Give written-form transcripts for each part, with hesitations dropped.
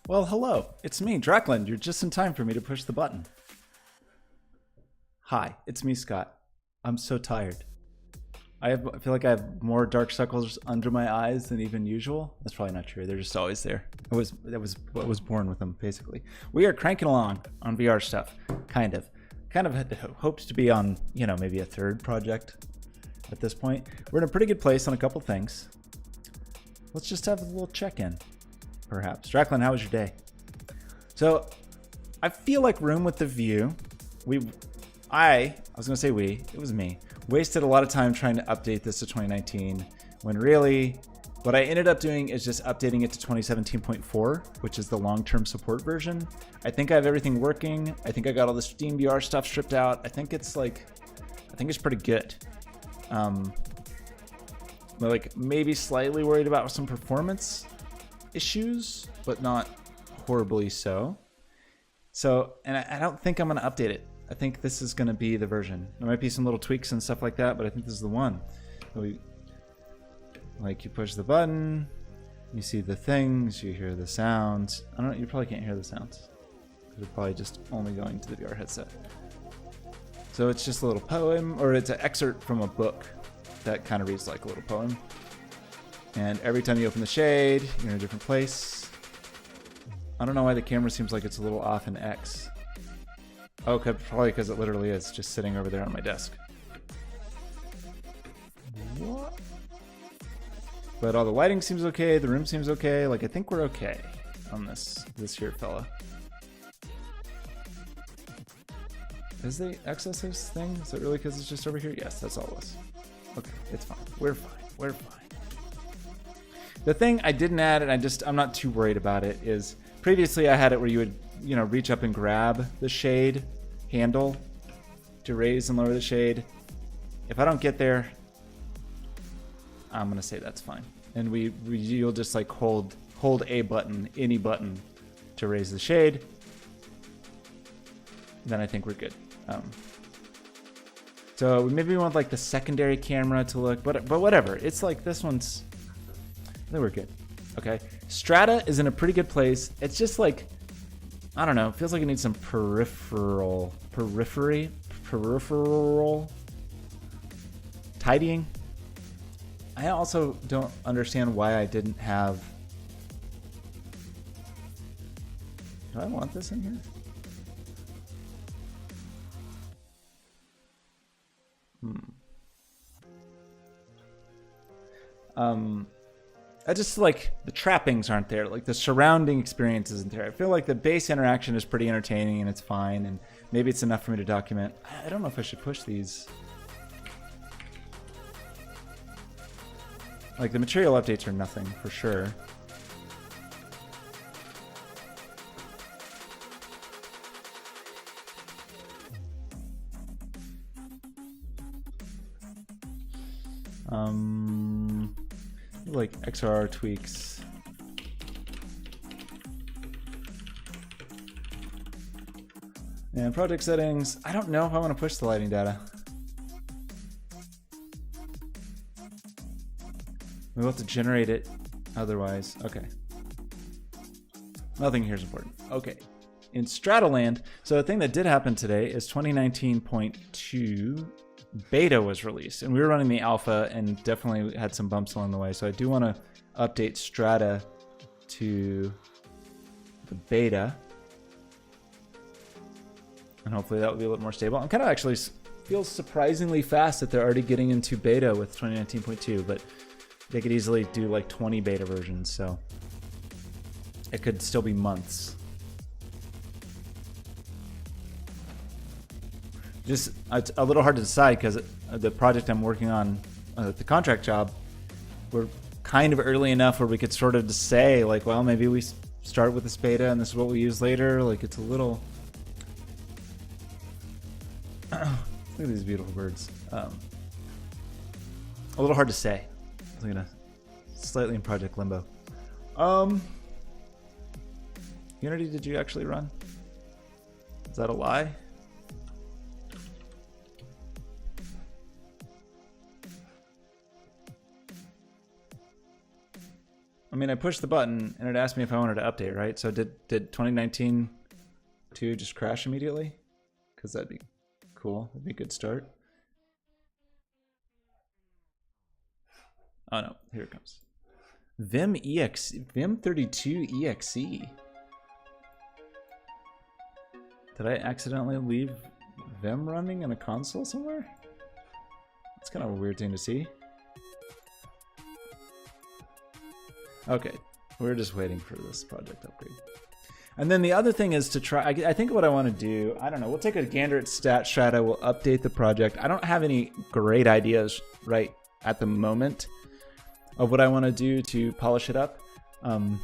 Well, hello. It's me, Drakland. You're just in time for me to push the button. Hi, it's me, Scott. I'm so tired. I feel like I have more dark circles under my eyes than even usual. That's probably not true. They're just always there. I was born with them, basically. We are cranking along on VR stuff, kind of. Kind of had hoped to be on, maybe a third project at this point. We're in a pretty good place on a couple things. Let's just have a little check-in, perhaps. Drakland, how was your day? So, I feel like Room with the View, I was gonna say it was me, wasted a lot of time trying to update this to 2019, when really, what I ended up doing is just updating it to 2017.4, which is the long-term support version. I think I have everything working. I think I got all the Steam VR stuff stripped out. I think it's pretty good. But like maybe slightly worried about some performance issues, but not horribly so. And I don't think I'm gonna update it. I think this is gonna be the version. There might be some little tweaks and stuff like that, but I think this is the one. You push the button, you see the things, you hear the sounds. I don't know, you probably can't hear the sounds. You're probably just only going to the VR headset. So it's just a little poem, or it's an excerpt from a book that kind of reads like a little poem. And every time you open the shade, you're in a different place. I don't know why the camera seems like it's a little off in X. Oh, probably because it literally is just sitting over there on my desk. What? But all the lighting seems okay, the room seems okay. Like, I think we're okay on this here fella. Is the access thing? Is it really because it's just over here? Yes, that's all it was. Okay, it's fine. We're fine. The thing I didn't add, and I'm not too worried about it, is previously I had it where you would, reach up and grab the shade handle to raise and lower the shade. If I don't get there, I'm gonna say that's fine. And you'll just like hold a button, any button, to raise the shade. Then I think we're good. So maybe we want like the secondary camera to look, but whatever. It's like this one's, I think we're good. Okay. Strata is in a pretty good place. It's just like, I don't know, it feels like it needs some peripheral tidying. I also don't understand why I didn't have, do I want this in here? I just like the trappings aren't there, like the surrounding experience isn't there. I feel like the base interaction is pretty entertaining and it's fine, and maybe it's enough for me to document. I don't know if I should push these. Like the material updates are nothing for sure. Like XR tweaks. And project settings, I don't know if I want to push the lighting data. We'll have to generate it otherwise. Okay. Nothing here is important. Okay. In Strataland, so a thing that did happen today is 2019.2 beta was released, and we were running the alpha and definitely had some bumps along the way. So I do want to update Strata to the beta, and hopefully that will be a little more stable. I'm kind of actually feels surprisingly fast that they're already getting into beta with 2019.2, but they could easily do like 20 beta versions, so it could still be months. Just it's a little hard to decide because the project I'm working on, the contract job, we're kind of early enough where we could sort of just say like, well, maybe we start with this beta and this is what we use later. Like it's a little. Look at these beautiful birds. A little hard to say. I'm gonna slightly in project limbo. Unity, did you actually run? Is that a lie? I mean, mean, I pushed the button and it asked me if I wanted to update, right? So did 2019 2 just crash immediately? Because that'd be cool. That'd be a good start. Oh no, here it comes. Vim EX, Vim32 EXE. Did I accidentally leave Vim running in a console somewhere? That's kind of a weird thing to see. Okay, we're just waiting for this project upgrade. And then the other thing is to try, I think what I want to do, I don't know, we'll take a gander at Strata, we'll update the project. I don't have any great ideas right at the moment of what I want to do to polish it up. Do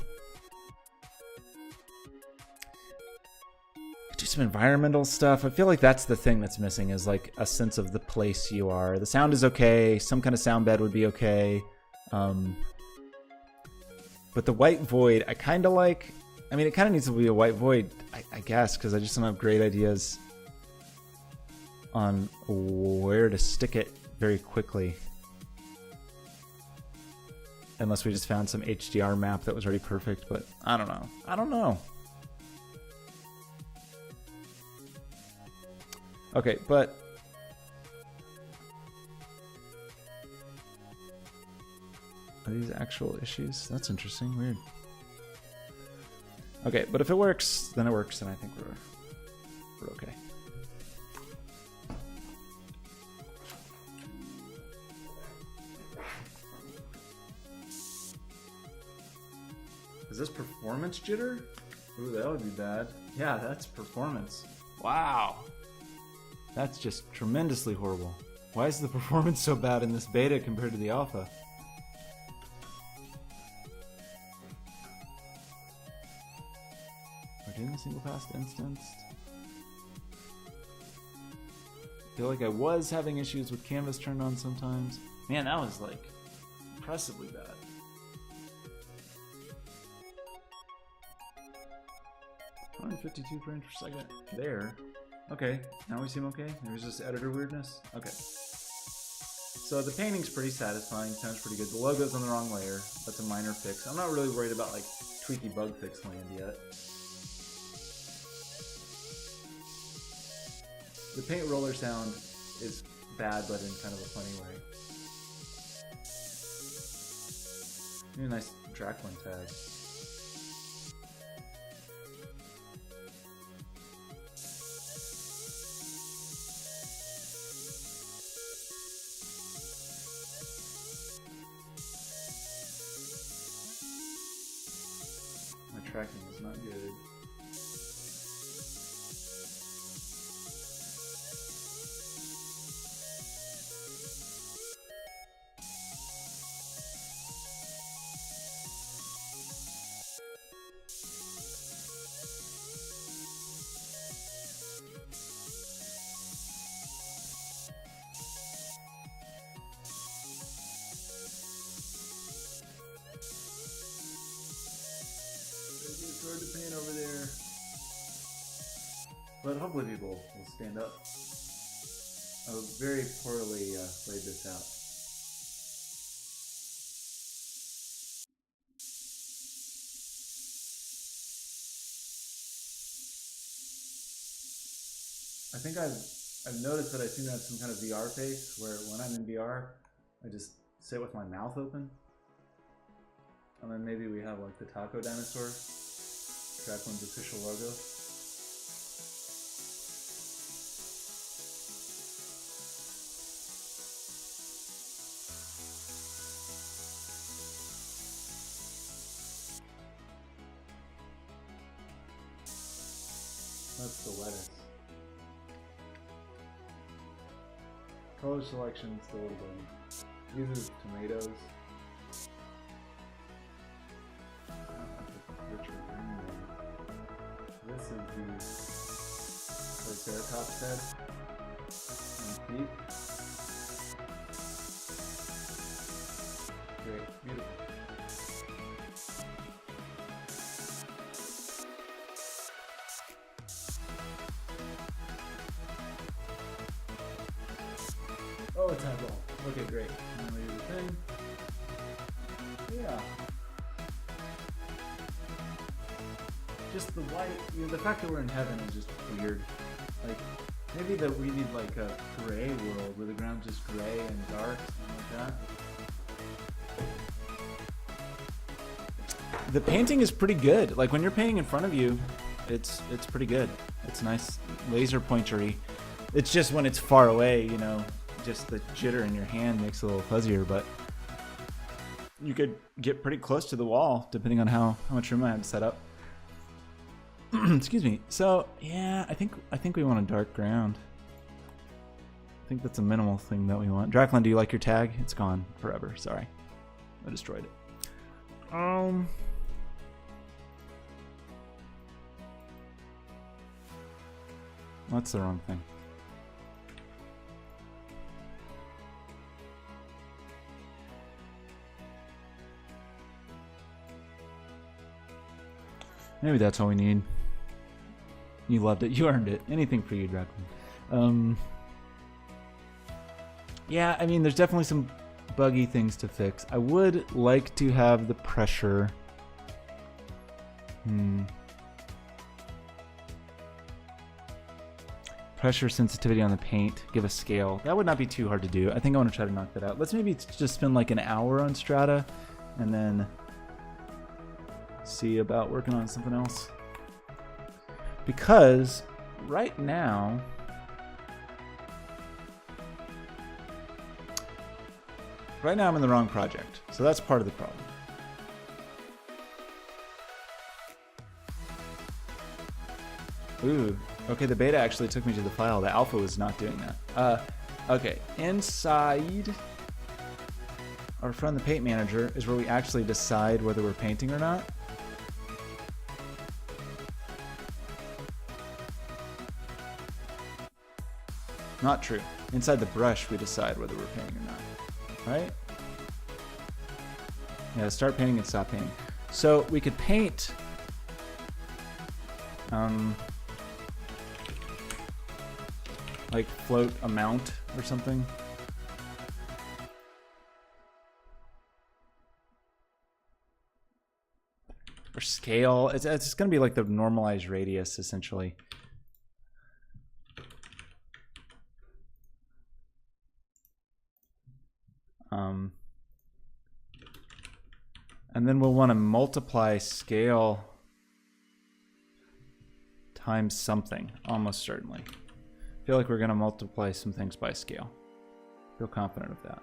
some environmental stuff. I feel like that's the thing that's missing, is like a sense of the place you are. The sound is okay, some kind of sound bed would be okay. But the white void, I kind of like. I mean, it kind of needs to be a white void, I guess, because I just don't have great ideas on where to stick it very quickly. Unless we just found some HDR map that was already perfect, but I don't know. I don't know. Okay, but are these actual issues? That's interesting. Weird. Okay, but if it works, then it works, and I think we're okay. Is this performance jitter? Ooh, that would be bad. Yeah, that's performance. Wow. That's just tremendously horrible. Why is the performance so bad in this beta compared to the alpha? We're doing the single pass instanced. I feel like I was having issues with canvas turned on sometimes. Man, that was like impressively bad. Oh, 52 frames per second. There. Okay, now we seem okay. There's just editor weirdness. Okay. So the painting's pretty satisfying, sounds pretty good. The logo's on the wrong layer. That's a minor fix. I'm not really worried about like tweaky bug fix land yet. The paint roller sound is bad, but in kind of a funny way. Maybe a nice Draklin tag. Tracking is not good. It's hard to paint over there, but hopefully people will stand up. I very poorly laid this out. I think I've noticed that I seem to have some kind of VR face, where when I'm in VR, I just sit with my mouth open. And then maybe we have like the taco dinosaur, Draklin's official logo. That's the lettuce. Color selection still a little bit. These are tomatoes. This is the Triceratops head and feet. Great, beautiful. Oh, it's eyeball. Okay, great. And we do the thing. Yeah. just the white, the fact that we're in heaven is just weird. Like, maybe that we need like a gray world where the ground's just gray and dark, something like that. The painting is pretty good. Like when you're painting in front of you, it's pretty good. It's nice, laser pointery. It's just when it's far away, just the jitter in your hand makes it a little fuzzier, but you could get pretty close to the wall depending on how much room I have set up. Excuse me. So yeah, I think we want a dark ground. I think that's a minimal thing that we want. Draclin, do you like your tag? It's gone forever. Sorry, I destroyed it. That's the wrong thing. Maybe that's all we need. You loved it. You earned it. Anything for you, Draclin. Yeah, I mean, there's definitely some buggy things to fix. I would like to have the pressure. Pressure sensitivity on the paint. Give a scale. That would not be too hard to do. I think I want to try to knock that out. Let's maybe just spend like an hour on Strata and then see about working on something else. Because right now, I'm in the wrong project. So that's part of the problem. Ooh, okay, the beta actually took me to the file. The alpha was not doing that. Okay, inside our friend the paint manager is where we actually decide whether we're painting or not. Not true. Inside the brush we decide whether we're painting or not. Right? Yeah, start painting and stop painting. So we could paint like float amount or something. Or scale. It's going to be like the normalized radius essentially. And then we'll want to multiply scale times something, almost certainly. I feel like we're going to multiply some things by scale. Feel confident of that.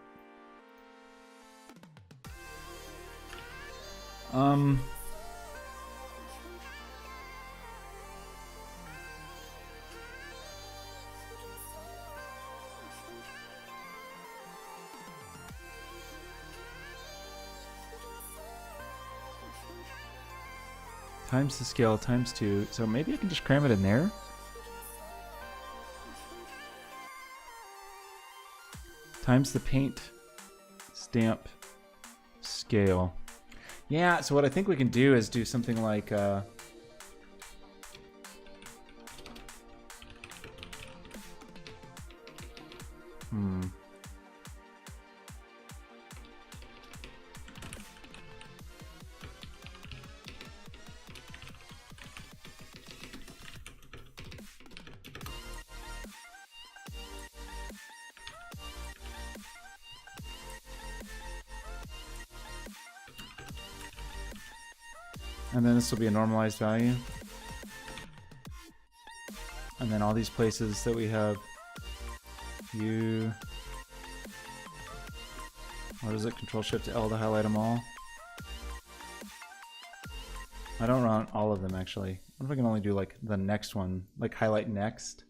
Times the scale times 2. So maybe I can just cram it in there. Times the paint stamp scale. Yeah, so what I think we can do is do something like and then this will be a normalized value. And then all these places that we have, what is it? Control-Shift-L to highlight them all. I don't run all of them actually. What if I can only do like the next one, like highlight next?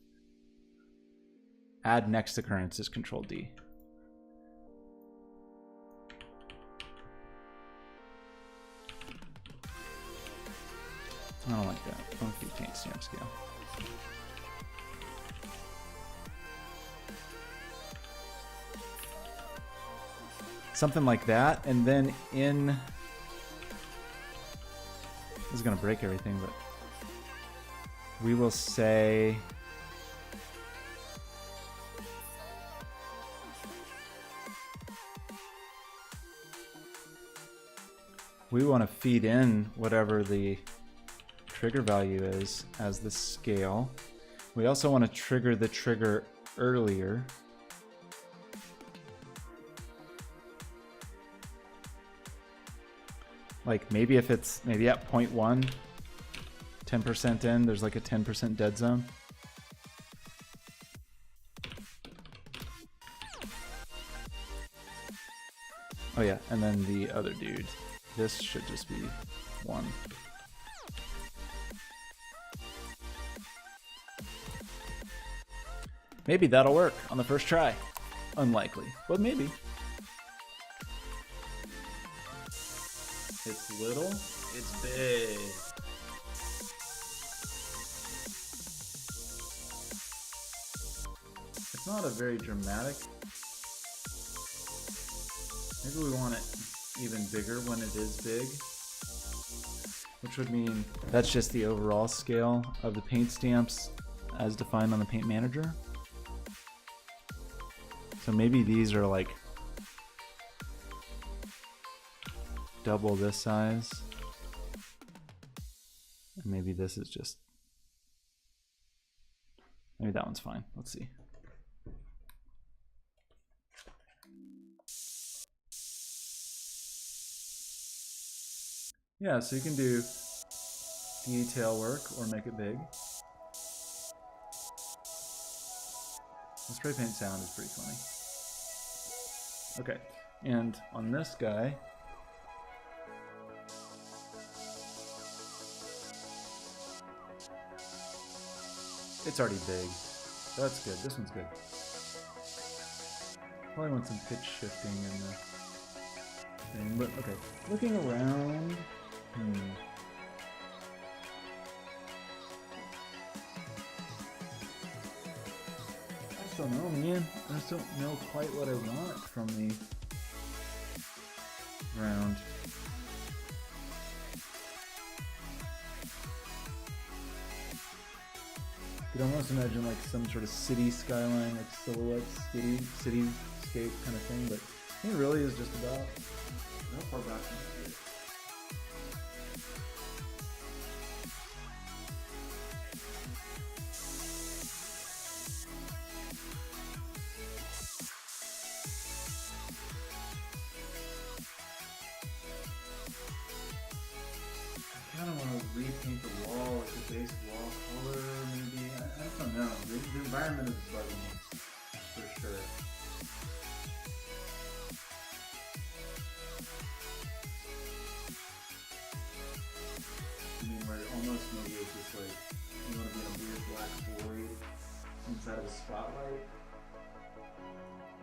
Add next occurrence is Control-D. I don't like that. I don't keep paint stamp scale. Something like that, and then in... This is going to break everything, but... We will say... We want to feed in whatever the trigger value is as the scale. We also want to trigger the trigger earlier. Like maybe if it's maybe at 0.1, 10% in, there's like a 10% dead zone. Oh yeah, and then the other dude. This should just be 1. Maybe that'll work on the first try. Unlikely, but maybe. It's little, it's big. It's not a very dramatic. Maybe we want it even bigger when it is big, which would mean that's just the overall scale of the paint stamps as defined on the paint manager. So maybe these are like double this size, and maybe this is just, maybe that one's fine. Let's see. Yeah, so you can do detail work or make it big. The spray paint sound is pretty funny. Okay, and on this guy, it's already big. That's good. This one's good. Probably want some pitch shifting in the thing, but okay. Looking around. I just don't know, man. I just don't know quite what I want from the ground. You can almost imagine like some sort of city skyline, like silhouette cityscape kind of thing, but I think it really is just about how far back can I get? I kind of want to repaint the wall, like the base wall color, maybe. I don't know. The environment is bugging me, for sure. I mean, where almost maybe it's just like, you want to be in a weird black void inside of a spotlight.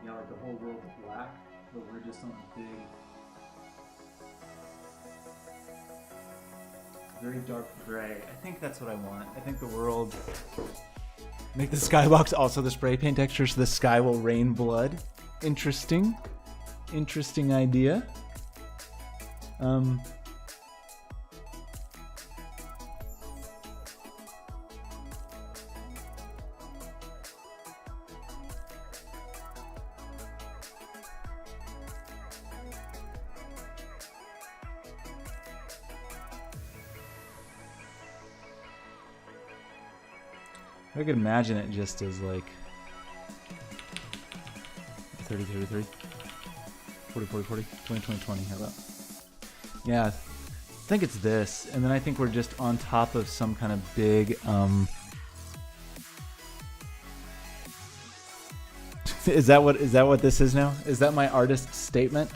You know, like the whole world is black, but we're just on a big, very dark gray. I think that's what I want. I think the world... Make the skybox also the spray paint texture so the sky will rain blood. Interesting. Interesting idea. I could imagine it just as like 30, 33, 40, 40, 40, 20, 20, 20. How about? Yeah, I think it's this. And then I think we're just on top of some kind of big, is that what this is now? Is that my artist statement?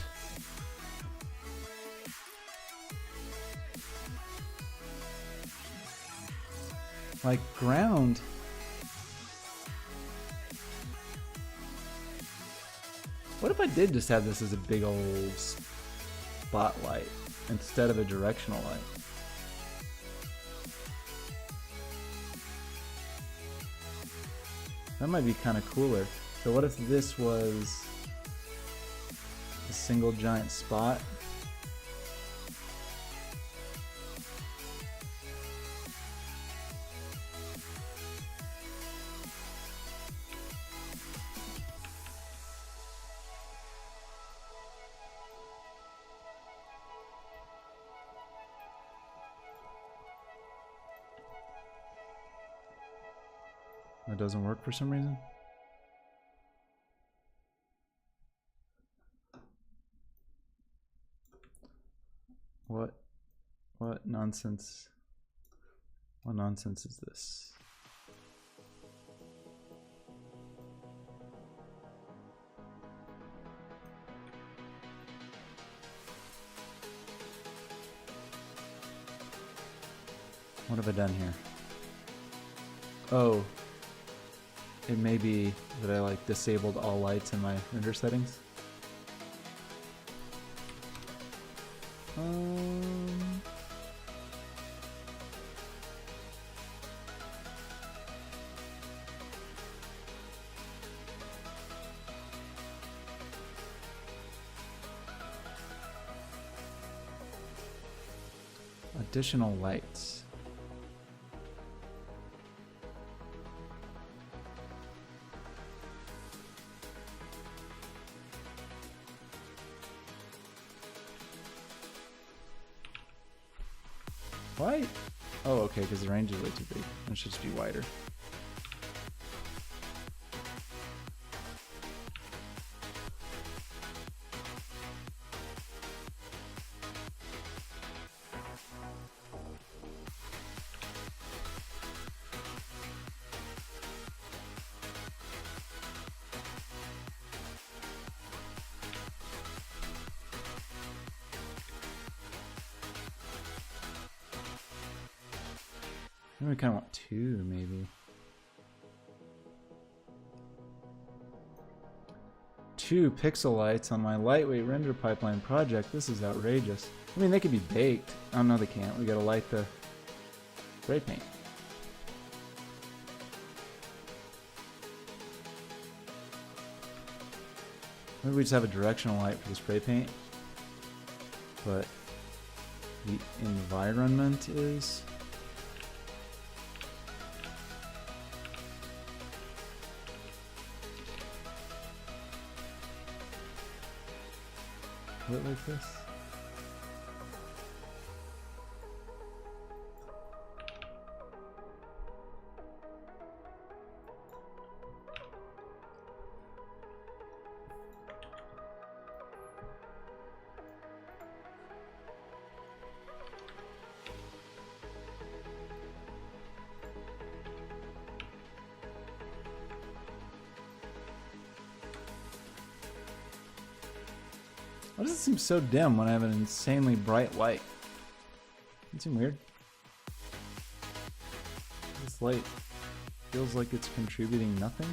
Like ground. What if I did just have this as a big old spotlight instead of a directional light? That might be kind of cooler. So what if this was a single giant spot? That doesn't work for some reason. What nonsense? What nonsense is this? What have I done here? Oh, it may be that I like disabled all lights in my render settings. Additional lights. Why? Oh, okay, because the range is way too big. It should just be wider. We kind of want two, maybe. Two pixel lights on my lightweight render pipeline project. This is outrageous. I mean, they could be baked. Oh, no, they can't. We gotta light the spray paint. Maybe we just have a directional light for the spray paint. But the environment is... it like this. Why does it seem so dim when I have an insanely bright light? Doesn't it seem weird? This light feels like it's contributing nothing.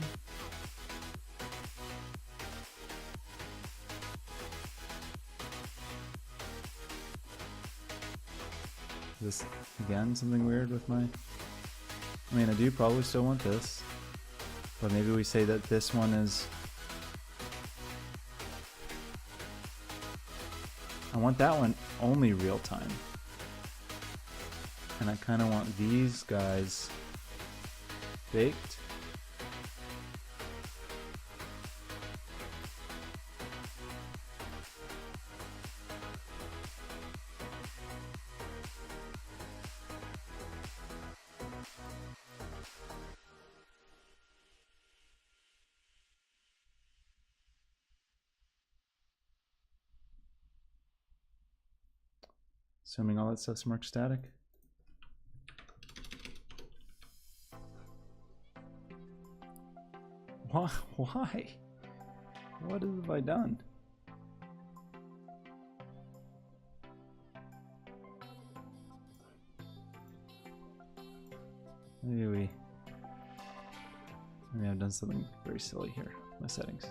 Is this, again, something weird with my... I mean, I do probably still want this. But maybe we say that this one is... I want that one only real time. And I kind of want these guys baked. Assuming all that stuff's marked static. Why? Why? What have I done? Maybe I've done something very silly here. My settings.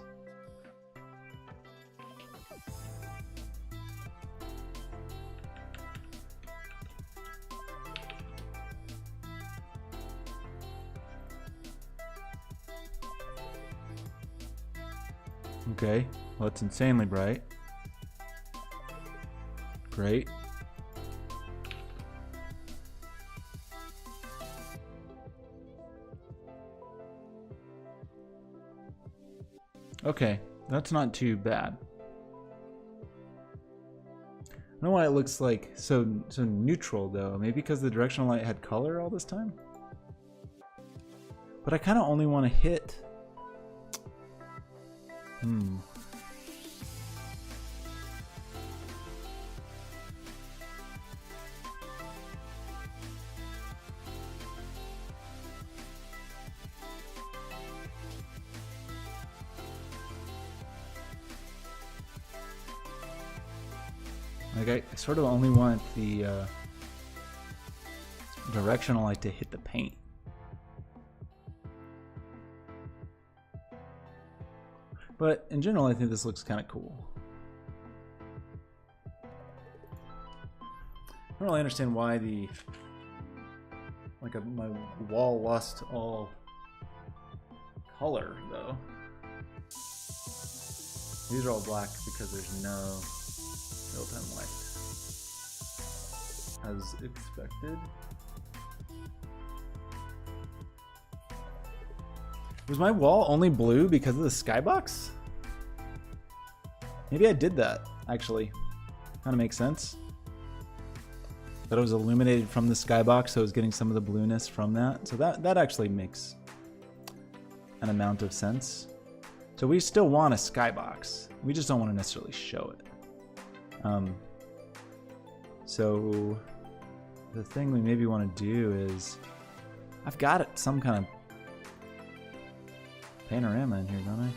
Okay, well, it's insanely bright. Great. Okay, that's not too bad. I don't know why it looks like so neutral though. Maybe because the directional light had color all this time? But I kind of only want to hit. Like I sort of only want the directional light to hit the paint. But in general, I think this looks kind of cool. I don't really understand why my wall lost all color though. These are all black because there's no built-in light, as expected. Was my wall only blue because of the skybox? Maybe I did that, actually. Kind of makes sense. That it was illuminated from the skybox, so I was getting some of the blueness from that. So that actually makes an amount of sense. So we still want a skybox. We just don't want to necessarily show it. So the thing we maybe want to do is, I've got it, some kind of panorama in here, don't I?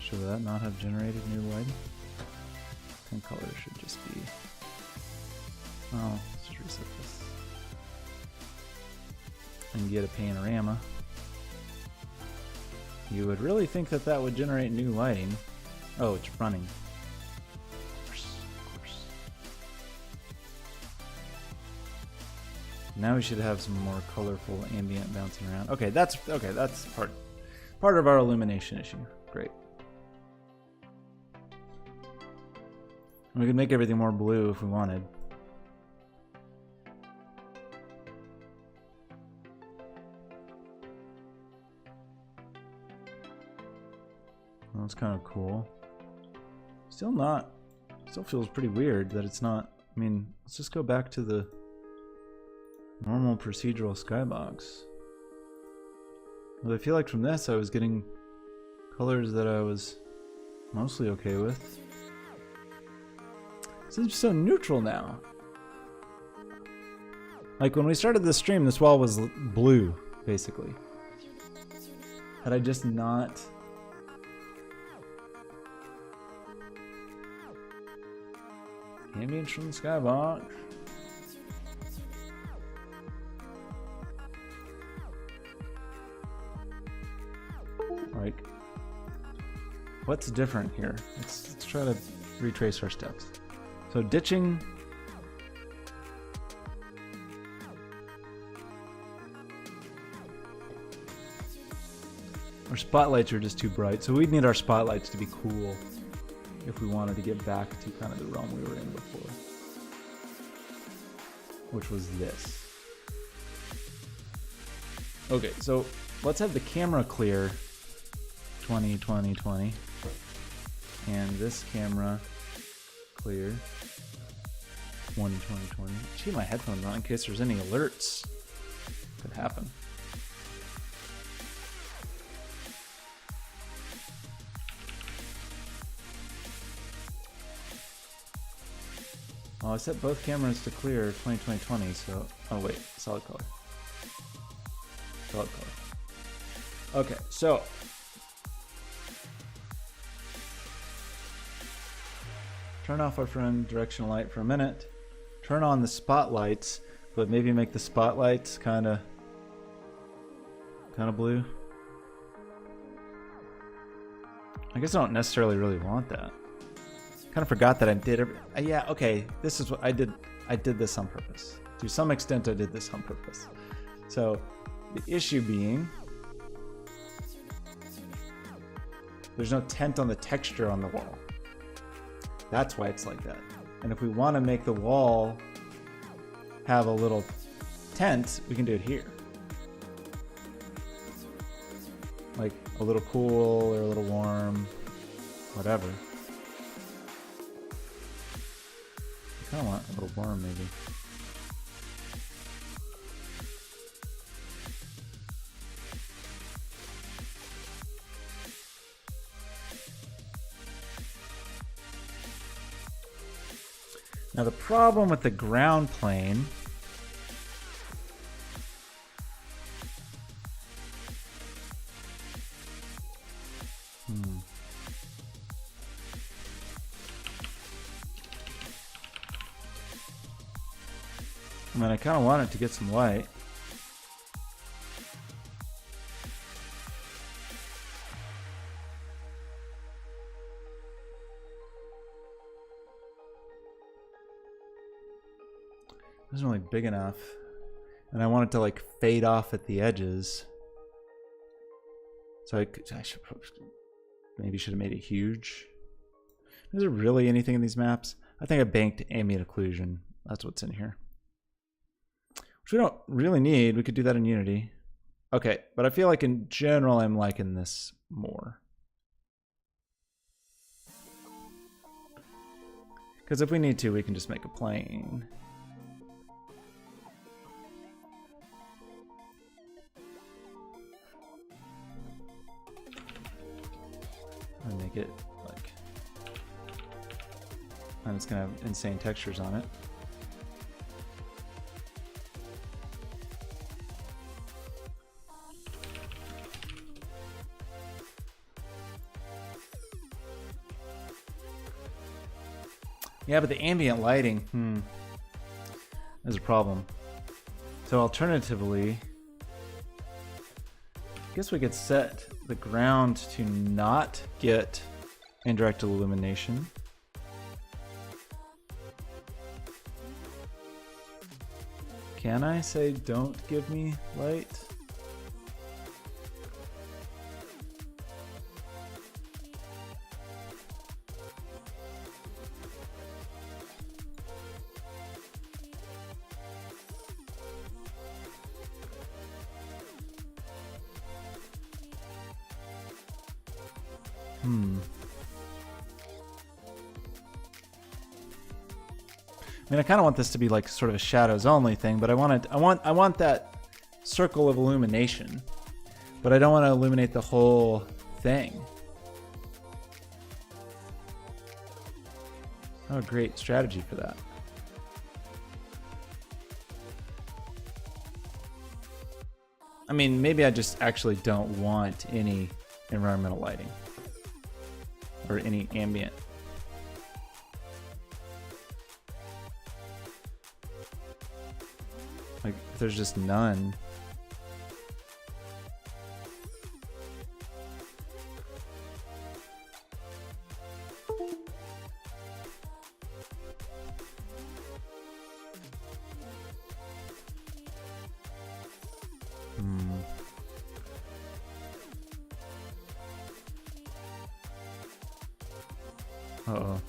Should that not have generated new lighting? And color should just be... Oh, let's just reset this. And get a panorama. You would really think that that would generate new lighting. Oh, it's running. Of course. Now we should have some more colorful ambient bouncing around. Okay, that's part of our illumination issue. Great. We could make everything more blue if we wanted. Well, that's kind of cool. Still feels pretty weird that it's not. I mean, let's just go back to the normal procedural skybox. But I feel like from this I was getting colors that I was mostly okay with. It seems so neutral now. Like when we started the stream, this wall was blue, basically. Had I just not... Ambience from the skybox. Like, what's different here? Let's try to retrace our steps. So ditching. Our spotlights are just too bright, so we'd need our spotlights to be cool if we wanted to get back to kind of the realm we were in before, which was this. Okay, so let's have the camera clear 20, 20, 20, and this camera clear 20, 20, 20. Keep my headphones on in case there's any alerts. Could happen. Well, I set both cameras to clear 20, 20, 20, so... Oh wait, solid color. Solid color. Okay, so... Turn off our friend directional light for a minute. Turn on the spotlights, but maybe make the spotlights kind of blue. I guess I don't necessarily really want that. Kind of forgot that I did. Yeah, okay. This is what I did. I did this on purpose. To some extent, I did this on purpose. So the issue being, there's no tint on the texture on the wall. That's why it's like that. And if we want to make the wall have a little tent, we can do it here. Like a little cool or a little warm, whatever. I kind of want a little warm, maybe. Now the problem with the ground plane I mean, I kind of want it to get some light. It isn't really big enough. And I want it to like fade off at the edges. So I should maybe should have made it huge. Is there really anything in these maps? I think I banked ambient occlusion. That's what's in here. Which we don't really need. We could do that in Unity. Okay, but I feel like in general I'm liking this more. Because if we need to, we can just make a plane. And make it like, and it's gonna have insane textures on it. Yeah, but the ambient lighting, is a problem. So alternatively, I guess we could set the ground to not get indirect illumination. Can I say don't give me light? I mean, I kind of want this to be like sort of a shadows only thing, but I want that circle of illumination, but I don't want to illuminate the whole thing. Oh, a great strategy for that. I mean, maybe I just actually don't want any environmental lighting or any ambient. Like, if there's just none. Uh-oh.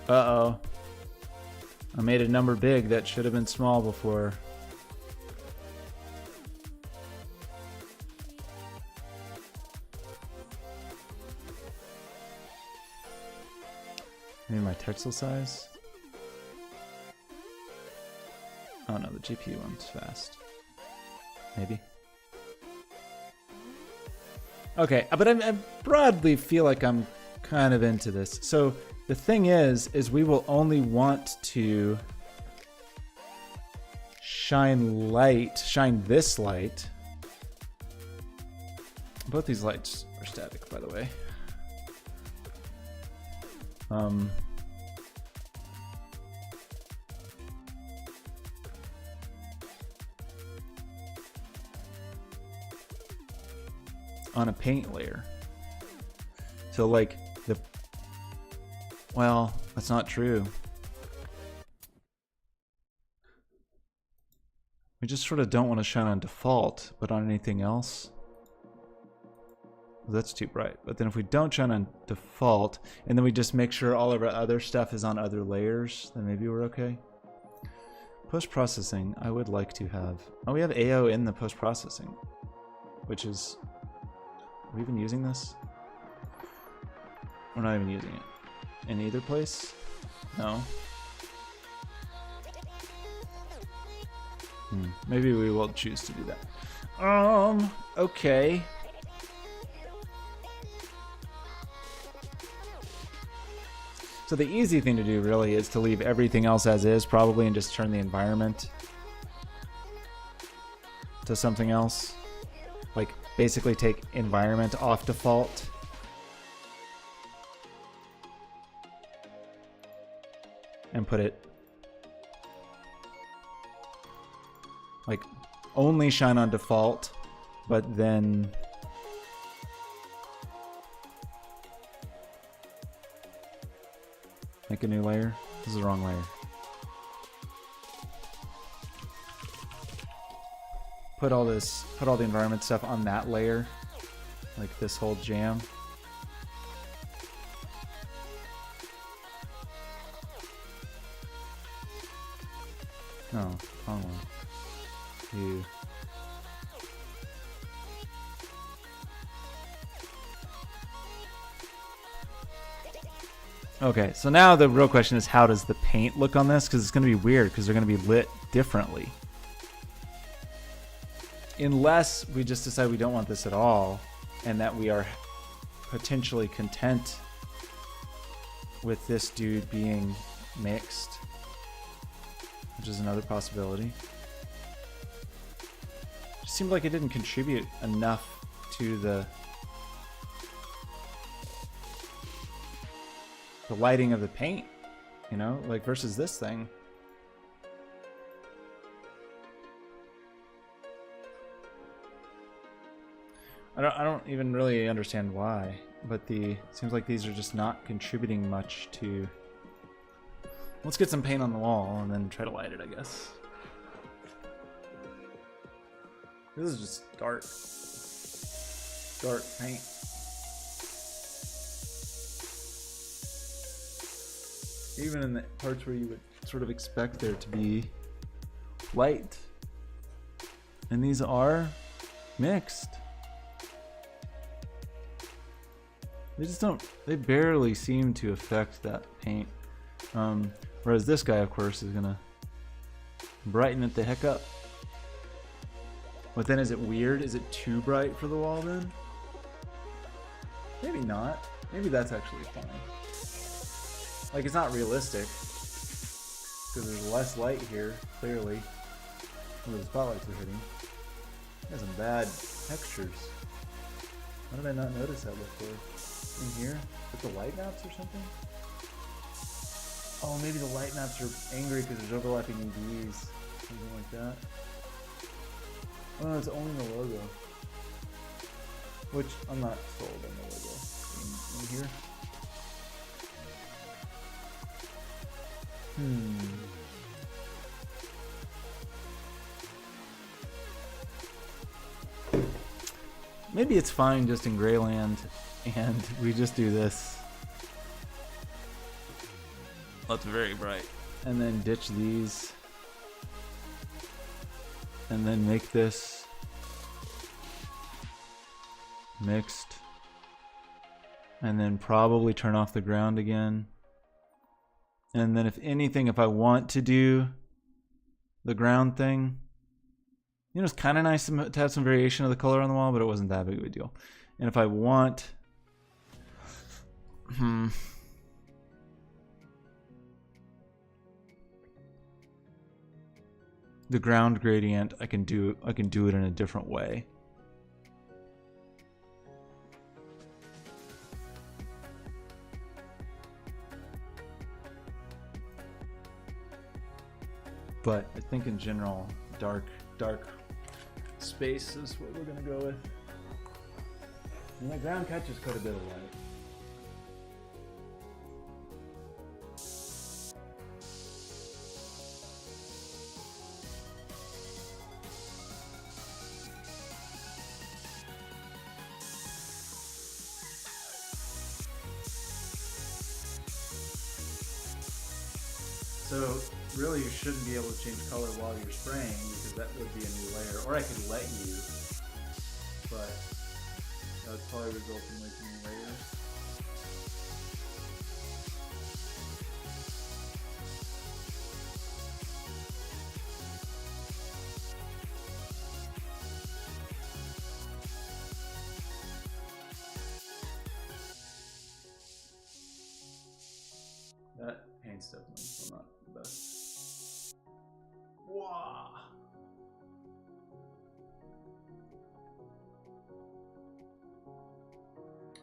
Uh-oh. I made a number big that should have been small before. Maybe my textile size? Oh no, the GPU one's fast. Maybe. Okay, but I broadly feel like I'm kind of into this. So the thing is we will only want to shine this light. Both these lights are static, by the way. On a paint layer. So like well, that's not true. We just sort of don't want to shine on default, but on anything else. Well, that's too bright. But then if we don't shine on default, and then we just make sure all of our other stuff is on other layers, then maybe we're okay. Post-processing, I would like to have... Oh, we have AO in the post-processing, which is... Are we even using this? We're not even using it. In either place? No. Maybe we will choose to do that. Okay. So the easy thing to do really is to leave everything else as is probably and just turn the environment to something else. Like basically take environment off default. And put it like only shine on default, but then make a new layer. This is the wrong layer. Put all the environment stuff on that layer, like this whole jam. No, wrong one. You. Okay, so now the real question is how does the paint look on this? Because it's going to be weird because they're going to be lit differently. Unless we just decide we don't want this at all and that we are potentially content with this dude being mixed, which is another possibility. It seemed like it didn't contribute enough to the lighting of the paint, you know, like versus this thing. I don't even really understand why, but it seems like these are just not contributing much to. Let's get some paint on the wall and then try to light it, I guess. This is just dark paint. Even in the parts where you would sort of expect there to be light. And these are mixed. They barely seem to affect that paint. Whereas this guy, of course, is gonna brighten it the heck up. But then is it weird? Is it too bright for the wall then? Maybe not. Maybe that's actually fine. Like, it's not realistic. Because there's less light here, clearly. Where the spotlights are hitting. There's some bad textures. Why did I not notice that before? In here? With the light maps or something? Oh, maybe the light maps are angry because there's overlapping UVs. Something like that. Oh no, it's only the logo. Which, I'm not sold on the logo. In here? Maybe it's fine just in Greyland and we just do this. That's very bright. And then ditch these. And then make this mixed. And then probably turn off the ground again. And then if anything, if I want to do the ground thing, you know, it's kind of nice to have some variation of the color on the wall, but it wasn't that big of a deal. And if I want, the ground gradient, I can do it in a different way. But I think in general, dark space is what we're gonna go with. And that ground catches quite a bit of light. So really you shouldn't be able to change color while you're spraying because that would be a new layer. Or I could let you, but that would probably result in like new layers. That paint's definitely still not the best. Wow.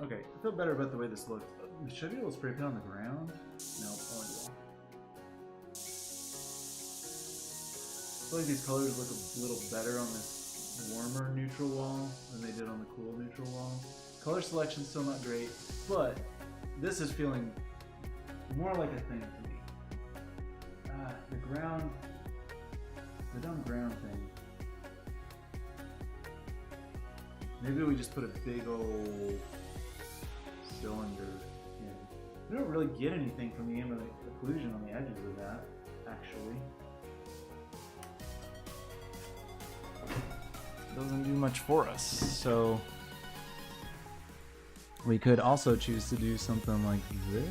Okay, I feel better about the way this looked. Should I be able to spray paint on the ground? No, only the wall. I feel like these colors look a little better on this warmer neutral wall than they did on the cool neutral wall. Color selection's still not great, but this is feeling more like a thing to me. The ground, the dumb ground thing. Maybe we just put a big old cylinder in. We don't really get anything from the ambient occlusion on the edges of that, actually. It doesn't do much for us, so we could also choose to do something like this.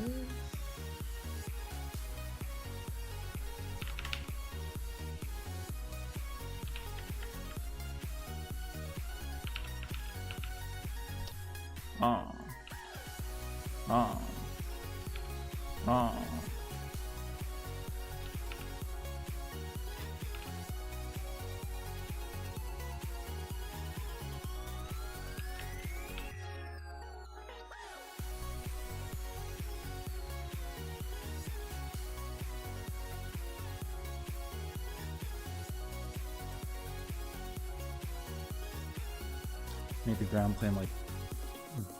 Make the ground plane like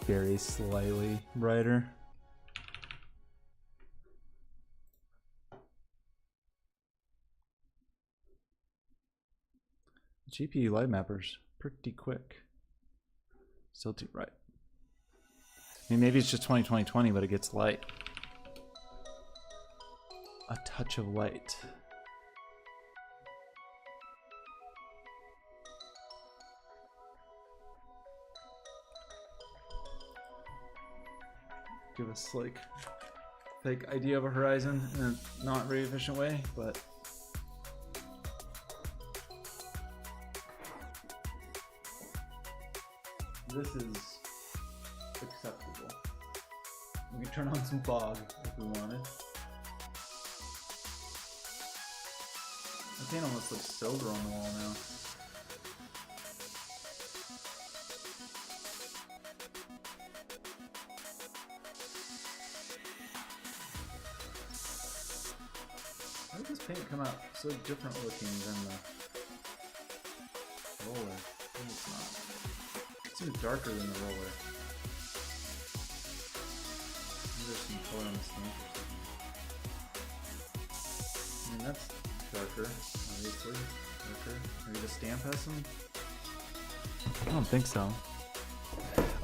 very slightly brighter. GPU light mapper's pretty quick. Still too bright. I mean, maybe it's just 2020, but it gets light. A touch of light. Give us like fake idea of a horizon in a not very efficient way, but this is acceptable. We can turn on some fog if we wanted. The paint almost looks silver on the wall now. Why did this paint come out so different looking than the roller? Maybe it's not. It seems darker than the roller. Maybe there's some color on the stamp or something. I mean, that's darker, obviously. Darker. Maybe the stamp has some? I don't think so.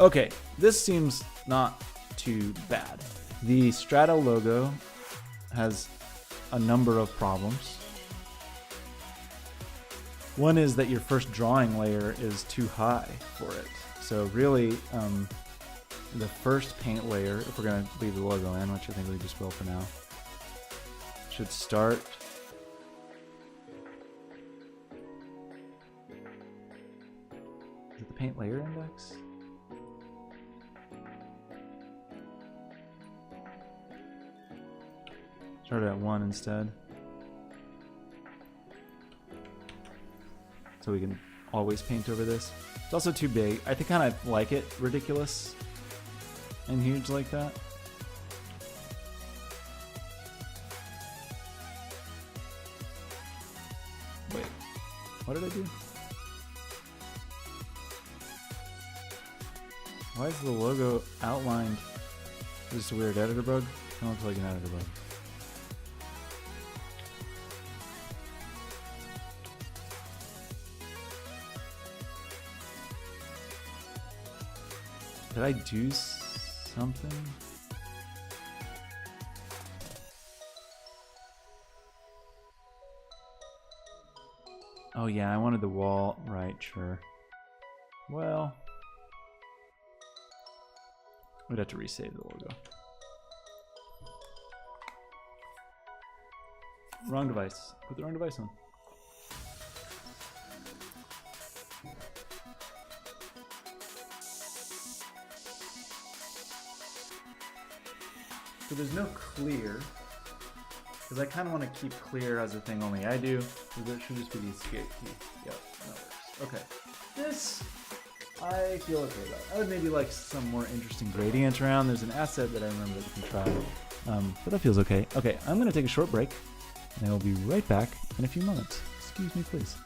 Okay, this seems not too bad. The Strata logo has a number of problems. One is that your first drawing layer is too high for it. So really, the first paint layer, if we're going to leave the logo in, which I think we just will for now, should start is it the paint layer index? Start at 1 instead. So we can always paint over this. It's also too big. I think kind of like it ridiculous and huge like that. Wait, what did I do? Why is the logo outlined? Is this a weird editor bug? It looks like an editor bug. Did I do something? Oh yeah, I wanted the wall. Right, sure. Well, we'd have to resave the logo. Wrong device. Put the wrong device on. So there's no clear, because I kind of want to keep clear as a thing only I do. So that should just be the escape key. Yep, that works. Okay. This, I feel okay about. I would maybe like some more interesting gradients around. There's an asset that I remember that you can try. But that feels okay. Okay, I'm going to take a short break, and I will be right back in a few moments. Excuse me, please.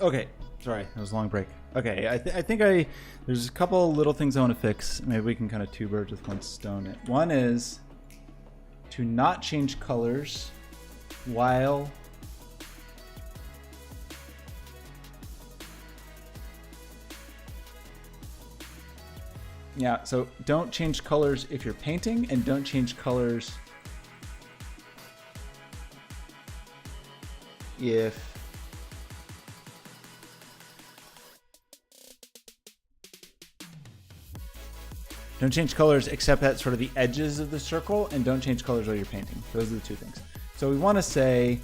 Okay, sorry, that was a long break. Okay, I think there's a couple little things I want to fix. Maybe we can kind of two birds with one stone it. One is to not change colors while yeah, so don't change colors if you're painting, and don't change colors if don't change colors except at sort of the edges of the circle, and don't change colors while you're painting. Those are the two things. So we want to say,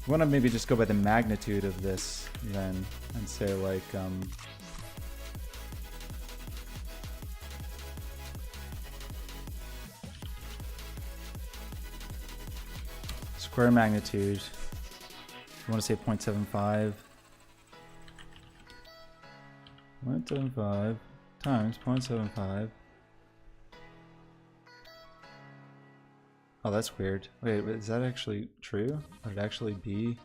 we want to maybe just go by the magnitude of this then, and say like square magnitude. You want to say 0.75. 0.75 times 0.75. Oh, that's weird. Wait, is that actually true? Would it actually be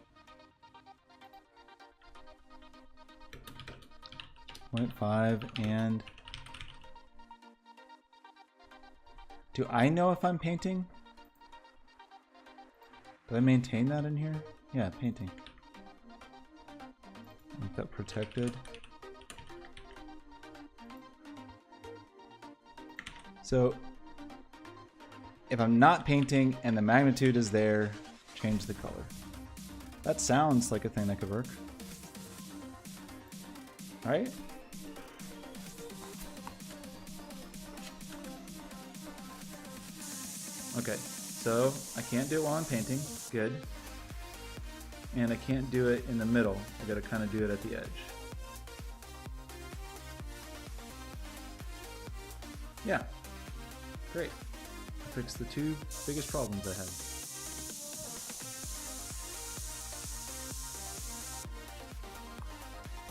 0.5 and... Do I know if I'm painting? Do I maintain that in here? Yeah, painting. Make that protected. So if I'm not painting and the magnitude is there, change the color. That sounds like a thing that could work. Right? Okay, so I can't do it while I'm painting. Good. And I can't do it in the middle. I gotta kind of do it at the edge. Yeah. Great. I fixed the two biggest problems I had.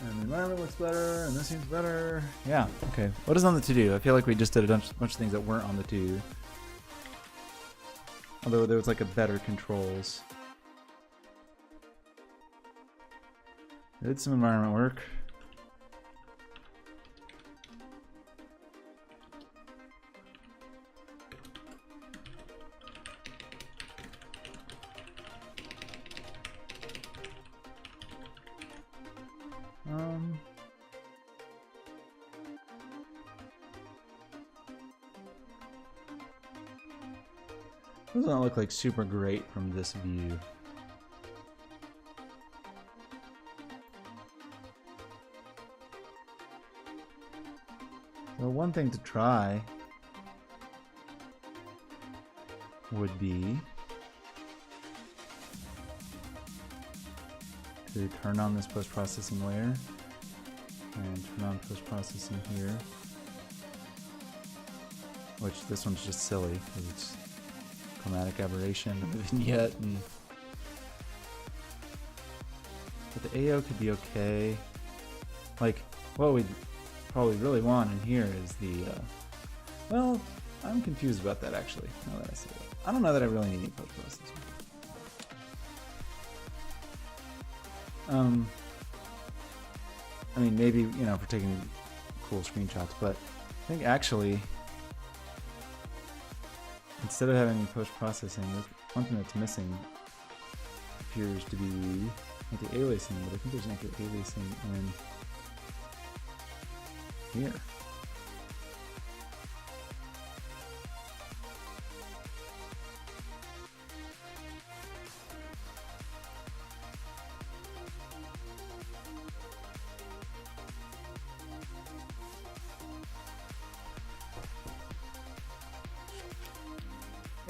And the environment looks better, and this seems better. Yeah, okay. What is on the to-do? I feel like we just did a bunch of things that weren't on the to-do. Although there was like a better controls. I did some environment work. Does not look like super great from this view. So one thing to try would be to turn on this post-processing layer and turn on post-processing here, which this one's just silly because it's chromatic aberration of the vignette, and but the AO could be okay. Like what we probably really want in here is the well, I'm confused about that actually, now that I say that. I don't know that I really need post-processing. I mean, maybe, you know, for taking cool screenshots, but I think actually instead of having post-processing, one thing that's missing appears to be anti-aliasing, but I think there's anti-aliasing in here.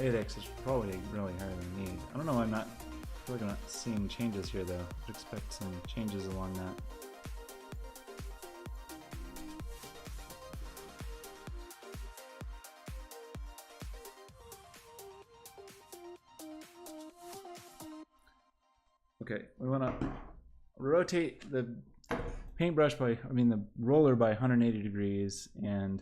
X is probably really higher than me. I don't know why I feel like I'm not seeing changes here though. I'd expect some changes along that. Okay, we want to rotate the paintbrush by, the roller by 180 degrees and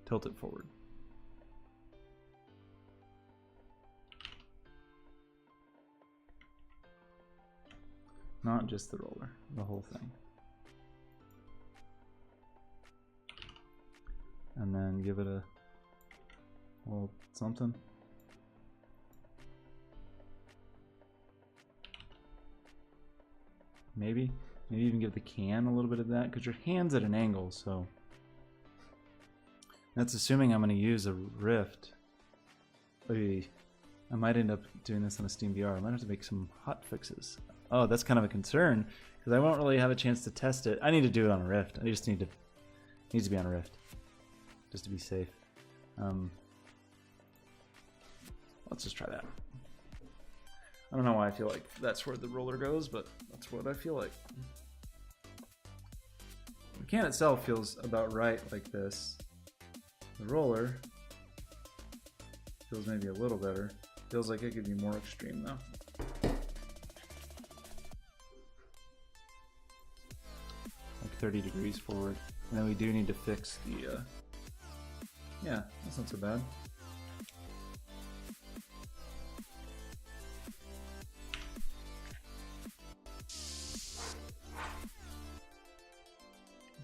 tilt it forward. Not just the roller, the whole thing. And then give it a little something. Maybe even give the can a little bit of that, because your hand's at an angle, so that's assuming I'm going to use a rift. I might end up doing this on a Steam VR. I might have to make some hot fixes. Oh, that's kind of a concern, because I won't really have a chance to test it. I need to do it on a rift. I just needs to be on a rift, just to be safe. Let's just try that. I don't know why I feel like that's where the roller goes, but that's what I feel like. The can itself feels about right like this. The roller feels maybe a little better. Feels like it could be more extreme though. Like 30 degrees forward. And then we do need to fix the, yeah, that's not so bad.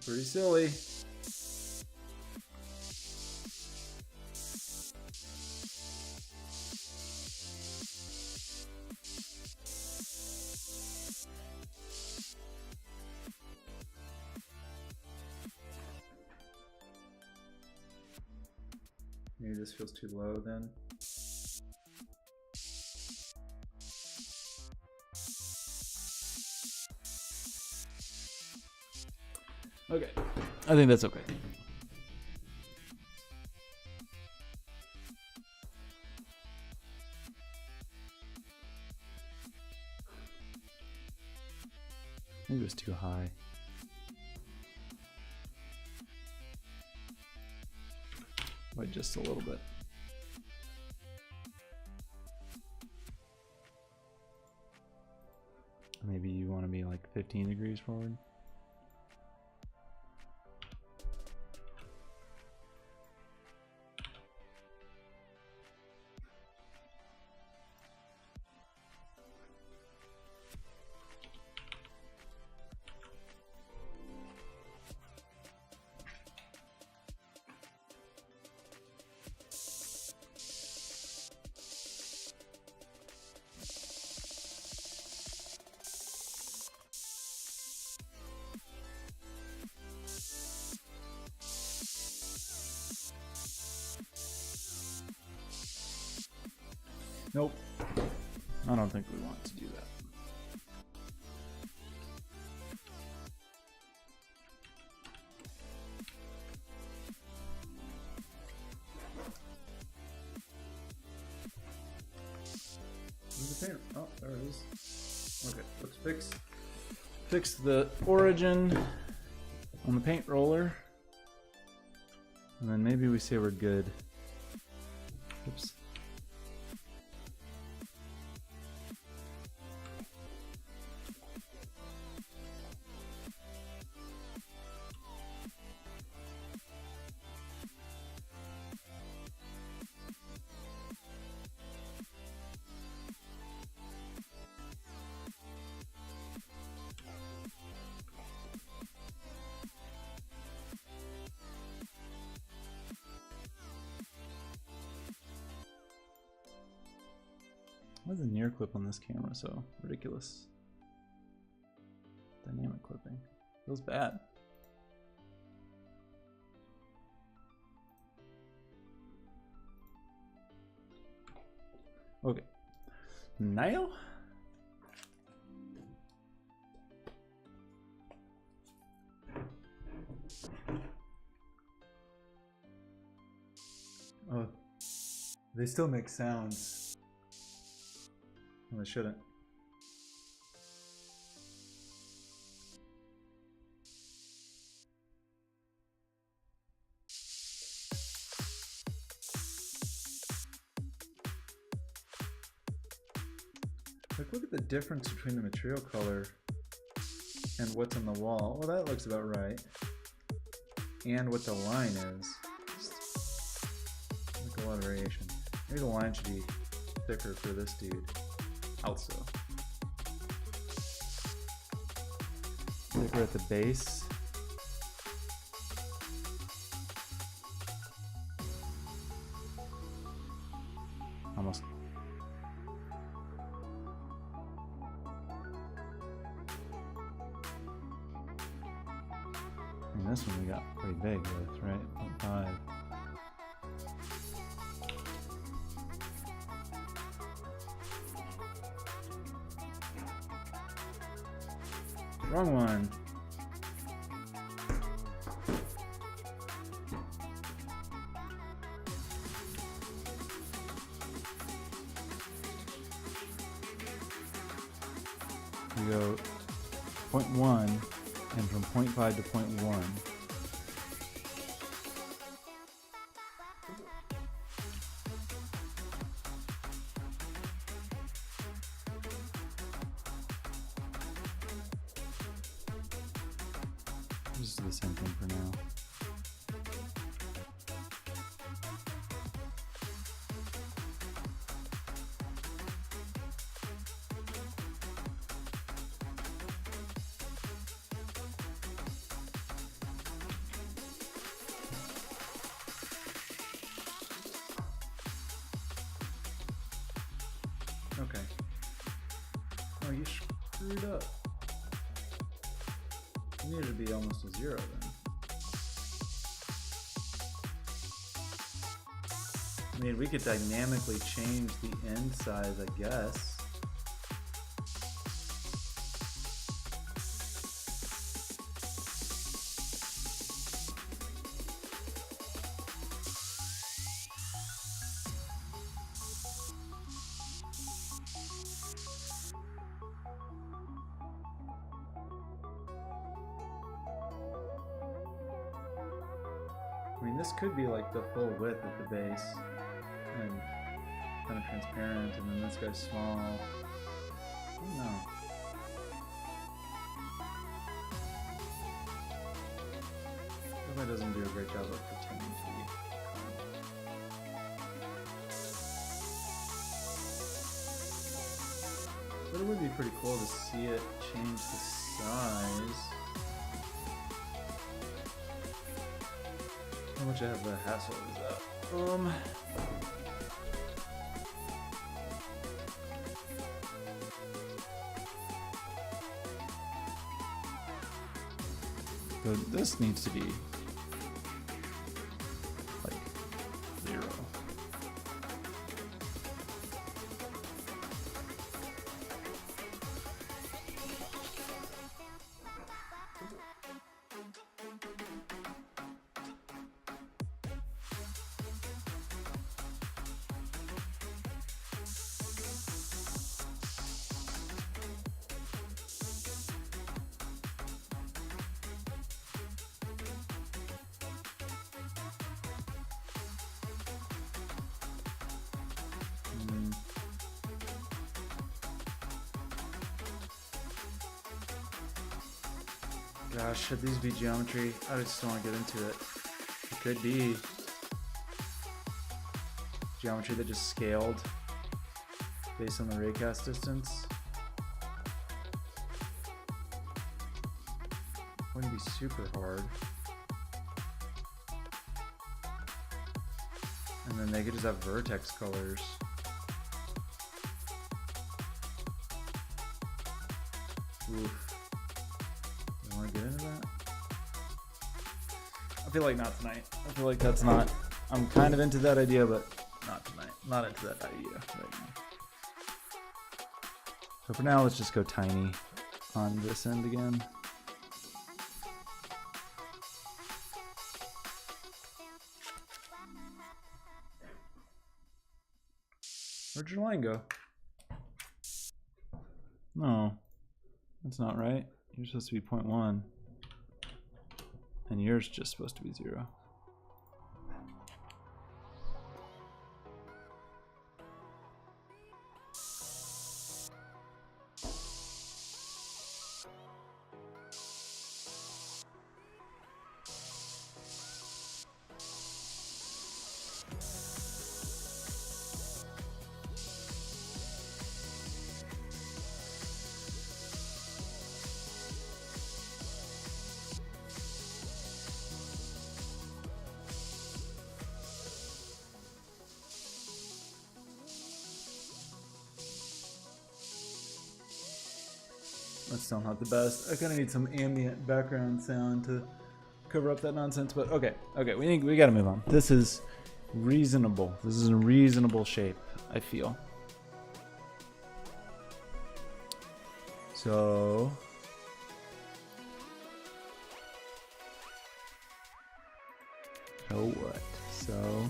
Pretty silly. Maybe this feels too low then. Okay, I think that's okay. Maybe it was too high. Like just a little bit. Maybe you want to be like 15 degrees forward. Nope. I don't think we want to do that. Where's the paint? Oh, there it is. Okay, let's fix the origin on the paint roller. And then maybe we say we're good. Oops. Why is the near clip on this camera so ridiculous? Dynamic clipping. Feels bad. Okay. Now? Oh. They still make sounds. Well, they shouldn't. Like, look at the difference between the material color and what's on the wall. Well, that looks about right. And what the line is. Like a lot of variation. Maybe the line should be thicker for this dude. Also. thicker at the base. Almost. I mean, this one we got pretty big with, right? 0.5. Wrong one. We go 0.1 and from 0.5 to 0.1. Just do the same thing for now. Okay. Oh, you screwed up. You needed to be almost a 0 then. I mean, we could dynamically change the end size, I guess. I mean, this could be like the full width at the base and kind of transparent, and then this guy's small. I don't know. Everybody doesn't do a great job of pretending to be. But it would be pretty cool to see it change the size. How much I have the hassle is that? So this needs to be like 0. Gosh, should these be geometry? I just don't want to get into it. It could be geometry that just scaled based on the raycast distance. Wouldn't be super hard. And then they could just have vertex colors. Oof. Want to get into that? I feel like not tonight. I feel like that's not. I'm kind of into that idea, but not tonight. Not into that idea right now. So for now, let's just go tiny on this end again. Where'd your line go? No, that's not right. You're supposed to be 0.1, and yours just supposed to be 0. still not the best. I kind of need some ambient background sound to cover up that nonsense, but okay, we gotta move on. This is reasonable. This is a reasonable shape, I feel. So what? So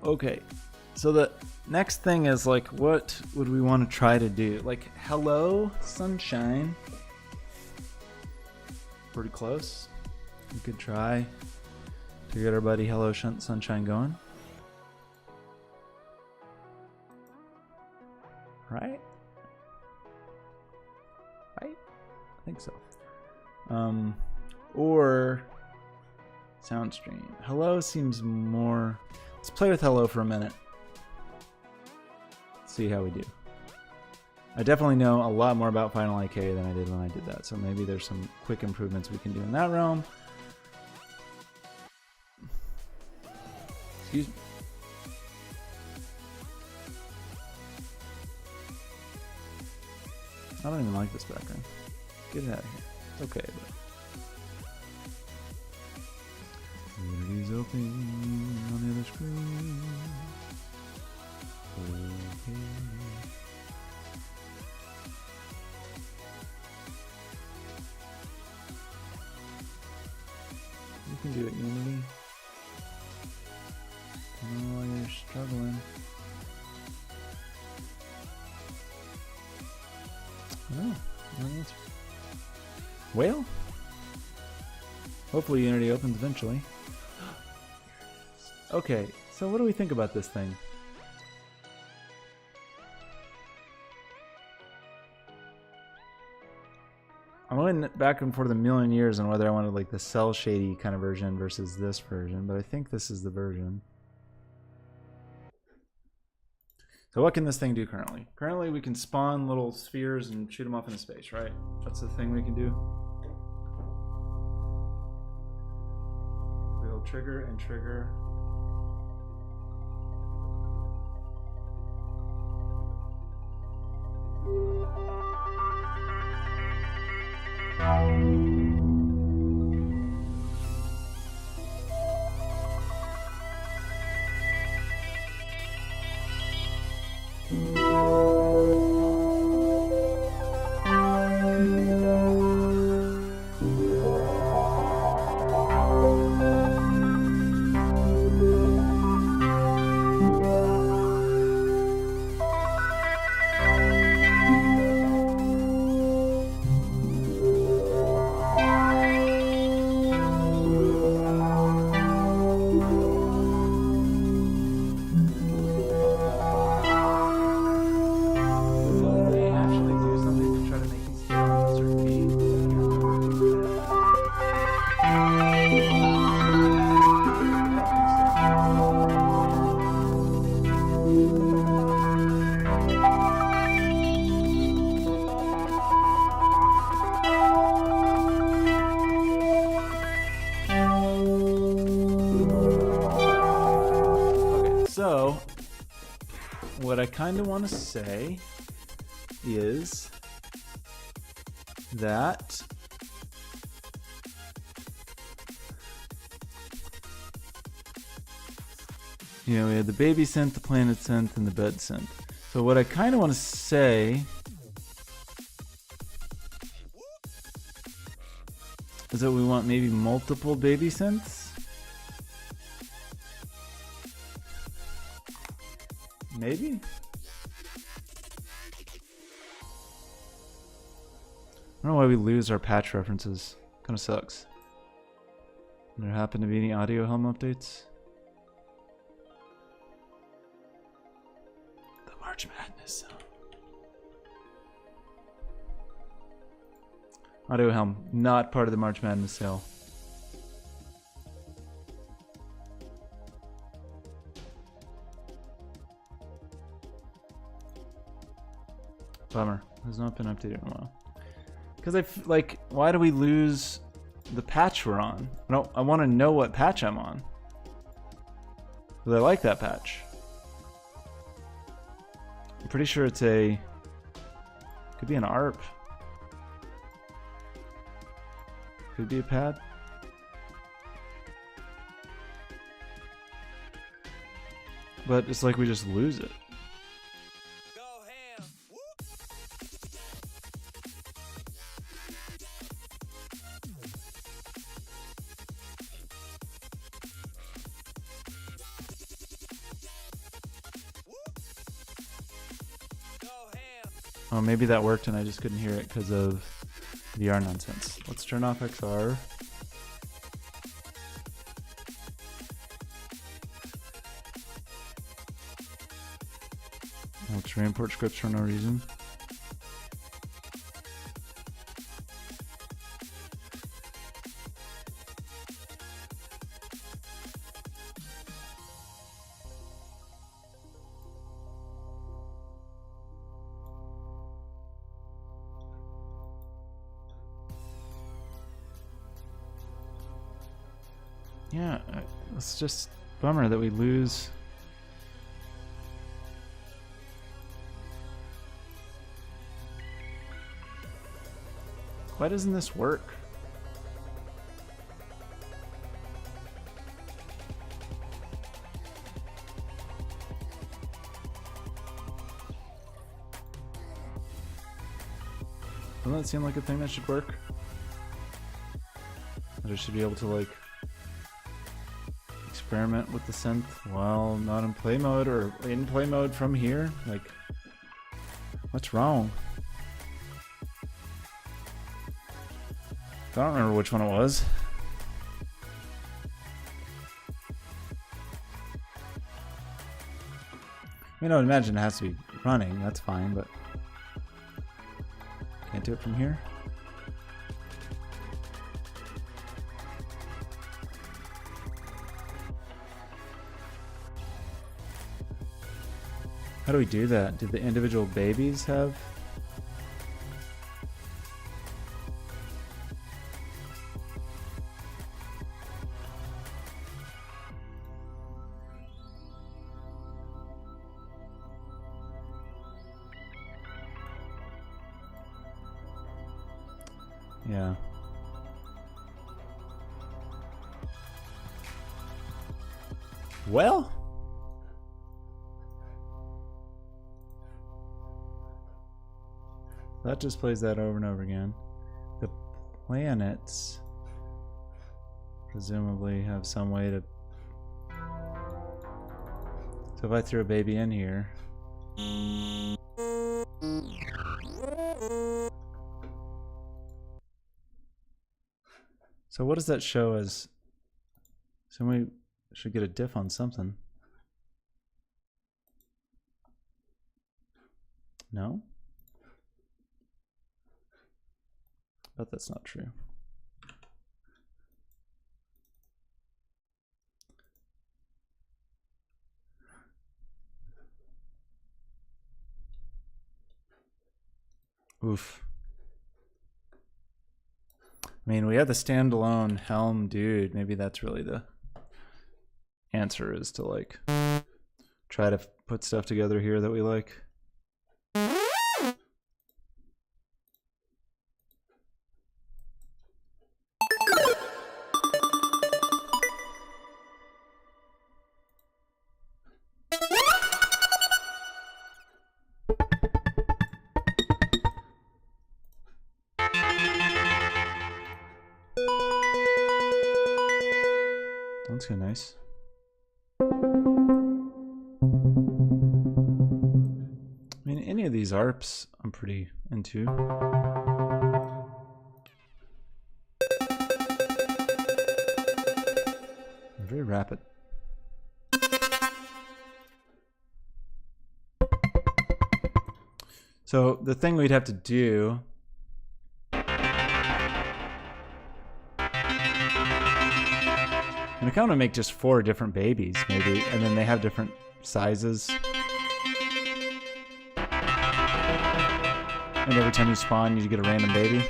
okay, so the next thing is like, what would we want to try to do? Like, hello, sunshine. Pretty close. We could try to get our buddy Hello Sunshine going. Right? Right? I think so. Or sound stream. Hello seems more... Let's play with hello for a minute. See how we do. I definitely know a lot more about Final IK than I did when I did that, so maybe there's some quick improvements we can do in that realm. Excuse me. I don't even like this background. Get it out of here. It's okay, but... Unity's open on the other screen. Okay. You can do it, Unity. I don't know why you're struggling. Oh, no answer. Well, hopefully Unity opens eventually. Okay, so what do we think about this thing? I went back and forth a million years on whether I wanted like the cell shady kind of version versus this version, but I think this is the version. So what can this thing do currently? Currently we can spawn little spheres and shoot them off into space, right? That's the thing we can do. We'll trigger and trigger. So, what I kind of want to say is that we had the baby synth, the planet synth, and the bed synth. So what I kind of want to say is that we want maybe multiple baby synths. Maybe? I don't know why we lose our patch references. Kind of sucks. There happen to be any audio helm updates? The March Madness zone. Audio helm, not part of the March Madness sale. Bummer. Has not been updated in a while. Because like, why do we lose the patch we're on? I want to know what patch I'm on. Because I like that patch. I'm pretty sure it's a... Could be an ARP. Could be a pad. But it's like we just lose it. Oh, maybe that worked and I just couldn't hear it because of VR nonsense. Let's turn off XR. Let's re-import scripts for no reason. Yeah, it's just a bummer that we lose. Why doesn't this work? Doesn't that seem like a thing that should work? That I should be able to like experiment with the synth while not in play mode or in play mode from here? Like, what's wrong? I don't remember which one it was. I mean, I would imagine it has to be running, that's fine, but can't do it from here. How do we do that? Did the individual babies have? Yeah. Well, that just plays that over and over again. The planets presumably have some way to... So if I threw a baby in here... So what does that show as? Somebody should get a diff on something. No? But that's not true. Oof. I mean, we have the standalone Helm dude. Maybe that's really the answer, is to like try to put stuff together here that we like. That's kind of nice. I mean, any of these ARPs I'm pretty into. They're very rapid. So the thing we'd have to do And I kind of want to make just 4 different babies, maybe, and then they have different sizes. And every time you spawn, you get a random baby.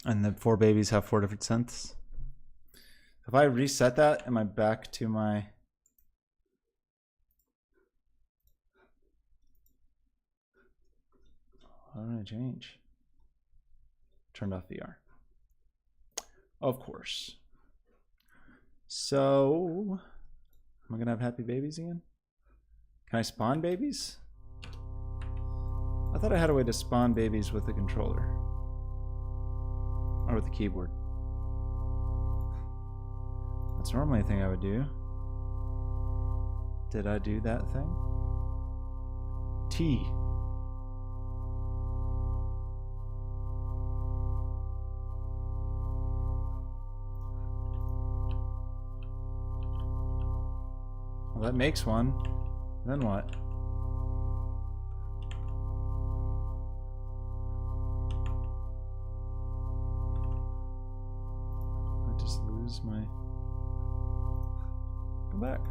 And the 4 babies have 4 different synths. If I reset that, am I back to my... What did I change? Turned off VR. Of course. So, am I gonna have happy babies again? Can I spawn babies? I thought I had a way to spawn babies with the controller. Or with the keyboard. That's normally a thing I would do. Did I do that thing? T. Well, that makes one. Then what? I just lose my... Come back.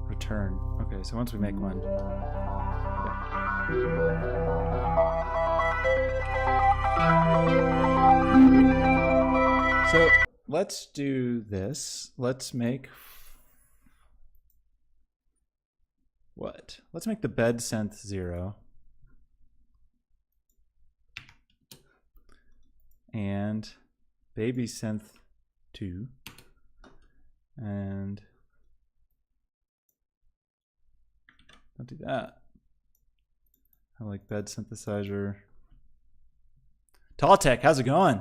Return. Okay, so once we make one. So let's do this. Let's make what? Let's make the bed synth 0. And baby synth 2. And don't do that. I like bed synthesizer. Tall Tech, how's it going?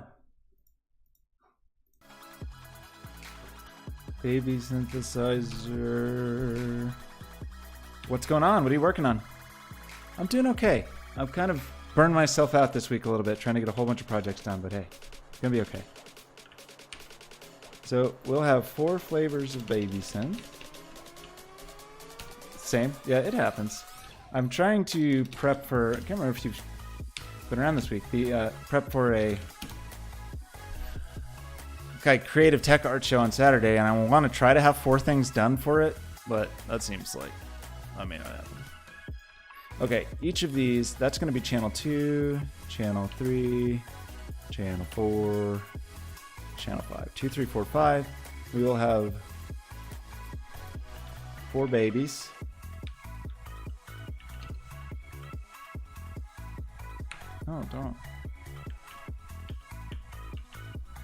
Baby synthesizer. What's going on? What are you working on? I'm doing okay. I've kind of burned myself out this week a little bit trying to get a whole bunch of projects done, but hey, it's gonna be okay. So we'll have 4 flavors of baby synth. Same. Yeah, it happens. I'm trying to prep for... I can't remember if you've been around this week. Prep for a creative tech art show on Saturday, and I want to try to have 4 things done for it, but that seems like that may not happen. Okay, each of these, that's going to be channel 2, channel 3, channel 4, channel 5. 2, 3, 4, 5. We will have 4 babies. Oh, don't.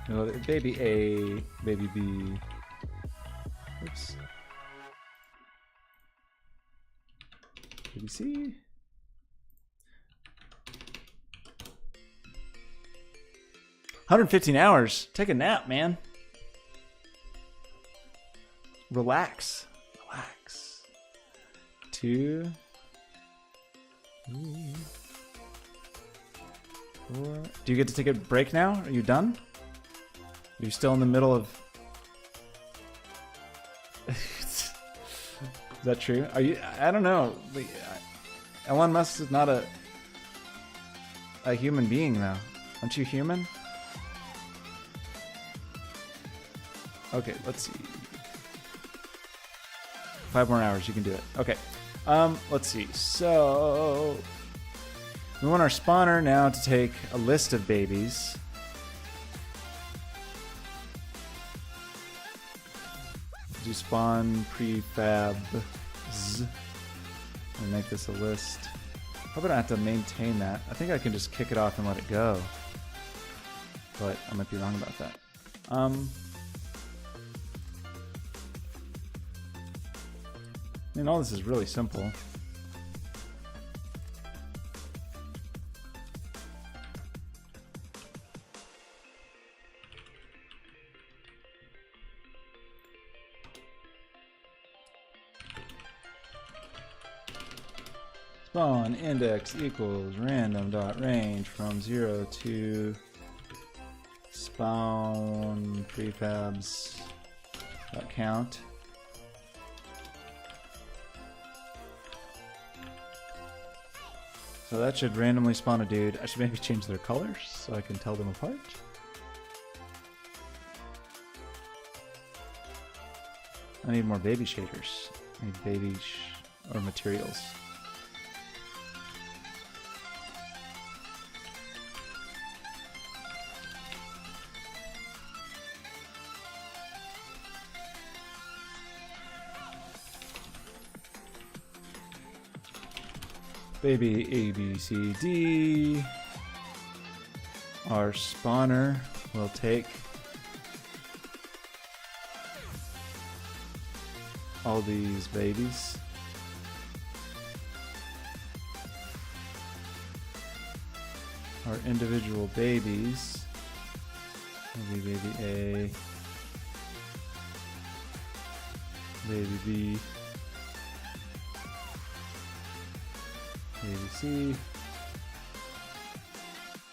No, baby A, baby B. Oops. Baby C. $115. Take a nap, man. Relax. Relax. 2, 3, 4. Do you get to take a break now? Are you done? Are you still in the middle of... Is that true? Are you... I don't know. Elon Musk is not a human being, though. Aren't you human? Okay, let's see. 5 more hours, you can do it. Okay. Let's see. So... we want our spawner now to take a list of babies. Do spawn prefabs and make this a list. Probably don't have to maintain that. I think I can just kick it off and let it go. But I might be wrong about that. I mean, all this is really simple. Spawn index equals random dot range from 0 to spawn prefabs that count. So that should randomly spawn a dude. I should maybe change their colors so I can tell them apart. I need more baby shaders. I need baby or materials. Baby A, B, C, D. Our spawner will take all these babies. Our individual babies will be baby A, baby B, baby C,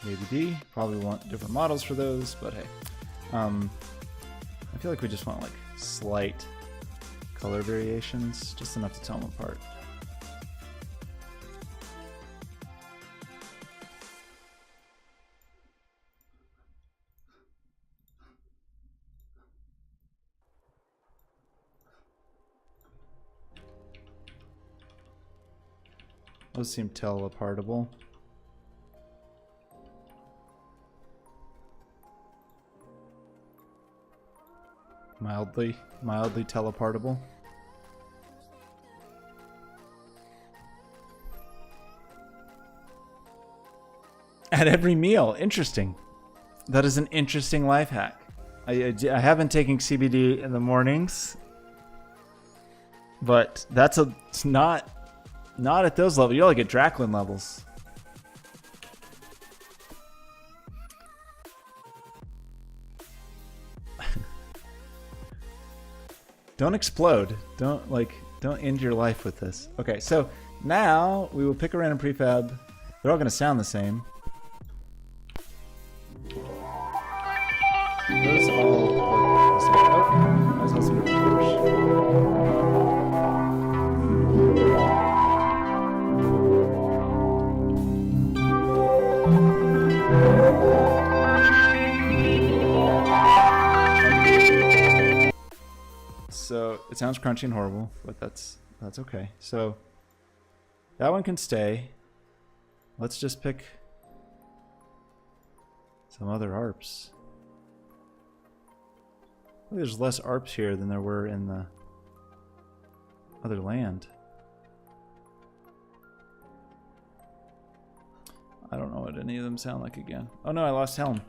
baby D. Probably want different models for those, but hey. I feel like we just want like slight color variations, just enough to tell them apart. Those seem teleportable. Mildly teleportable. At every meal, interesting. That is an interesting life hack. I haven't taken CBD in the mornings, but it's not at those levels. You're like at Draklin levels. Don't explode. Don't end your life with this. Okay, so now we will pick a random prefab. They're all going to sound the same. Those all look the same. Oh, I was also going to So it sounds crunchy and horrible, but that's okay. So that one can stay. Let's just pick some other ARPs. There's less ARPs here than there were in the other land. I don't know what any of them sound like again. Oh no, I lost Helm.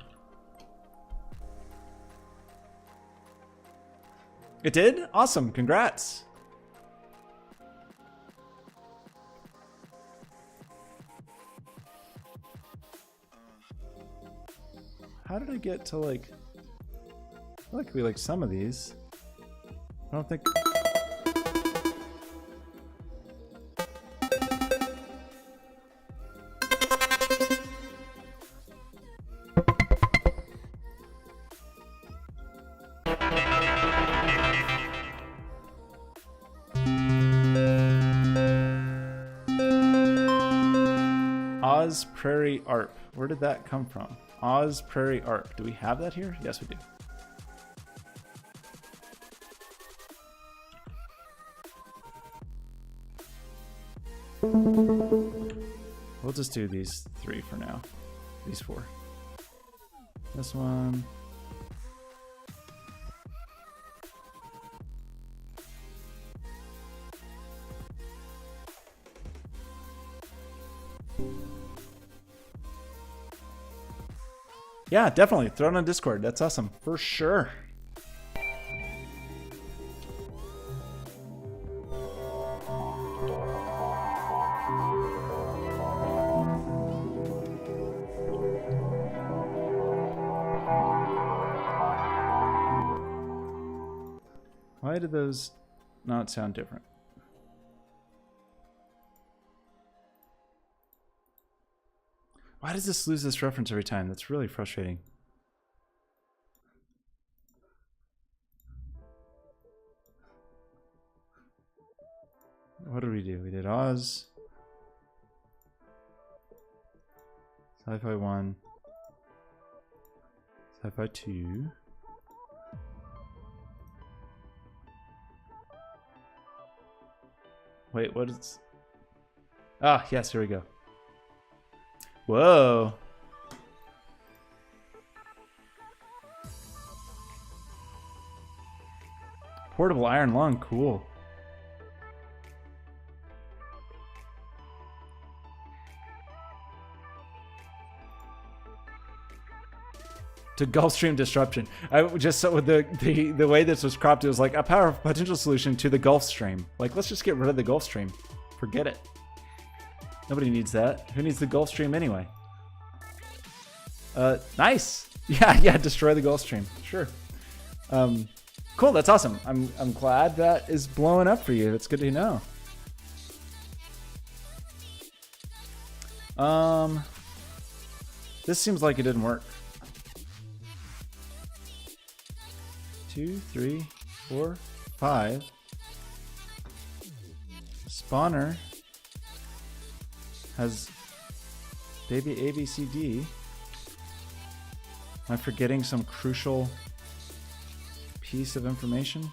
It did? Awesome, congrats. How did I get to like... I feel like we like some of these. I don't think... Oz Prairie ARP. Where did that come from? Oz Prairie ARP. Do we have that here? Yes, we do. We'll just do these three for now. These four. This one. Yeah, definitely. Throw it on Discord. That's awesome. For sure. Why did those not sound different? Why does this lose this reference every time? That's really frustrating. what did we do? We did Oz. Sci-Fi 1. Sci-Fi 2. Wait, what is... Ah, yes, here we go. Whoa. Portable iron lung, cool. To Gulfstream disruption. I just saw with the way this was cropped, it was like a powerful potential solution to the Gulfstream. Like, let's just get rid of the Gulfstream. Forget it. Nobody needs that. Who needs the Gulfstream anyway? Nice. Yeah, destroy the Gulfstream. Sure. Cool, that's awesome. I'm glad that is blowing up for you. That's good to know. This seems like it didn't work. 2, 3, 4, 5. Spawner has baby ABCD. Am I forgetting some crucial piece of information?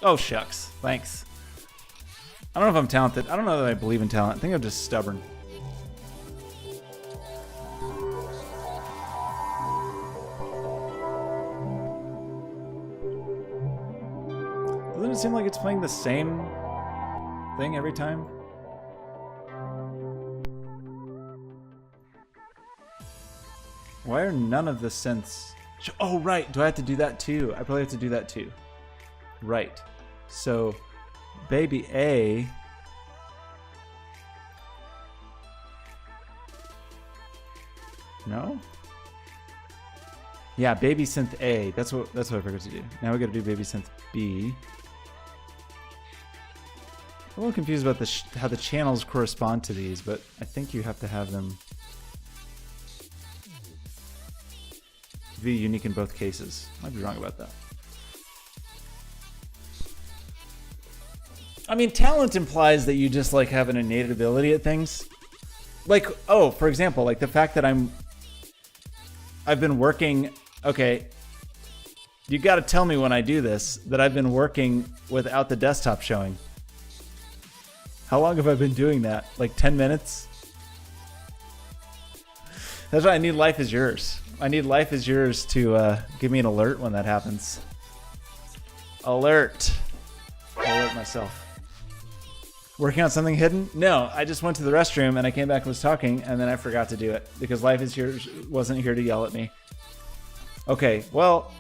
Oh, shucks. Thanks. I don't know if I'm talented. I don't know that I believe in talent. I think I'm just stubborn. Doesn't it seem like it's playing the same thing every time? Why are none of the synths... Oh, right. Do I have to do that too? I probably have to do that too. Right. So, baby A... No? Yeah, baby synth A. That's what I forgot to do. Now we gotta do baby synth B. I'm a little confused about how the channels correspond to these, but I think you have to have them be unique in both cases. Might be wrong about that. I mean, talent implies that you just like have an innate ability at things. Like, oh, for example, like the fact that I've been working, okay, you gotta tell me when I do this that I've been working without the desktop showing. How long have I been doing that? Like 10 minutes? That's why I need Life is Yours. I need Life is Yours to give me an alert when that happens. Alert. I'll alert myself. Working on something hidden? No, I just went to the restroom and I came back and was talking and then I forgot to do it because Life is Yours wasn't here to yell at me. Okay, well,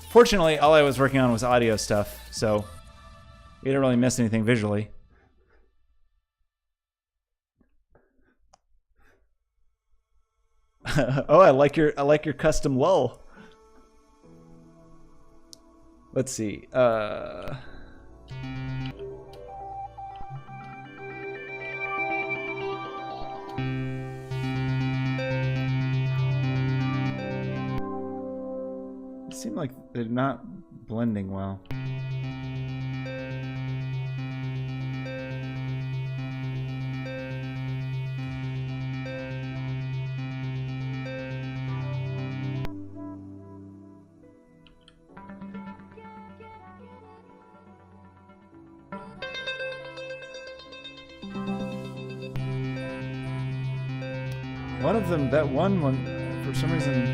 fortunately all I was working on was audio stuff, so we didn't really miss anything visually. Oh, I like your custom lull. Let's see. It seemed like they're not blending well. One of them, that one, for some reason,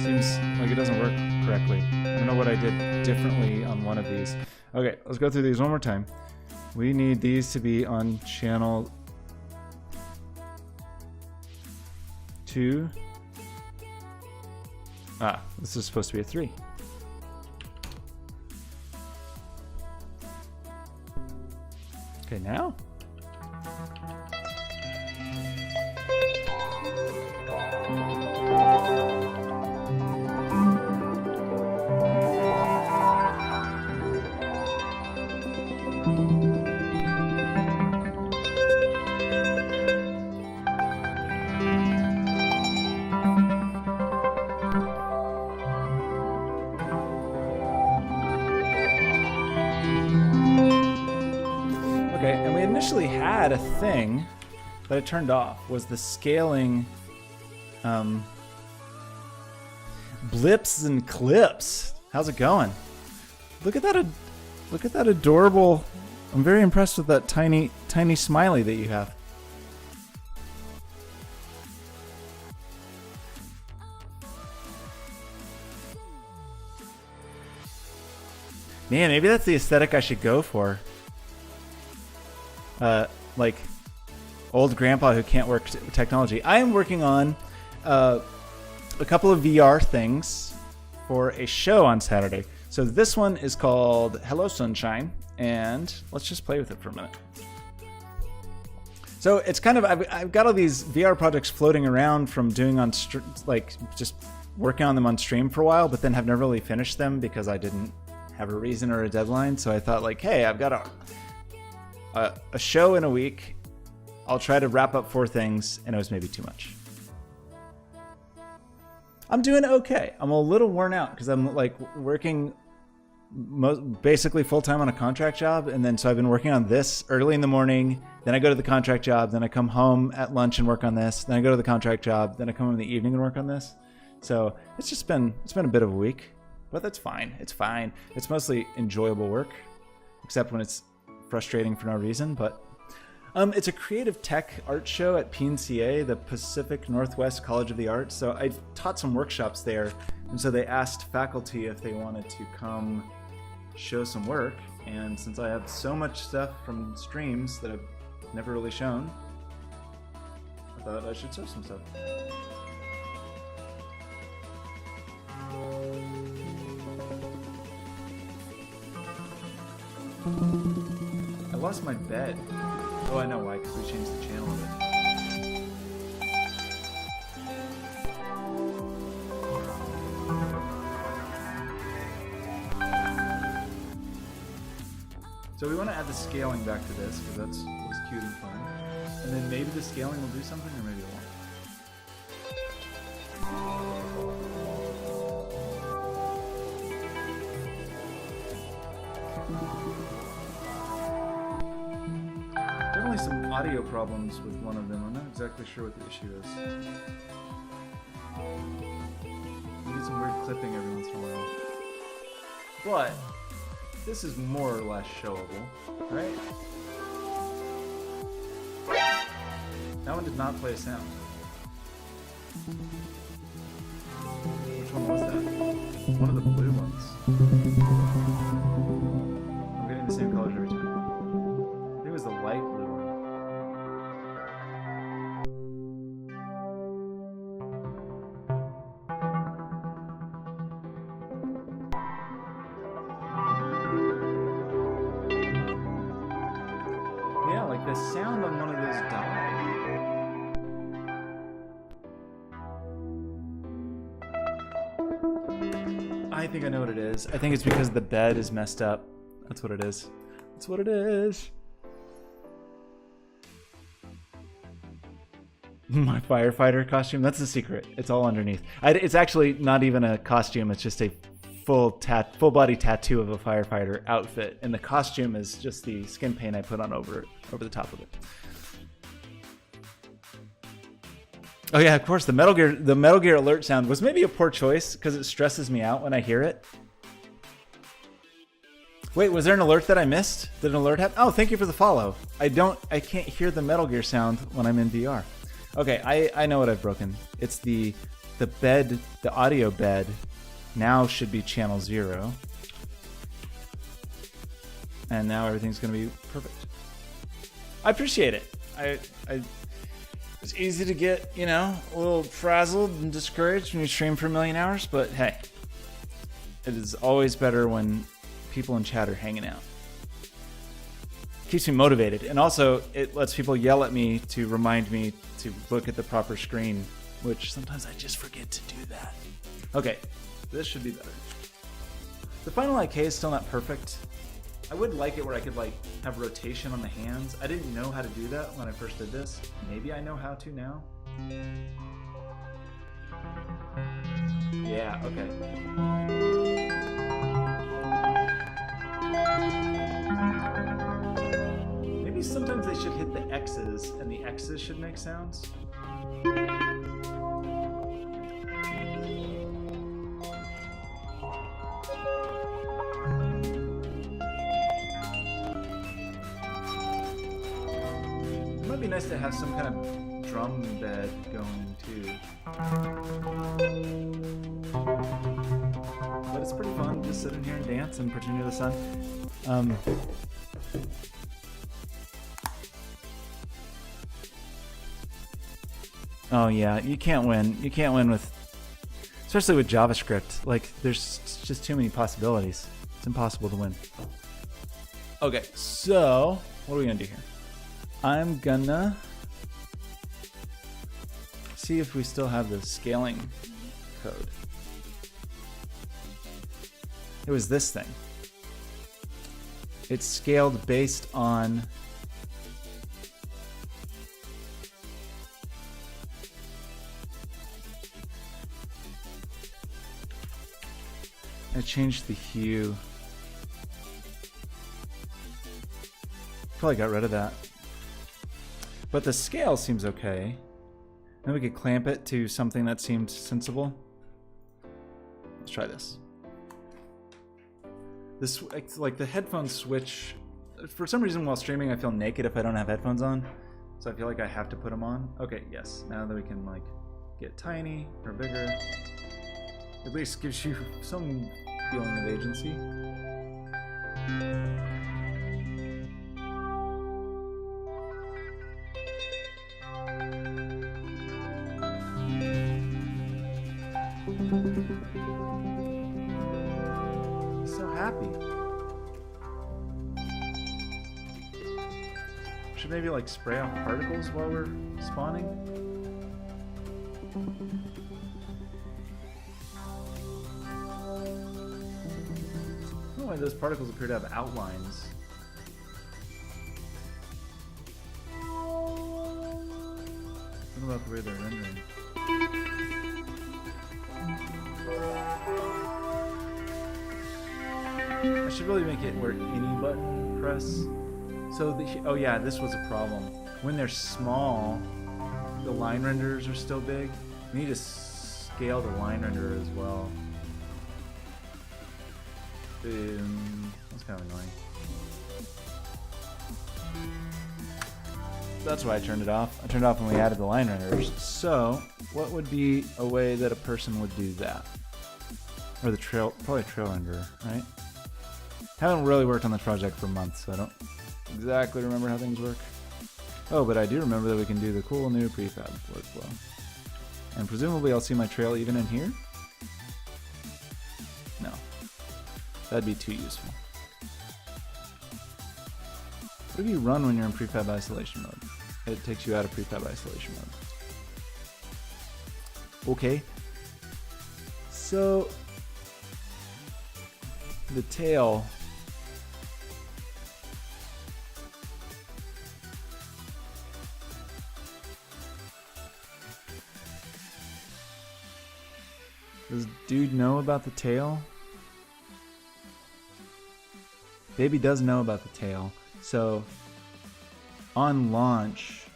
seems like it doesn't work correctly. I don't know what I did differently on one of these. Okay, let's go through these one more time. We need these to be on channel 2. Ah, this is supposed to be a 3. Okay, now? Okay, and we initially had a thing that I turned off, was the scaling blips and clips. How's it going? Look at that adorable. I'm very impressed with that tiny smiley that you have. Man, maybe that's the aesthetic I should go for. Like old grandpa who can't work technology. I am working on a couple of VR things for a show on Saturday. So this one is called Hello Sunshine, and let's just play with it for a minute. So it's kind of, I've got all these VR projects floating around from doing on, like just working on them on stream for a while, but then have never really finished them because I didn't have a reason or a deadline. So I thought like, hey, I've got a show in a week. I'll try to wrap up 4 things, and it was maybe too much. I'm doing okay. I'm a little worn out because I'm like working basically full-time on a contract job, and then so I've been working on this early in the morning, then I go to the contract job, then I come home at lunch and work on this, then I go to the contract job, then I come home in the evening and work on this. So it's been a bit of a week, but that's fine. It's fine. It's mostly enjoyable work, except when it's frustrating for no reason. But it's a creative tech art show at PNCA, the Pacific Northwest College of the Arts. So I taught some workshops there, and so they asked faculty if they wanted to come show some work. And since I have so much stuff from streams that I've never really shown, I thought I should show some stuff. I lost my bed. Oh, I know why, because we changed the channel of it. So we want to add the scaling back to this, because that's was cute and fun. And then maybe the scaling will do something, or maybe it won't. Definitely some audio problems with one of them. I'm not exactly sure what the issue is. You get some weird clipping every once in a while. But this is more or less showable, right? That one did not play a sound. Which one was that? One of the blue ones. I'm getting the same colors every time. I think it was the light blue one. Yeah, like the sound on one of those died. I think I know what it is. I think it's because the bed is messed up. That's what it is. That's what it is. My firefighter costume. That's the secret. It's all underneath. It's actually not even a costume. It's just a full body tattoo of a firefighter outfit, and the costume is just the skin paint I put on over the top of it. Oh yeah, of course. The Metal Gear alert sound was maybe a poor choice because it stresses me out when I hear it. Wait, was there an alert that I missed? Did an alert happen? Oh, thank you for the follow. I can't hear the Metal Gear sound when I'm in VR. Okay, I know what I've broken. It's the bed, the audio bed now should be channel 0. And now everything's gonna be perfect. I appreciate it. It's easy to get, you know, a little frazzled and discouraged when you stream for a million hours, but hey, it is always better when people in chat are hanging out. Keeps me motivated, and also it lets people yell at me to remind me to look at the proper screen, which sometimes I just forget to do that. Okay, this should be better. The final IK is still not perfect. I would like it where I could like have rotation on the hands. I didn't know how to do that when I first did this. Maybe I know how to now. Yeah, okay. Maybe should hit the X's, and the X's should make sounds. It might be nice to have some kind of drum bed going too. But it's pretty fun to sit in here and dance and pretend you're the sun. Oh yeah, you can't win. You can't win with, especially with JavaScript. Like, there's just too many possibilities. It's impossible to win. Okay, so what are we gonna do here? I'm gonna see if we still have the scaling code. It was this thing. It's scaled based on I changed the hue. Probably got rid of that. But the scale seems okay. Then we could clamp it to something that seemed sensible. Let's try this. This, like the headphone switch, for some reason while streaming I feel naked if I don't have headphones on. So I feel like I have to put them on. Okay, yes. Now that we can like get tiny or bigger. At least gives you some feeling of agency. So happy. Should maybe like spray off particles while we're spawning. Why those particles appear to have outlines. What about the way they're rendering? I should really make it where any button press. So oh yeah, this was a problem. When they're small, the line renderers are still big. We need to scale the line renderer as well. That's kind of annoying. That's why I turned it off. I turned it off when we added the line renderers. So, what would be a way that a person would do that? Or the trail, probably trail renderer, right? Haven't really worked on this project for months, so I don't exactly remember how things work. Oh, but I do remember that we can do the cool new prefab workflow. And presumably I'll see my trail even in here? No. That'd be too useful. What do you run when you're in prefab isolation mode? It takes you out of prefab isolation mode. Okay. So the tail. Does dude know about the tail? Baby does know about the tail. So on launch,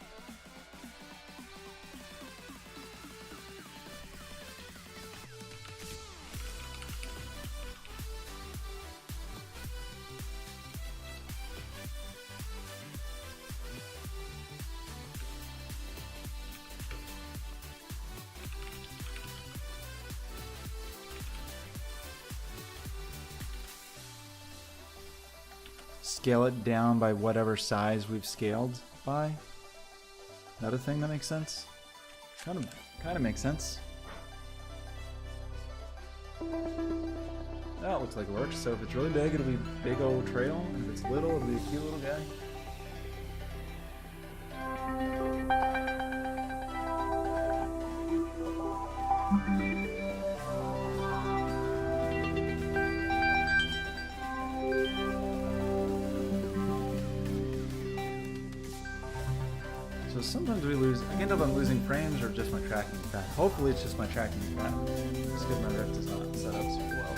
scale it down by whatever size we've scaled by. That a thing that makes sense? Kind of makes sense. That looks like it works. So if it's really big, it'll be big old trail. And if it's little, it'll be a cute little guy. So sometimes we lose, I can't tell if I'm losing frames or just my tracking is bad. Hopefully it's just my tracking is bad. It's because my Rift is not set up so well.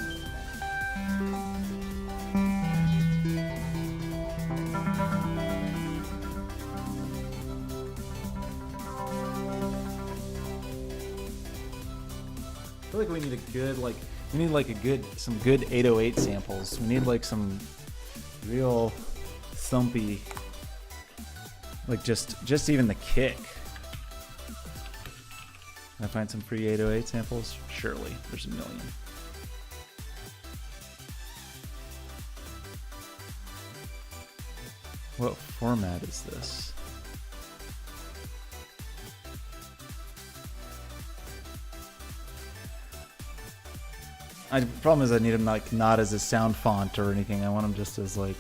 feel like we need a good some good 808 samples. We need like some real thumpy, like just even the kick. Can I find some free 808 samples? Surely, there's a million. What format is this? The problem is I need them like not as a sound font or anything. I want them just as like.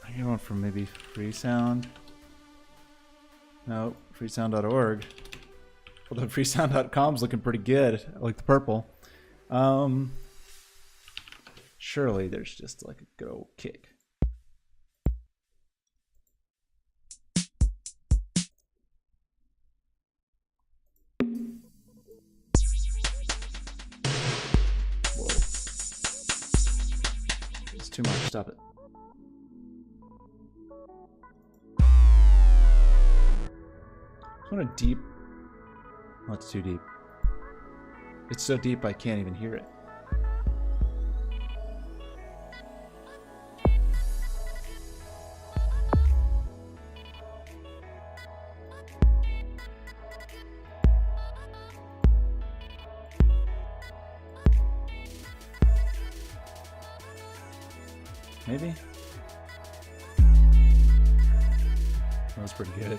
I get one from maybe Freesound. No, freesound.org. Although freesound.com's looking pretty good. I like the purple. Surely there's just like a good old kick. Whoa. It's too much. Stop it. I want a deep. Oh, it's too deep. It's so deep I can't even hear it. Maybe? That was pretty good.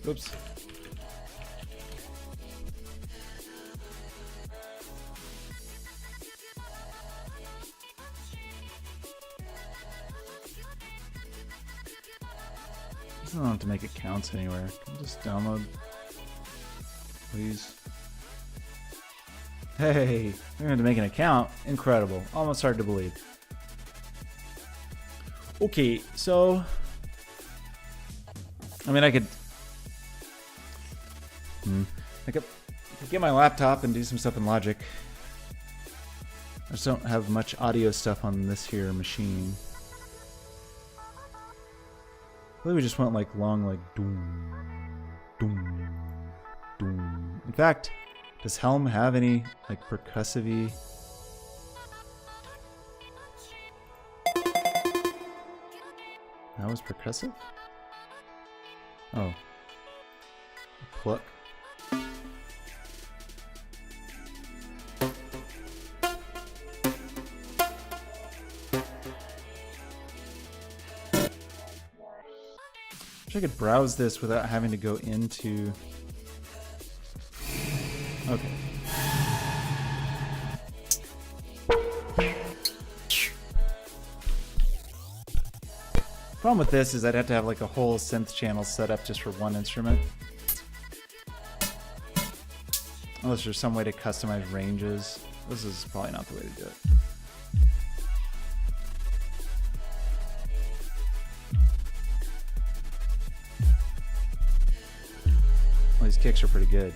Oops. I don't have to make accounts anywhere. Can I just download, please? Hey, we're going to make an account. Incredible. Almost hard to believe. Okay, so I mean, I could get my laptop and do some stuff in Logic. I just don't have much audio stuff on this here machine. I believe we just went like long, like doom, doom, doom. In fact, does Helm have any like percussive-y? That was percussive? Oh. Pluck. I could browse this without having to go into. Okay. Problem with this is I'd have to have like a whole synth channel set up just for one instrument. Unless there's some way to customize ranges. This is probably not the way to do it. These kicks are pretty good.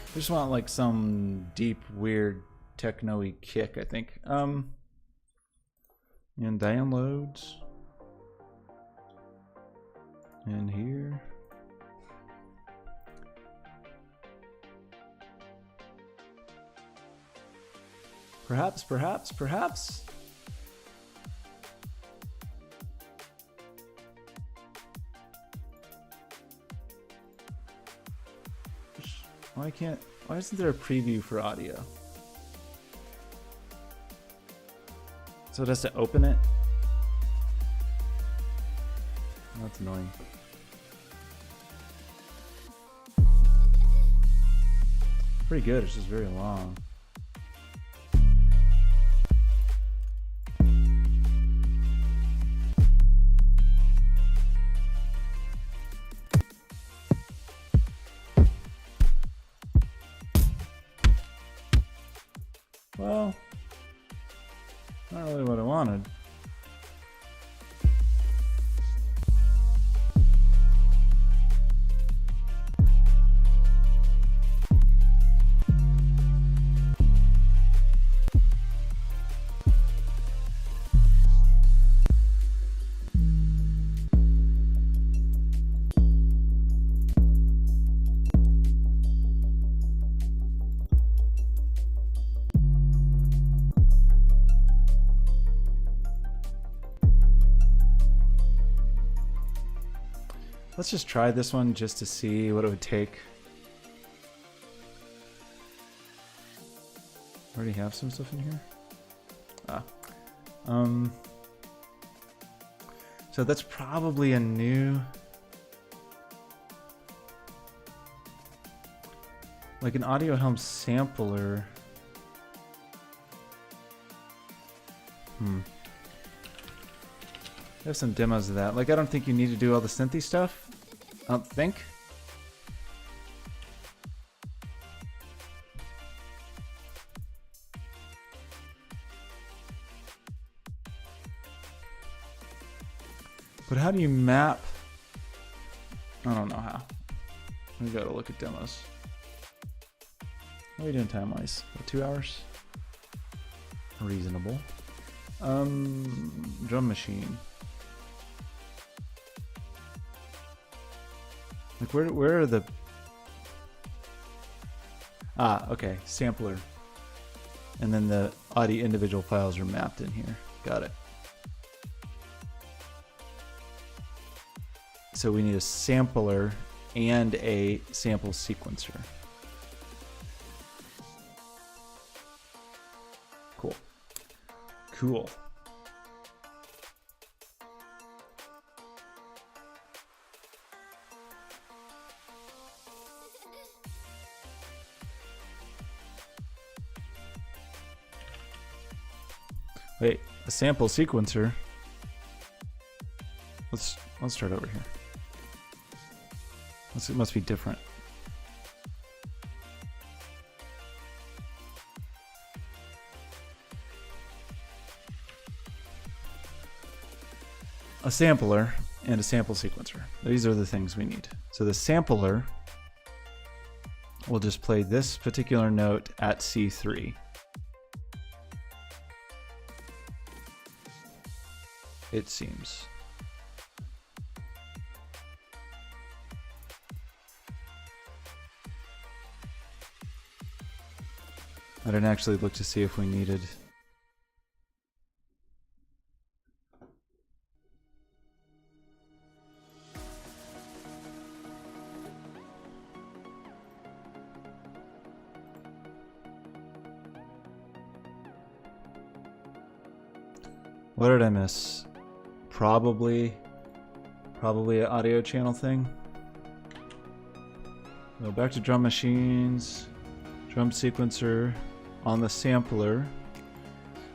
I just want like some deep, weird, techno-y kick, I think. And downloads. And here. Perhaps. Why isn't there a preview for audio? So it has to open it? That's annoying. Pretty good, it's just very long. Well, not really what I wanted. Let's just try this one just to see what it would take. Already have some stuff in here. So that's probably a new, like an audio helm sampler. I have some demos of that. Like, I don't think you need to do all the synthy stuff. I don't think. But how do you map? I don't know how. We gotta look at demos. What are we doing time-wise? 2 hours? Reasonable. Drum machine. Like where are the... Okay, sampler. And then the audio individual files are mapped in here. Got it. So we need a sampler and a sample sequencer. Cool. Cool. Wait, a sample sequencer. Let's start over here. It must be different. A sampler and a sample sequencer. These are the things we need. So the sampler will just play this particular note at C3. It seems. I didn't actually look to see if we needed. What did I miss? Probably an audio channel thing. Go back to drum machines, drum sequencer on the sampler.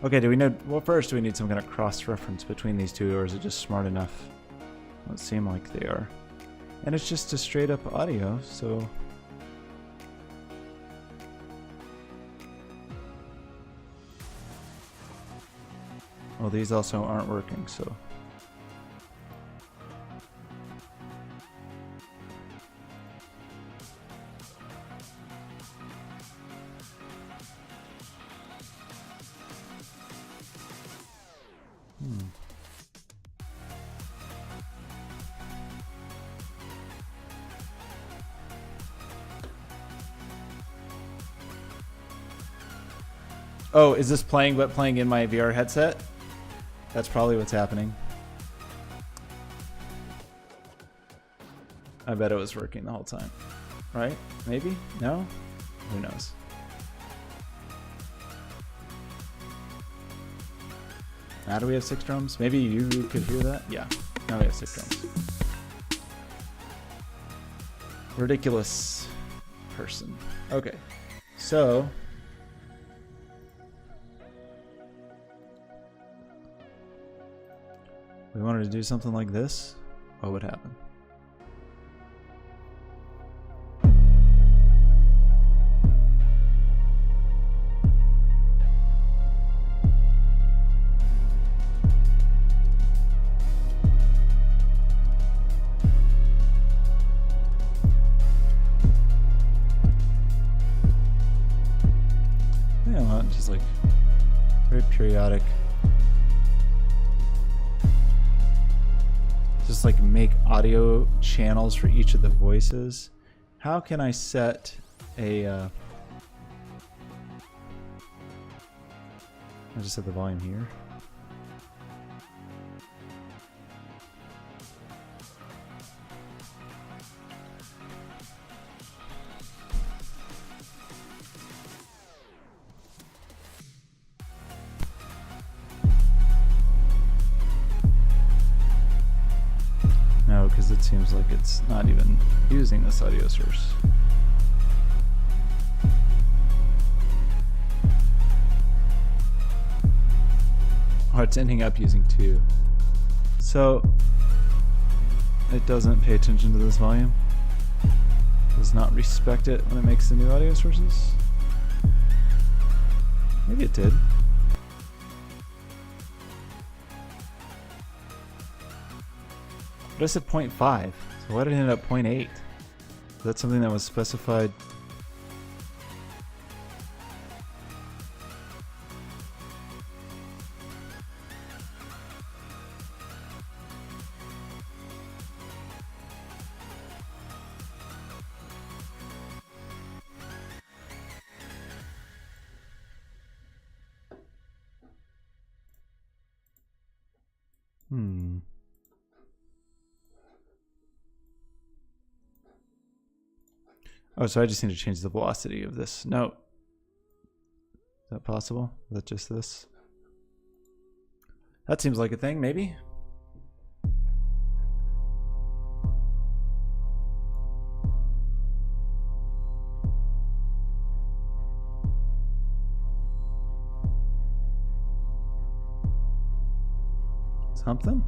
Okay, do we know, well, first do we need some kind of cross-reference between these two, or is it just smart enough? Doesn't seem like they are. And it's just a straight up audio, so. Well, these also aren't working, so. Oh, is this playing but playing in my VR headset? That's probably what's happening. I bet it was working the whole time. Right? Maybe? No? Who knows? Now do we have 6 drums? Maybe you could hear that? Yeah. Now we have 6 drums. Ridiculous person. Okay. So we wanted to do something like this. What would happen? just like very periodic. Just like make audio channels for each of the voices. How can I set a I'll just set the volume here. No, because it seems like it's not even using this audio source. Oh, it's ending up using 2. So it doesn't pay attention to this volume. Does not respect it when it makes the new audio sources. Maybe it did. But I said 0.5, so why did it end up 0.8? Is that something that was specified? Oh, so I just need to change the velocity of this note. Is that possible? Is that just this? That seems like a thing, maybe? Something?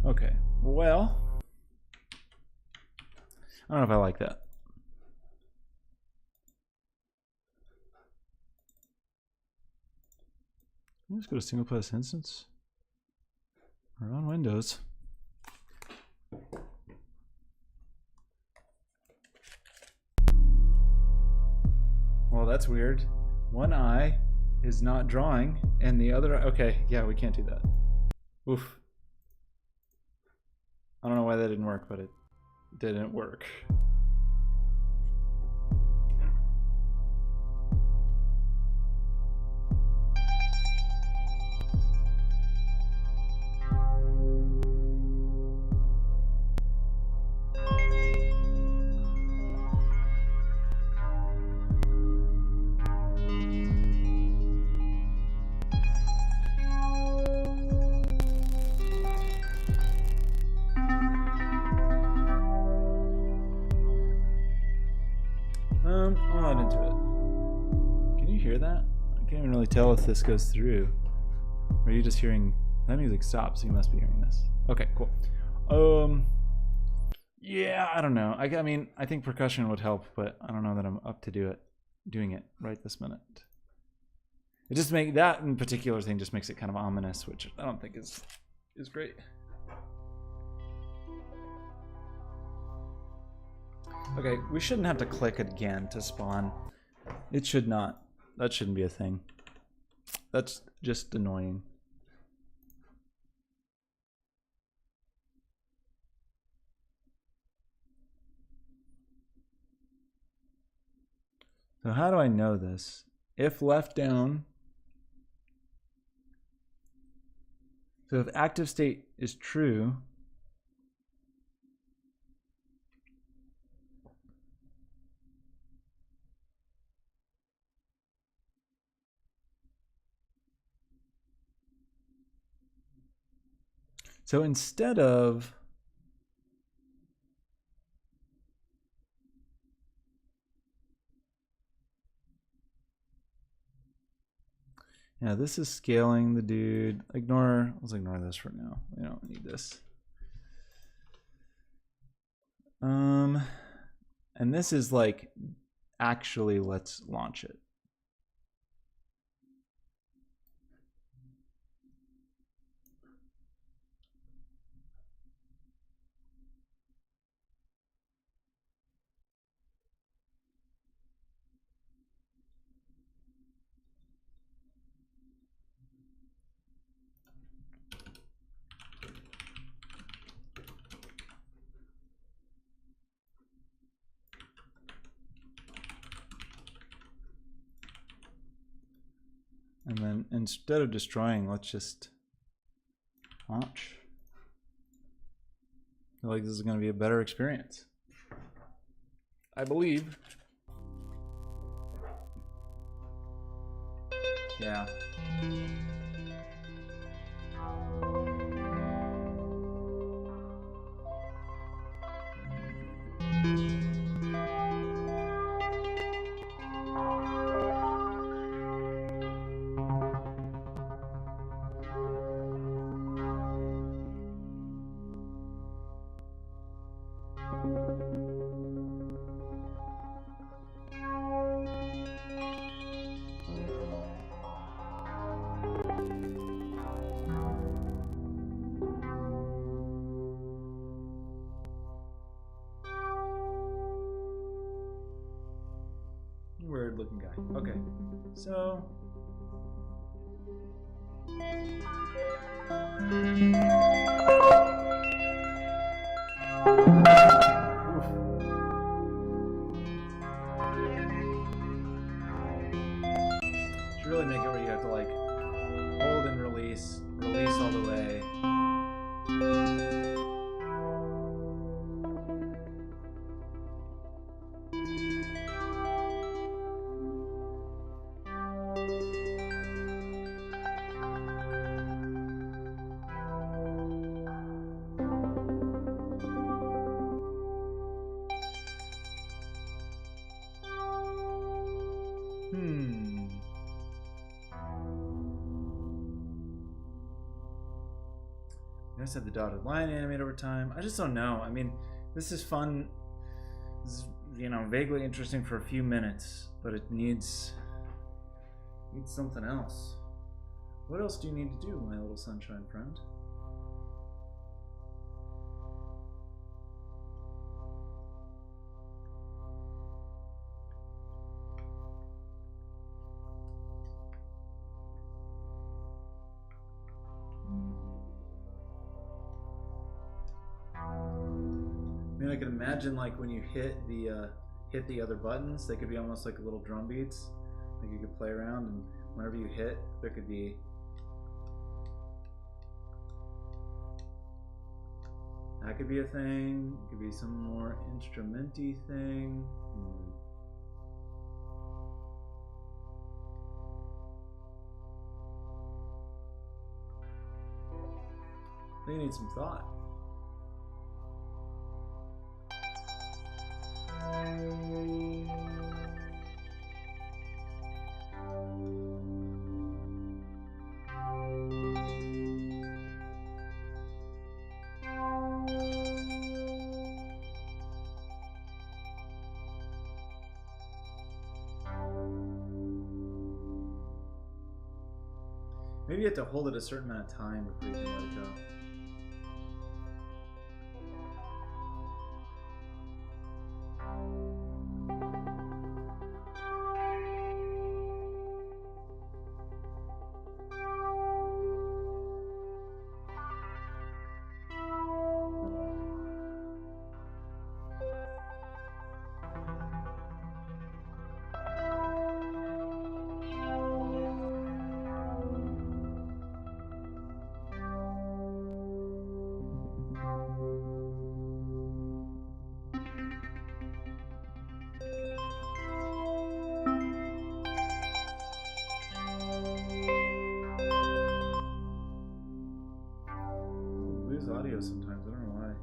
Okay, well, I don't know if I like that. Let's go to single place instance. We're on Windows. Well, that's weird. One eye is not drawing, and the other. Okay, yeah, we can't do that. Oof. I don't know why that didn't work, but it didn't work. I'll add into it. Can you hear that? I can't even really tell if this goes through. Or are you just hearing that music stops? So you must be hearing this. Okay, cool. Yeah, I don't know. I mean, I think percussion would help, but I don't know that I'm up to doing it right this minute. It just make that in particular thing just makes it kind of ominous, which I don't think is great. Okay, we shouldn't have to click again to spawn. It should not. That shouldn't be a thing. That's just annoying. So how do I know this? If left down, so if active state is true, So instead of yeah, this is scaling the dude. Let's ignore this for now. We don't need this. And this is like, actually, let's launch it. And then instead of destroying, let's just launch. I feel like this is going to be a better experience. I believe. Yeah. Weird looking guy. Okay. So should really make it where you have to like hold and release all the way. I just have the dotted line animate over time. I just don't know. I mean, this is fun. This is, you know, vaguely interesting for a few minutes, but it needs something else. What else do you need to do, my little sunshine friend? I mean, I can imagine like when you hit the other buttons, they could be almost like little drum beats. Like you could play around, and whenever you hit, there could be that could be a thing. It could be some more instrumenty thing. I think you need some thought. Maybe you have to hold it a certain amount of time before you can let it go. lose audio sometimes. I don't know why.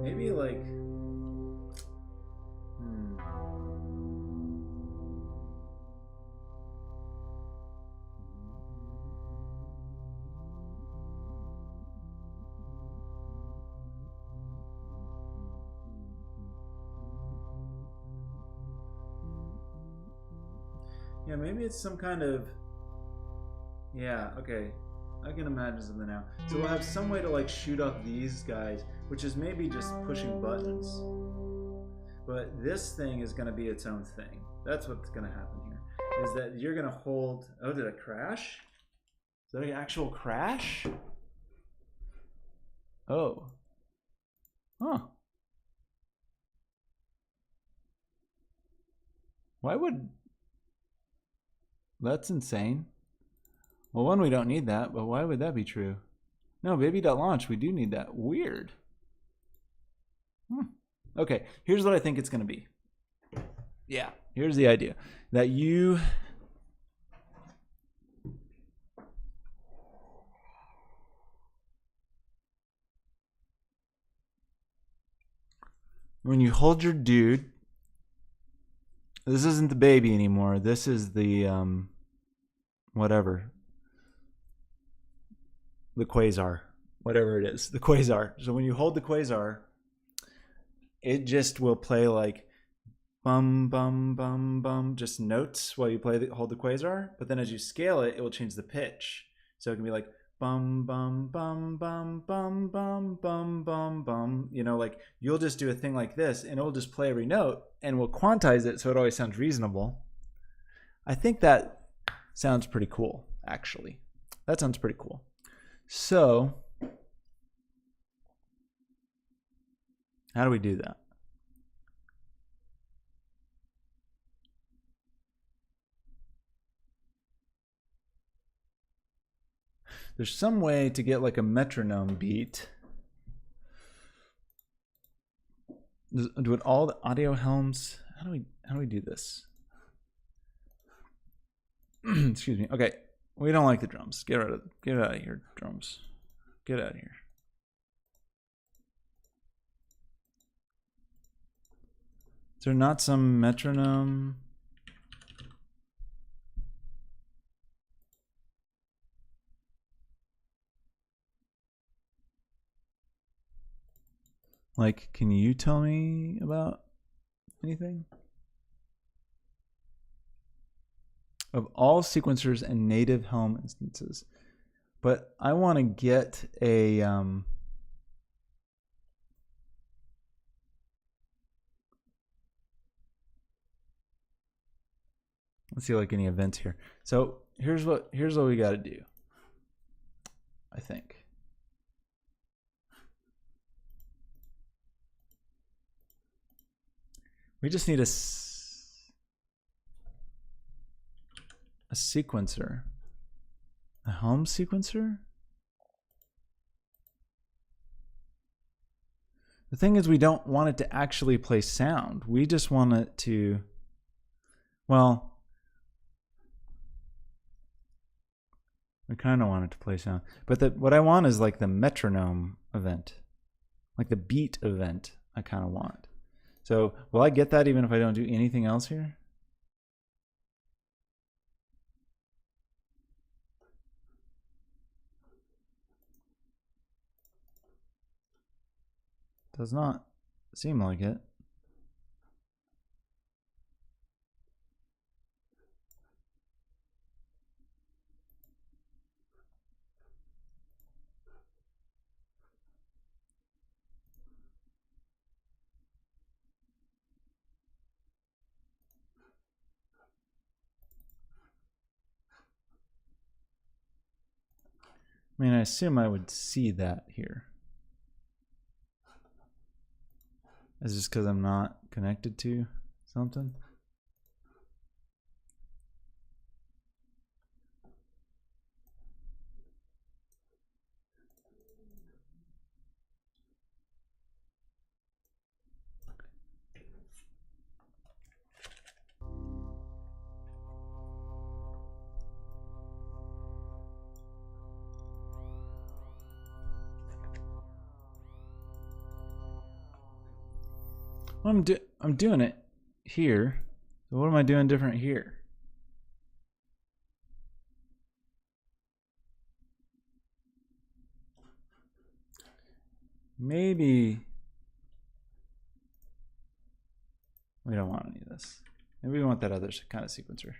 Maybe like, yeah, maybe it's some kind of, yeah, okay. I can imagine something now. So we'll have some way to like shoot off these guys, which is maybe just pushing buttons. But this thing is going to be its own thing. That's what's going to happen here. Is that you're going to hold... Oh, did it crash? Is that an actual crash? Oh. Huh. Why would... That's insane. Well, one, we don't need that, but why would that be true? No, baby.launch, we do need that. Weird. Okay, here's what I think it's going to be. Yeah, here's the idea. That you... When you hold your dude... This isn't the baby anymore. This is the... whatever. The quasar. Whatever it is. The quasar. So when you hold the quasar... It just will play like bum, bum, bum, bum, just notes while you hold the quasar. But then as you scale it, it will change the pitch. So it can be like bum, bum, bum, bum, bum, bum, bum, bum, bum. You know, like you'll just do a thing like this and it'll just play every note and we'll quantize it so it always sounds reasonable. I think that sounds pretty cool, actually. That sounds pretty cool. So... how do we do that? There's some way to get like a metronome beat. Do it all the audio helms. How do we do this? Excuse me. Okay, we don't like the drums. Get out of here, drums. Get out of here. Is there not some metronome? Like, can you tell me about anything? Of all sequencers and native Helm instances. But I want to get a... let's see like any events here. So here's what we got to do. I think. We just need a sequencer. A Helm sequencer? The thing is we don't want it to actually play sound. We just want it to, well, we kind of want it to play sound. But what I want is like the metronome event. Like the beat event I kind of want. So will I get that even if I don't do anything else here? Does not seem like it. I mean, I assume I would see that here. Is this because I'm not connected to something? Well, I'm doing it here. So what am I doing different here? Maybe we don't want any of this. Maybe we want that other kind of sequencer.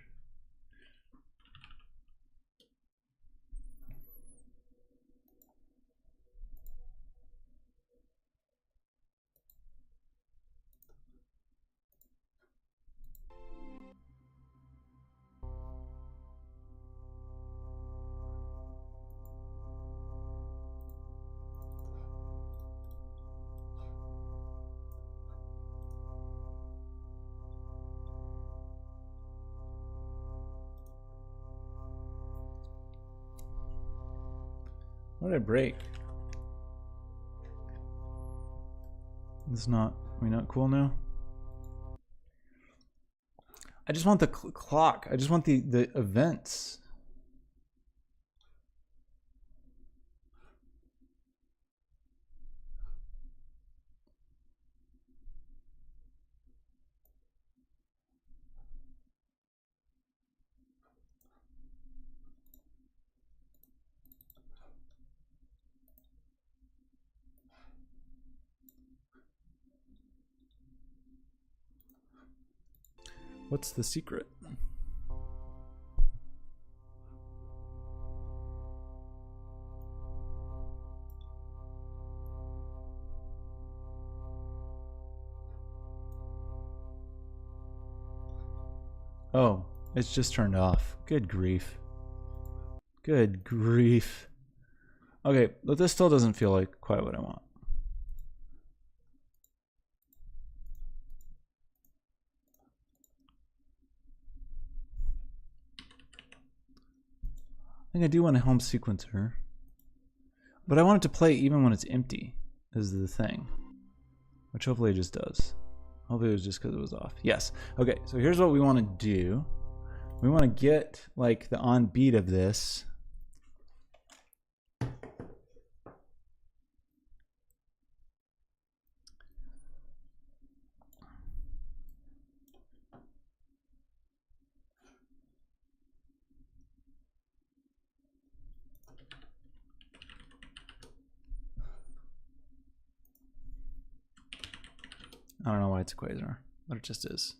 What did I break? It's not, are we not cool now? I just want the clock. I just want the events. What's the secret? Oh, it's just turned off. Good grief. Good grief. Okay, but this still doesn't feel like quite what I want. I think I do want a home sequencer. But I want it to play even when it's empty, is the thing. Which hopefully it just does. Hopefully it was just because it was off. Yes. Okay, so here's what we want to do. We want to get like the on beat of this. I don't know why it's a quasar, but it just is.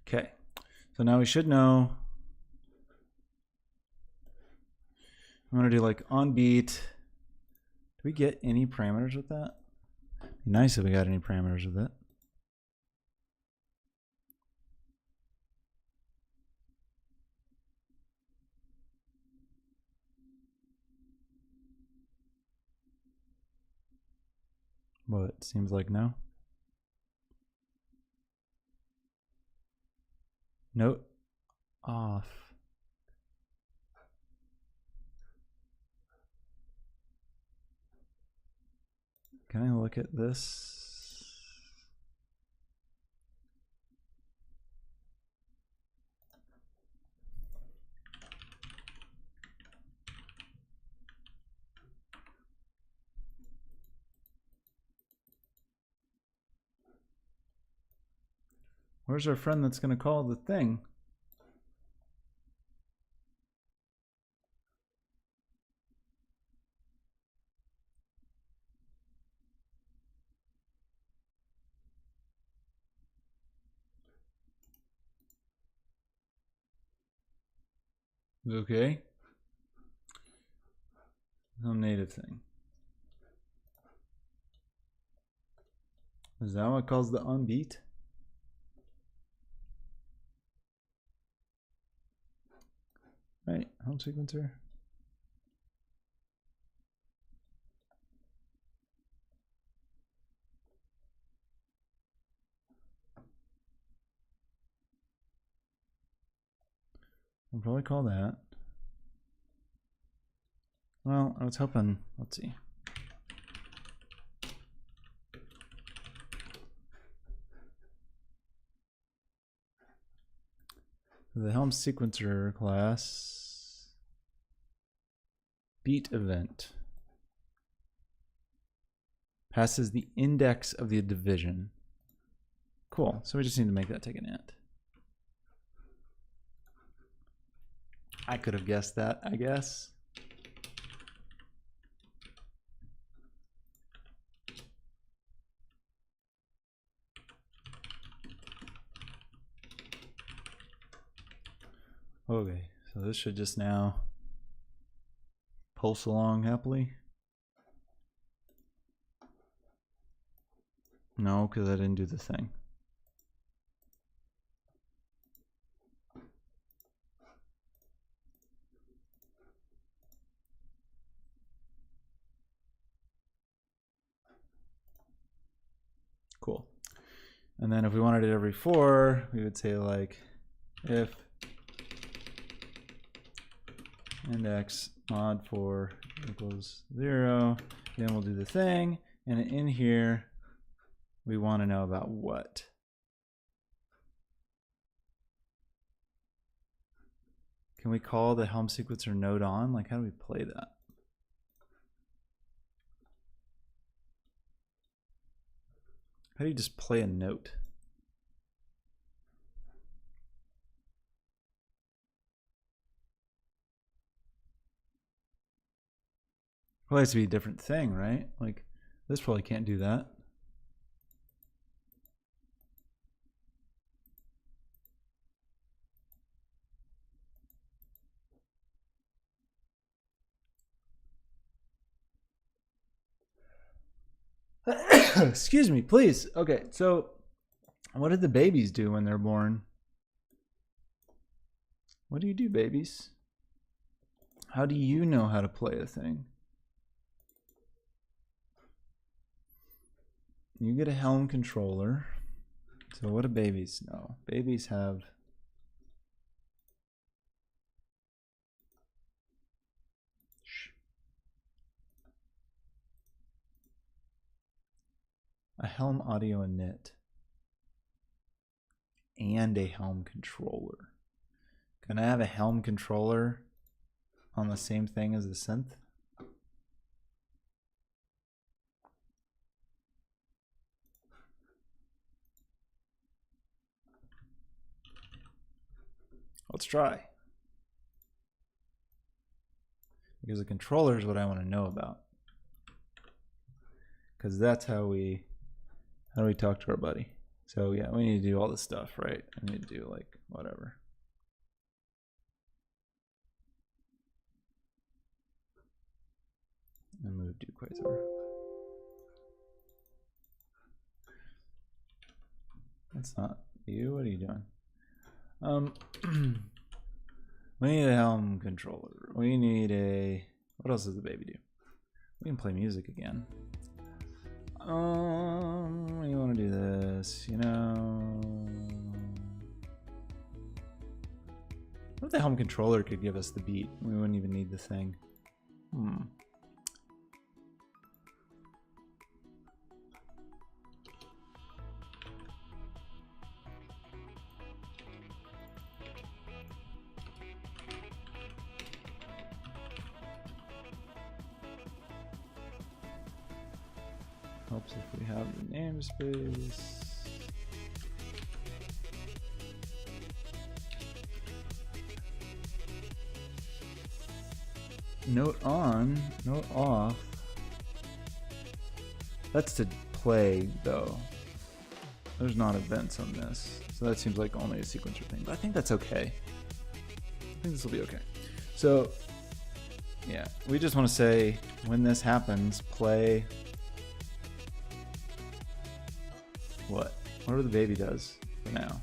Okay, so now we should know. I'm gonna do like on beat. Do we get any parameters with that? Be nice if we got any parameters with it. Well, it seems like no. Note off. Can I look at this? Where's our friend that's gonna call the thing? Okay. No native thing. Is that what calls the unbeat? Right, helm sequencer. I'll probably call that. Well, I was hoping, let's see. The helm sequencer class, beat event, passes the index of the division. Cool, so we just need to make that take an int. I could have guessed that, I guess. Okay, so this should just now pulse along happily. No, because I didn't do the thing. Cool. And then if we wanted it every 4, we would say like if index mod 4 equals 0, then we'll do the thing. And in here, we want to know about what? Can we call the helm sequencer node on? Like, how do we play that? How do you just play a note? Well, it has to be a different thing, right? Like, this probably can't do that. Excuse me, please. Okay, so what did the babies do when they're born? What do you do, babies? How do you know how to play a thing? You get a helm controller. So what do babies know? Babies have a helm audio init and a helm controller. Can I have a helm controller on the same thing as the synth? Let's try. Because the controller is what I want to know about. Because that's how we talk to our buddy. So yeah, we need to do all this stuff, right? We need to do like whatever. And move do quasar. That's not you. What are you doing? We need a helm controller. We need a. What else does the baby do? We can play music again. You want to do this, you know? What if the helm controller could give us the beat? We wouldn't even need the thing. Helps if we have the namespace. Note on, note off. That's to play though. There's not events on this. So that seems like only a sequencer thing, but I think that's okay. I think this will be okay. So yeah, we just want to say when this happens, play what? Whatever the baby does for now.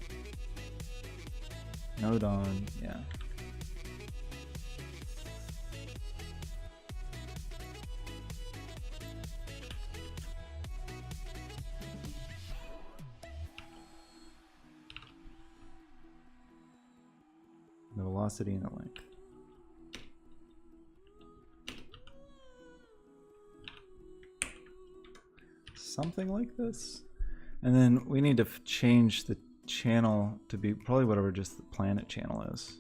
Node on, yeah. The velocity and the length. Something like this. And then we need to change the channel to be probably whatever just the planet channel is.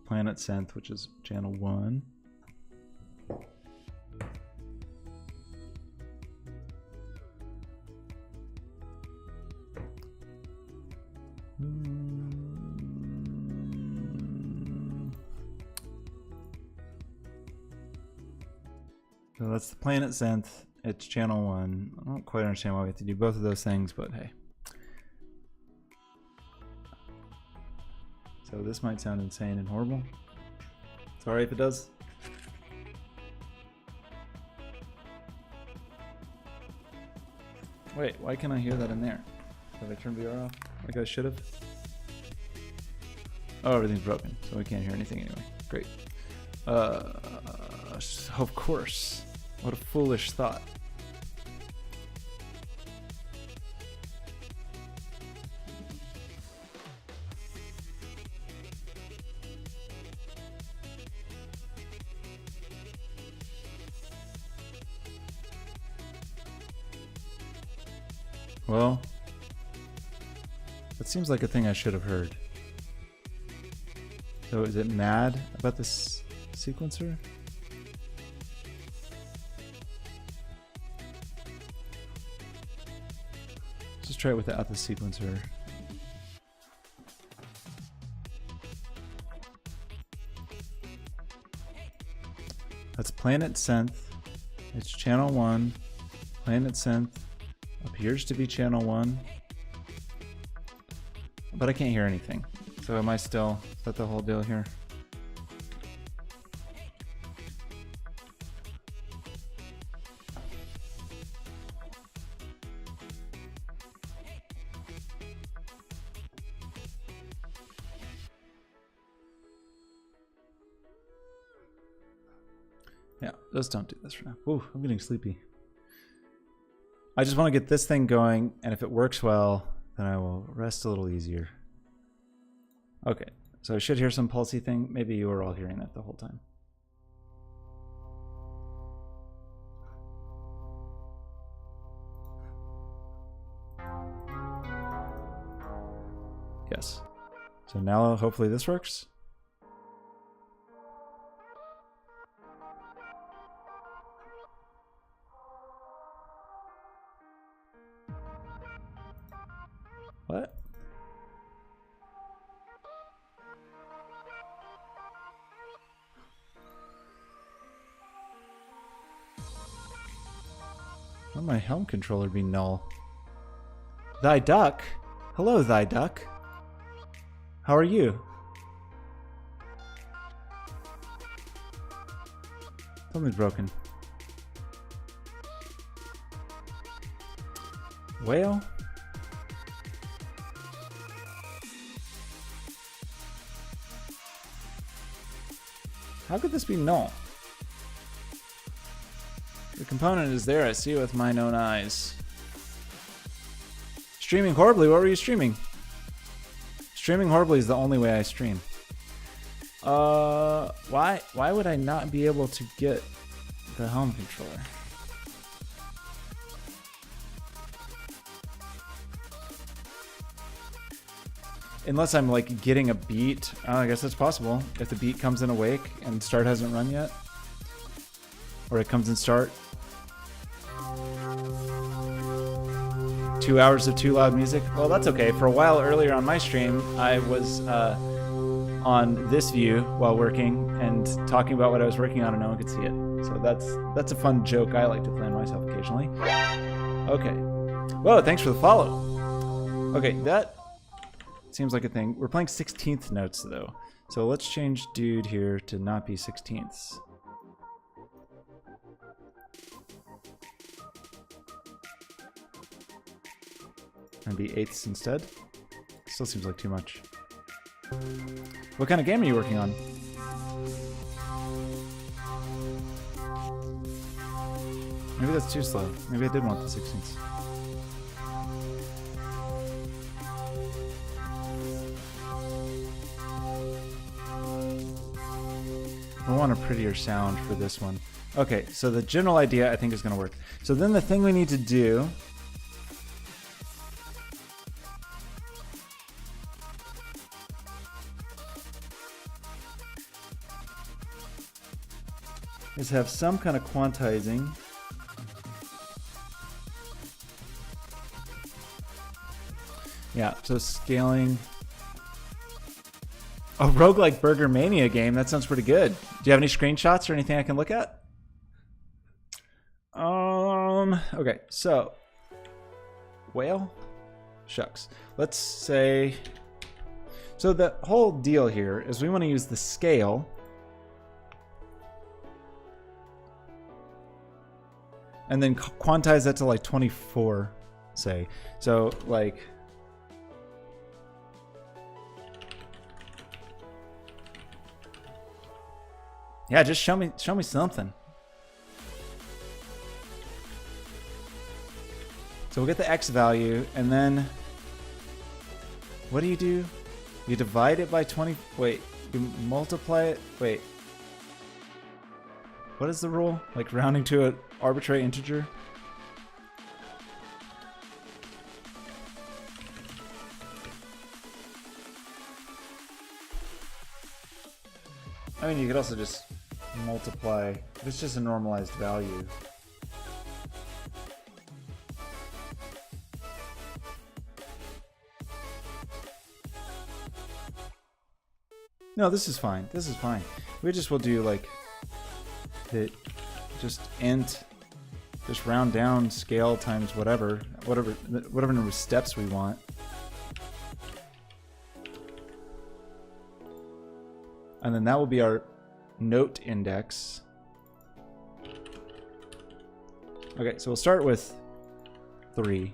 Planet synth, which is channel 1. So that's the planet synth. It's channel 1. I don't quite understand why we have to do both of those things, but hey. So this might sound insane and horrible. Sorry if it does. Wait, why can't I hear that in there? Did I turn VR off like I should have? Oh, everything's broken, so we can't hear anything anyway. Great. Of course. What a foolish thought. Well, that seems like a thing I should have heard. So is it mad about this sequencer? Let's just try it without the sequencer. That's planet synth. It's channel 1. Planet synth appears to be channel 1. But I can't hear anything. So am I still, is that the whole deal here? Yeah, just don't do this for now. Ooh, I'm getting sleepy. I just want to get this thing going, and if it works well, then I will rest a little easier. Okay, so I should hear some pulsy thing. Maybe you were all hearing that the whole time. Yes. So now hopefully this works. What? Why would my helm controller be null? Thy duck? Hello, thy duck. How are you? Something's broken. Whale? How could this be null? The component is there, I see it with mine own eyes. Streaming horribly, what were you streaming? Streaming horribly is the only way I stream. Why would I not be able to get the home controller? Unless I'm like getting a beat. Oh, I guess that's possible. If the beat comes in awake and start hasn't run yet. Or it comes in start. 2 2 hours of too loud music. Well, that's okay. For a while earlier on my stream, I was on this view while working and talking about what I was working on, and no one could see it. So that's a fun joke I like to play on myself occasionally. Okay. Whoa, thanks for the follow. Okay, that seems like a thing. We're playing 16th notes though. So let's change dude here to not be 16ths. And be 8ths instead. Still seems like too much. What kind of game are you working on? Maybe that's too slow. Maybe I did want the 16ths. I want a prettier sound for this one. Okay, so the general idea I think is going to work. So then the thing we need to do is have some kind of quantizing. Yeah, so scaling. A roguelike Burger Mania game, that sounds pretty good. Do you have any screenshots or anything I can look at? Okay, so whale? Shucks. Let's say, so the whole deal here is we want to use the scale and then quantize that to like 24, say. So like, yeah, just show me something. So we'll get the X value, and then what do? You divide it by 20. Wait, you multiply it. Wait, what is the rule? Like rounding to an arbitrary integer? I mean, you could also just multiply. It's just a normalized value. No, this is fine. This is fine. We just will do like the just int, just round down scale times whatever number of steps we want. And then that will be our note index. Okay, so we'll start with 3.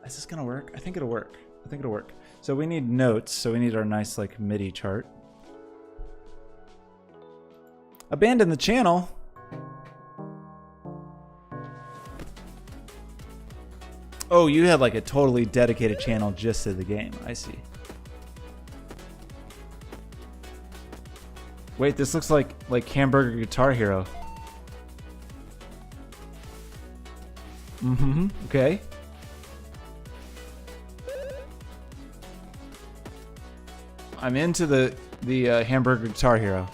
Is this gonna work? I think it'll work. I think it'll work. So we need notes, so we need our nice like MIDI chart. Abandon the channel. Oh, you had like a totally dedicated channel just to the game. I see. Wait, this looks like Hamburger Guitar Hero. Mm-hmm. Okay. I'm into the Hamburger Guitar Hero.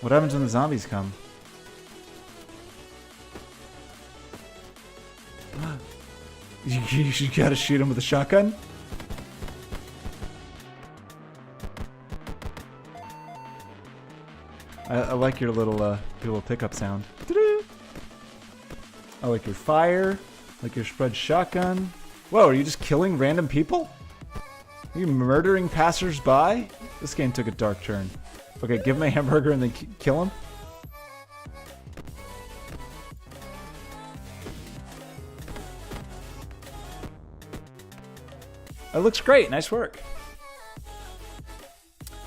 What happens when the zombies come? You gotta shoot them with a shotgun? I like your little pickup sound. I like your fire, like your spread shotgun. Whoa, are you just killing random people? Are you murdering passers-by? This game took a dark turn. Okay, give him a hamburger and then kill him. That looks great. Nice work.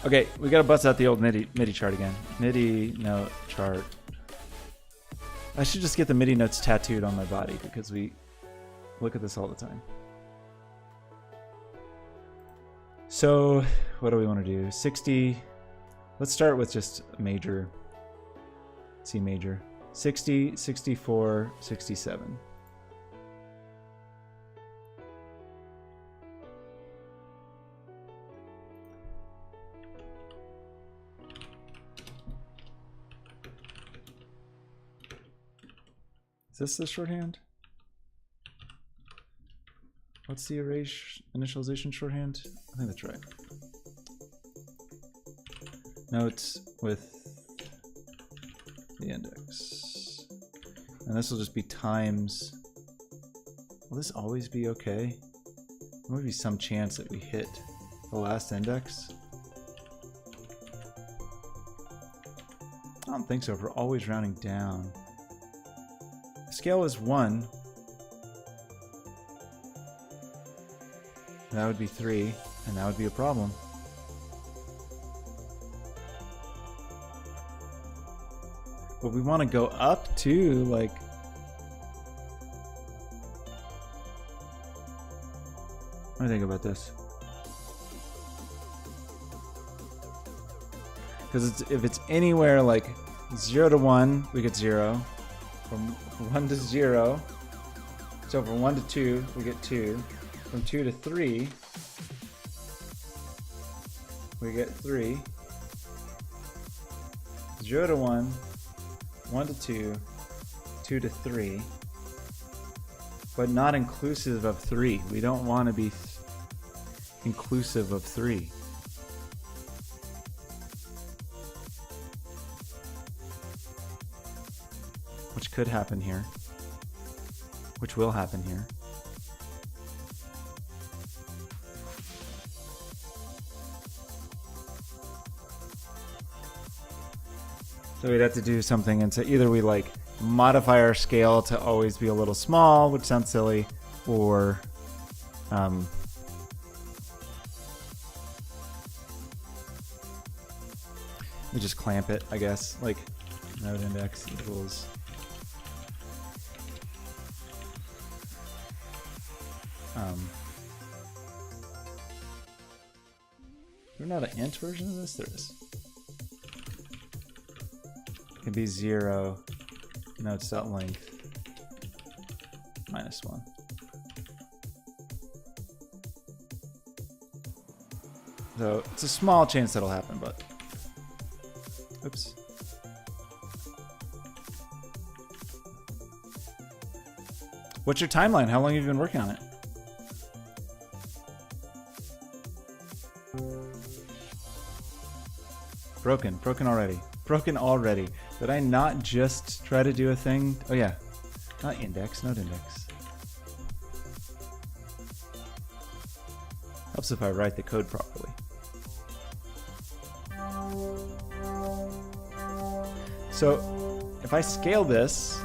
Okay, we gotta bust out the old MIDI chart again. MIDI note chart. I should just get the MIDI notes tattooed on my body because we look at this all the time. So, what do we want to do? 60. Let's start with just major. C major. 60, 64, 67. Is this the shorthand? What's the array initialization shorthand? I think that's right. Notes with the index. And this will just be times. Will this always be okay? There might be some chance that we hit the last index. I don't think so if we're always rounding down. The scale is 1. That would be 3, and that would be a problem. But we want to go up to, like... What do you think about this? Because if it's anywhere like 0 to 1, we get 0. From 1 to 0. So from 1 to 2, we get 2. From 2 to 3, we get 3. 0 to 1, 1 to 2, 2 to 3. But not inclusive of 3. We don't want to be inclusive of 3. Which could happen here. Which will happen here. So we'd have to do something, and so either we like modify our scale to always be a little small, which sounds silly, or we just clamp it, I guess, like node index equals there's not an int version of this? There is. It can be 0 nodes.length -1. So it's a small chance that'll happen, but oops. What's your timeline? How long have you been working on it? Broken already. Broken already. Did I not just try to do a thing? Oh yeah, not index, node index. Helps if I write the code properly. So if I scale this,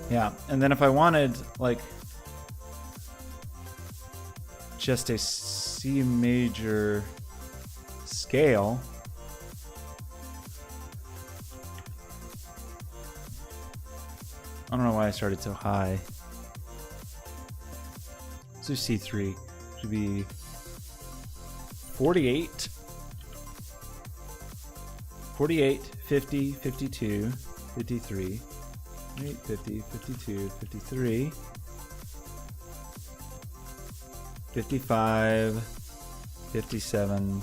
yeah, and then if I wanted like just a C major scale, I don't know why I started so high. Let's do C3. Should be 48, 48, 50, 52, 53, 8, 50, 52, 53, 55, 57,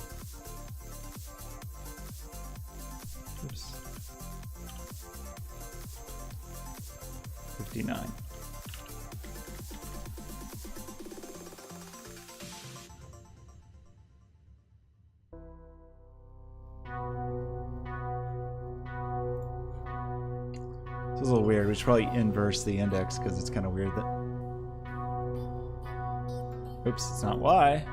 oops, 59. This is a little weird. We should probably inverse the index because it's kind of weird that... Oops, it's not Y.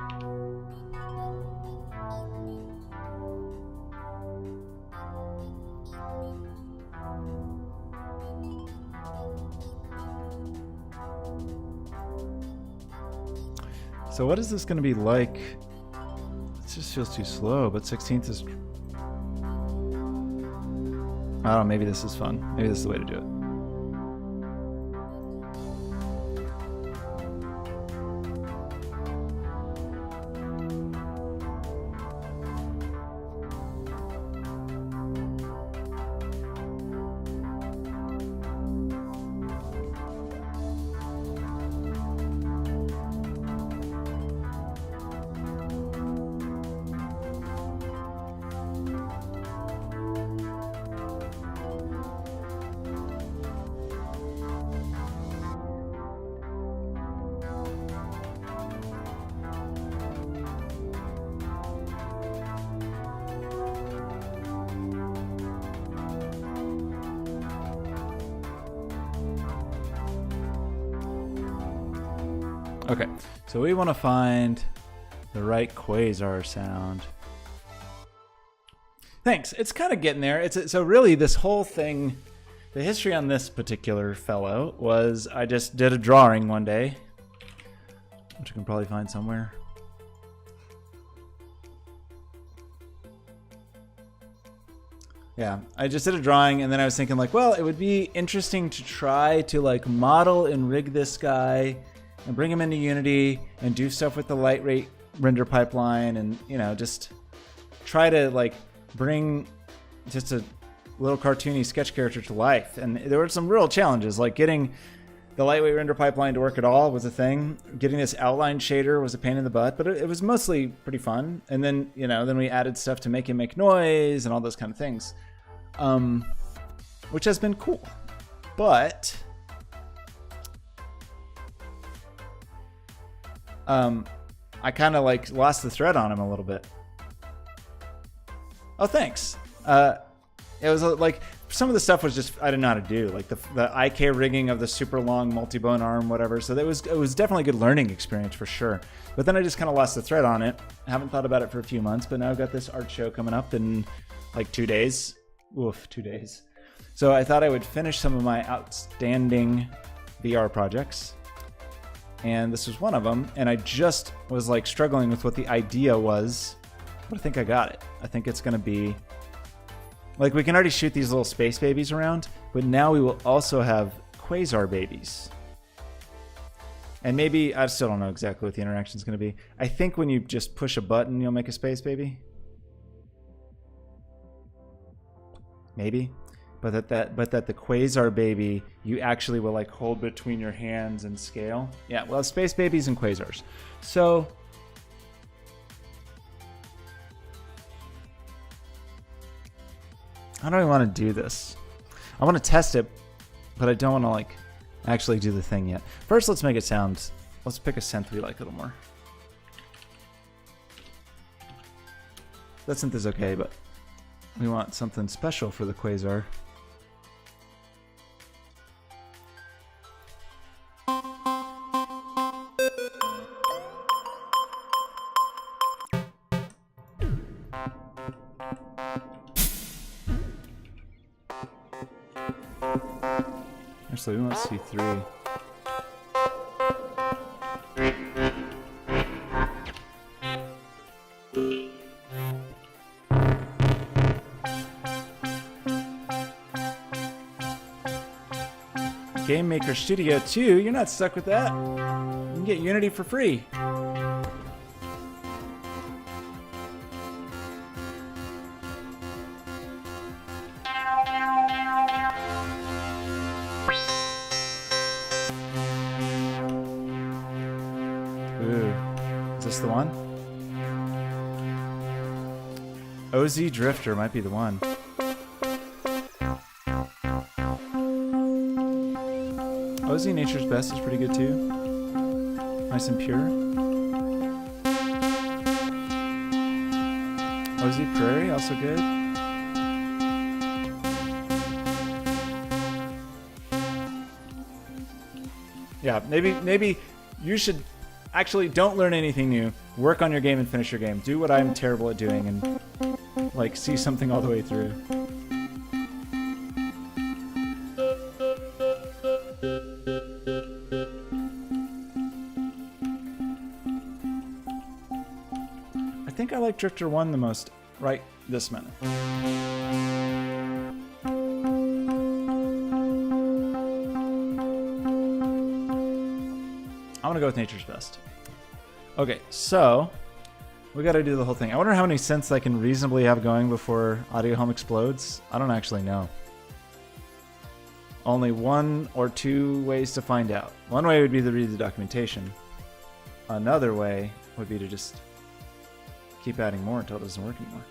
So what is this going to be like? It just feels too slow, but 16th is... I don't know, maybe this is fun. Maybe this is the way to do it. Okay, so we want to find the right quasar sound. Thanks. It's kind of getting there. So really this whole thing, the history on this particular fellow was I just did a drawing one day, which you can probably find somewhere. Yeah, I just did a drawing and then I was thinking like, well, it would be interesting to try to like model and rig this guy and bring him into Unity and do stuff with the light rate render pipeline and, you know, just try to like bring just a little cartoony sketch character to life. And there were some real challenges, like getting the lightweight render pipeline to work at all was a thing. Getting this outline shader was a pain in the butt, but it was mostly pretty fun. And then, you know, then we added stuff to make him make noise and all those kind of things, which has been cool. But I kind of like lost the thread on him a little bit. Oh, thanks. It was like some of the stuff was just I didn't know how to do, like the IK rigging of the super long multi-bone arm, whatever. So it was definitely a good learning experience for sure. But then I just kind of lost the thread on it. I haven't thought about it for a few months, but now I've got this art show coming up in like 2 days. Oof, 2 days. So I thought I would finish some of my outstanding VR projects. And this was one of them. And I just was like struggling with what the idea was. But I think I got it. I think it's going to be like we can already shoot these little space babies around, but now we will also have quasar babies. And maybe, I still don't know exactly what the interaction is going to be. I think when you just push a button, you'll make a space baby. Maybe. But that the quasar baby, you actually will like hold between your hands and scale. Yeah, well, space babies and quasars. So how do I want to do this? I want to test it, but I don't want to like actually do the thing yet. First, let's make it sound. Let's pick a synth we like a little more. That synth is okay, but we want something special for the quasar. Actually, we want C3. Game Maker Studio 2, you're not stuck with that. You can get Unity for free. Is this the one? OZ Drifter might be the one. OZ Nature's Best is pretty good too. Nice and pure. OZ Prairie, also good. Yeah, maybe you should actually don't learn anything new. Work on your game and finish your game. Do what I'm terrible at doing and like see something all the way through. I think I like Drifter 1 the most right this minute. I'm gonna go with Nature's Best. Okay, so we gotta do the whole thing. I wonder how many synths I can reasonably have going before Audio Home explodes. I don't actually know. Only 1 or 2 ways to find out. One way would be to read the documentation. Another way would be to just keep adding more until it doesn't work anymore.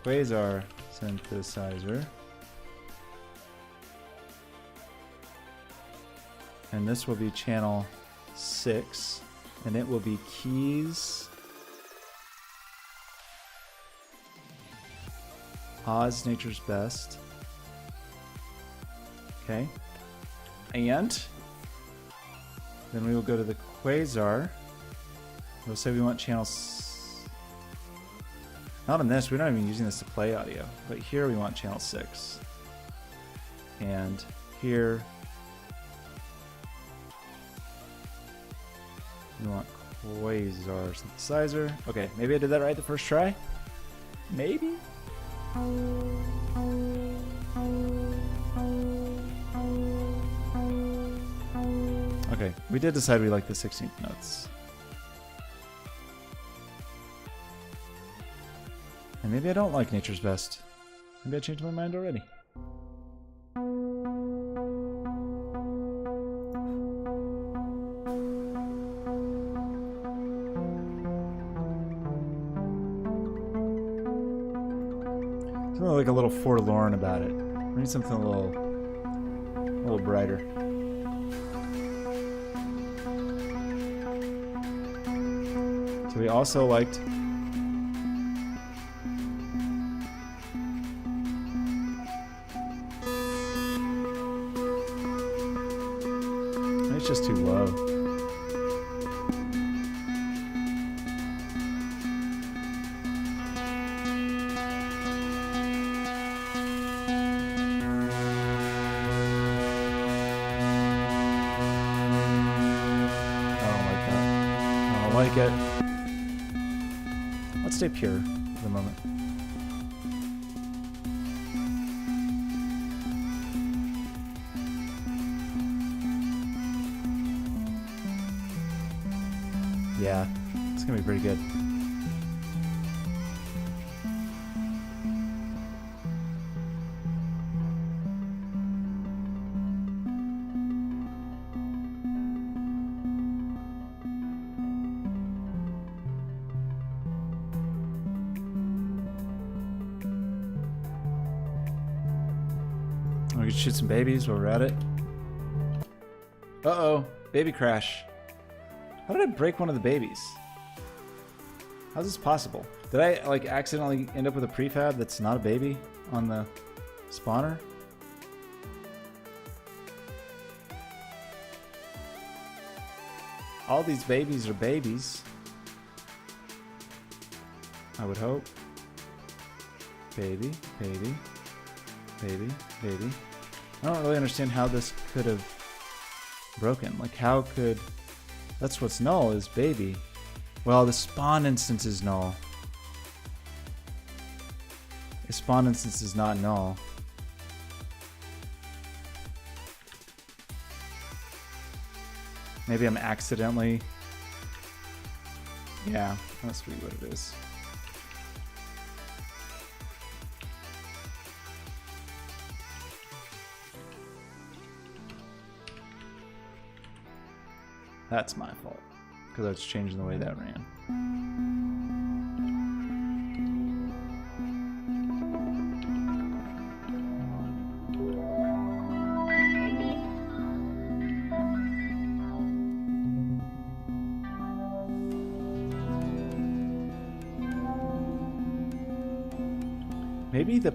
Quasar synthesizer. And this will be channel 6, and it will be keys. Oz Nature's Best. Okay. And then we will go to the quasar. We'll say we want channel. Not on this. We're not even using this to play audio. But here we want channel 6. And here we want quasar synthesizer. Okay, maybe I did that right the first try. Maybe. Okay, we did decide we like the 16th notes. And maybe I don't like Nature's Best. Maybe I changed my mind already. Something like a little forlorn about it. We need something a little brighter. So we also liked it's just too low. Like it. Let's stay pure for the moment. Yeah, it's gonna be pretty good. We could shoot some babies while we're at it. Uh-oh, baby crash. How did I break one of the babies? How's this possible? Did I like accidentally end up with a prefab that's not a baby on the spawner? All these babies are babies. I would hope. Baby, baby, baby, baby. I don't really understand how this could have broken. Like, how could... That's what's null, is baby. Well, the spawn instance is null. The spawn instance is not null. Maybe I'm accidentally... Yeah, that's really what it is. That's my fault, because I was changing the way that ran. Maybe the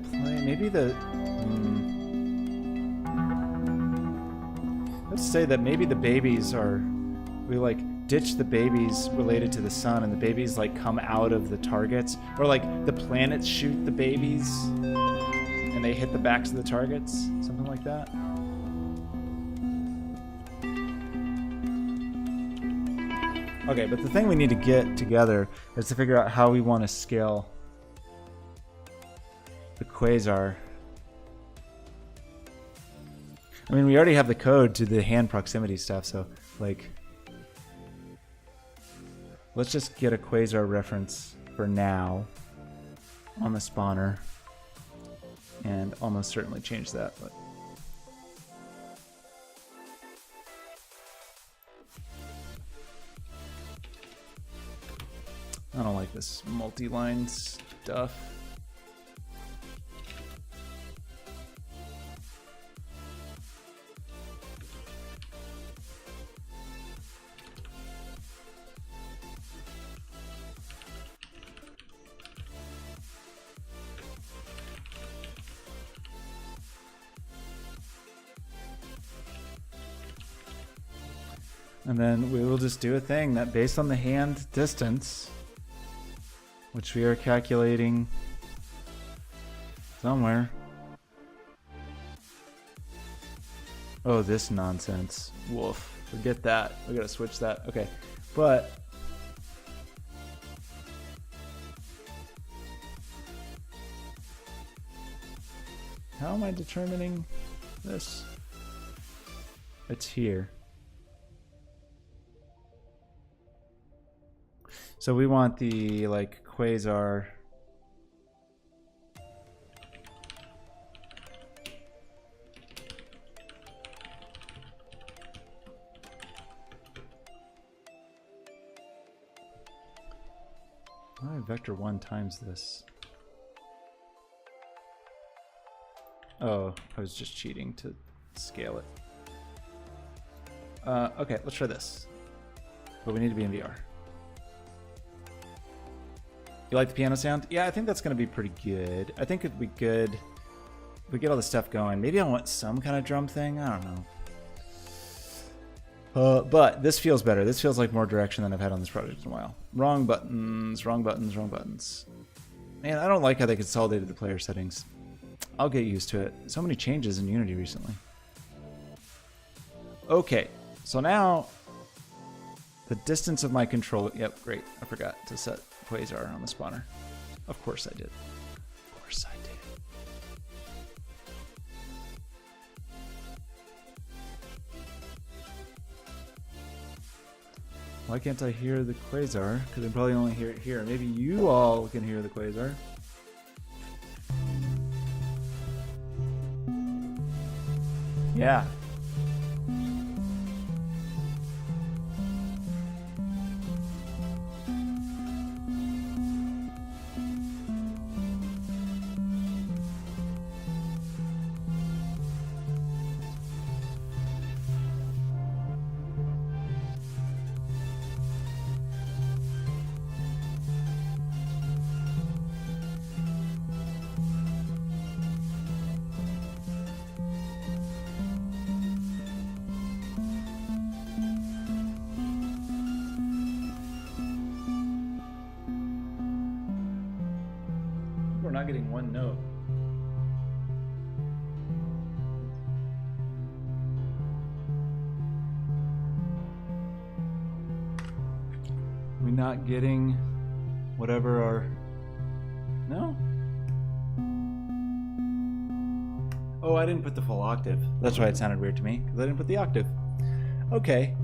let's say that maybe the babies are... We like ditch the babies related to the sun, and the babies like come out of the targets, or like the planets shoot the babies and they hit the backs of the targets, something like that. Okay, but the thing we need to get together is to figure out how we want to scale the quasar. I mean, we already have the code to the hand proximity stuff, so like... Let's just get a quasar reference for now on the spawner, and almost certainly change that. But I don't like this multi-line stuff. And then we will just do a thing that based on the hand distance, which we are calculating somewhere. Oh, this nonsense. Woof. Forget that. We gotta switch that. Okay. But how am I determining this? It's here. So we want the like quasar. Why vector 1 times this? Oh, I was just cheating to scale it. Okay, let's try this. But we need to be in VR. You like the piano sound? Yeah, I think that's going to be pretty good. I think it'd be good if we get all the stuff going. Maybe I want some kind of drum thing. I don't know. But this feels better. This feels like more direction than I've had on this project in a while. Wrong buttons, wrong buttons, wrong buttons. Man, I don't like how they consolidated the player settings. I'll get used to it. So many changes in Unity recently. Okay, so now the distance of my controller. Yep, great. I forgot to set quasar on the spawner. Of course I did. Of course I did. Why can't I hear the quasar? Because I probably only hear it here. Maybe you all can hear the quasar. Yeah. We're not getting one note. We're not getting whatever our... No? Oh, I didn't put the full octave. That's why it sounded weird to me, because I didn't put the octave. Okay,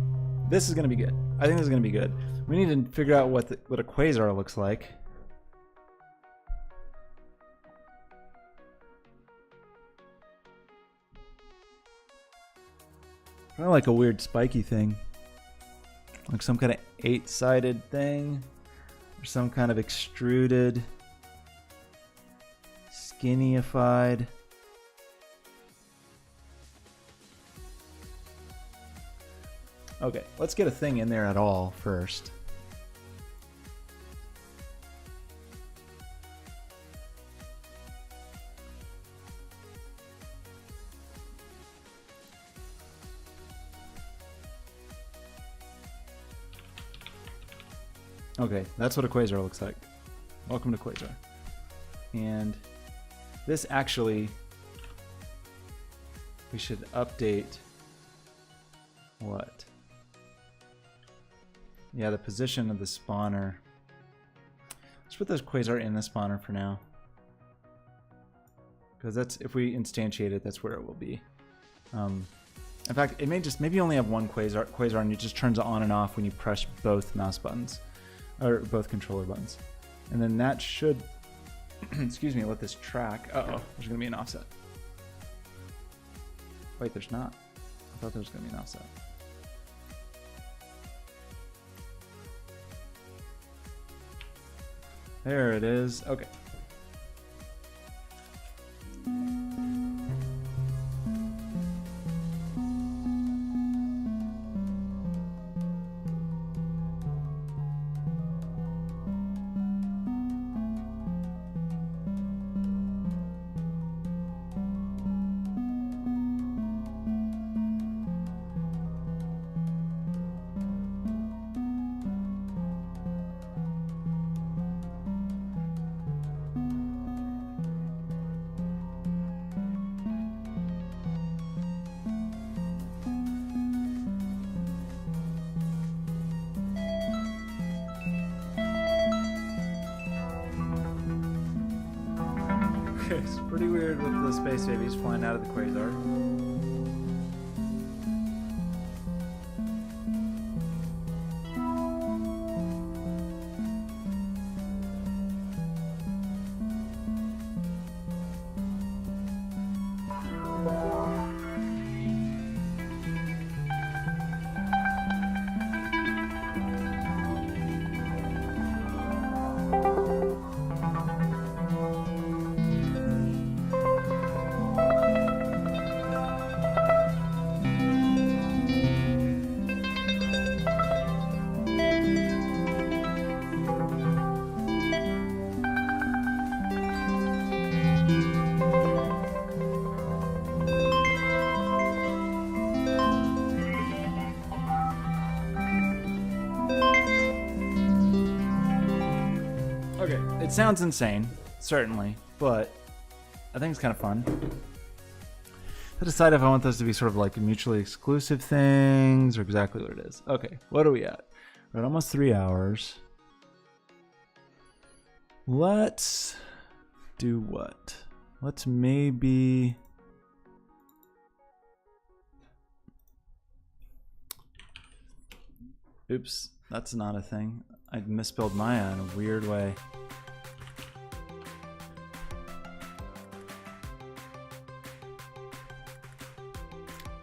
this is going to be good. I think this is going to be good. We need to figure out what a quasar looks like. Kind of like a weird spiky thing. Like some kind of 8-sided thing. Or some kind of extruded, skinnified. Okay, let's get a thing in there at all first. Okay, that's what a quasar looks like. Welcome to quasar. And this actually, we should update what? Yeah, the position of the spawner. Let's put this quasar in the spawner for now. Because that's, if we instantiate it, that's where it will be. In fact, it may just, maybe only have one quasar and it just turns on and off when you press both mouse buttons. Or both controller buttons. And then that should, excuse me, let this track. Uh-oh, there's gonna be an offset. Wait, there's not. I thought there was gonna be an offset. There it is. Okay. it's pretty weird with the space babies flying out of the quasar. Okay, it sounds insane, certainly, but I think it's kind of fun. To decide if I want those to be sort of like mutually exclusive things or exactly what it is. Okay, what are we at? We're at almost 3 hours. Let's do what? Let's maybe... Oops, that's not a thing. I misspelled Maya in a weird way.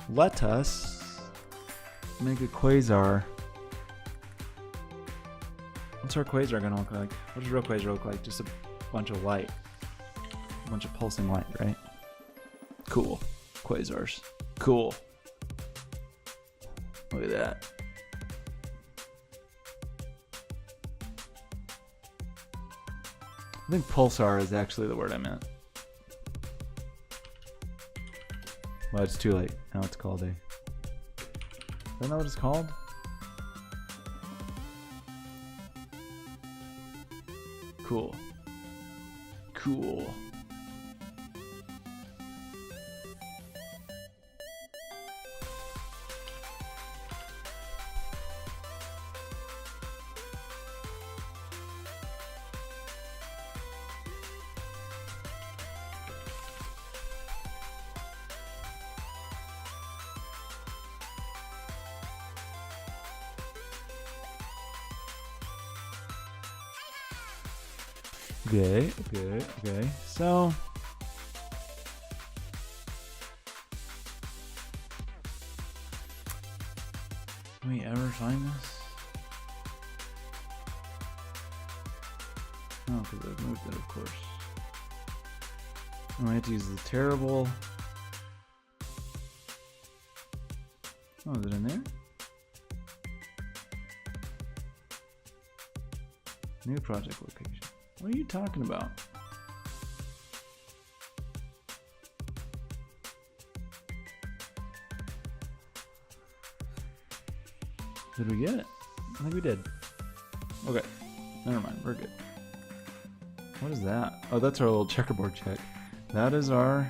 Let us make a quasar. What's our quasar gonna look like? What does real quasar look like? Just a bunch of light. A bunch of pulsing light, right? Cool. Quasars. Cool. Look at that. I think pulsar is actually the word I meant. Well, it's too late. Now it's called a... Isn't that what it's called? Cool. Cool. Okay, okay, okay. So can we ever find this? No, because I've moved it, of course. I have to use the terrible... Oh, is it in there? New project location. What are you talking about? Did we get it? I think we did. Okay. Never mind. We're good. What is that? Oh, that's our little checkerboard check. That is our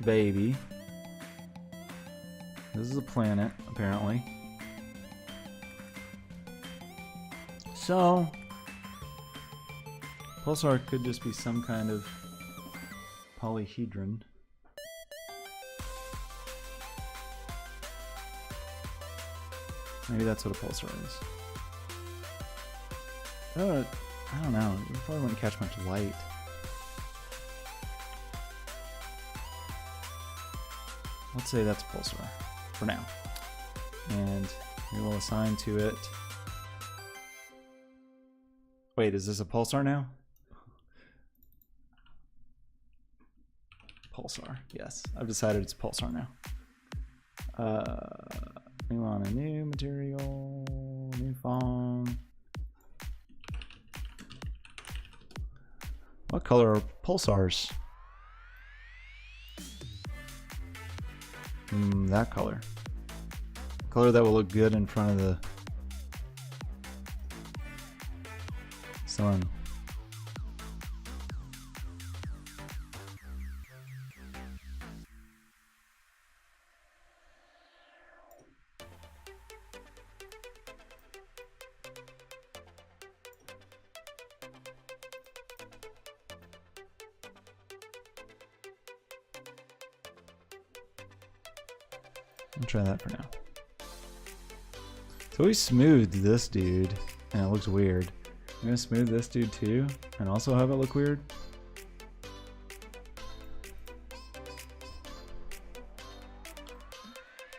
baby. This is a planet, apparently. So... Pulsar could just be some kind of polyhedron. Maybe that's what a pulsar is. Oh, I don't know. You probably wouldn't catch much light. Let's say that's a pulsar for now. And we will assign to it... Wait, is this a pulsar now? Pulsar, yes. I've decided it's pulsar now. We want a new material, new phone. What color are pulsars? That color. Color that will look good in front of the sun. I'll try that for now. So we smoothed this dude, and it looks weird. I'm gonna smooth this dude too, and also have it look weird.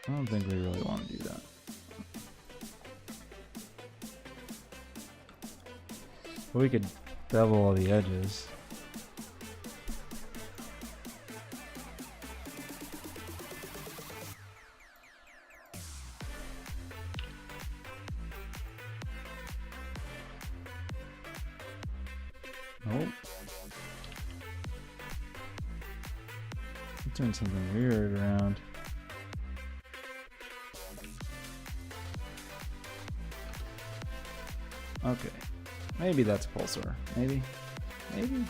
I don't think we really want to do that. But we could bevel all the edges. Nope. I'm doing something weird around. Okay. Maybe that's pulsar. Maybe. Maybe.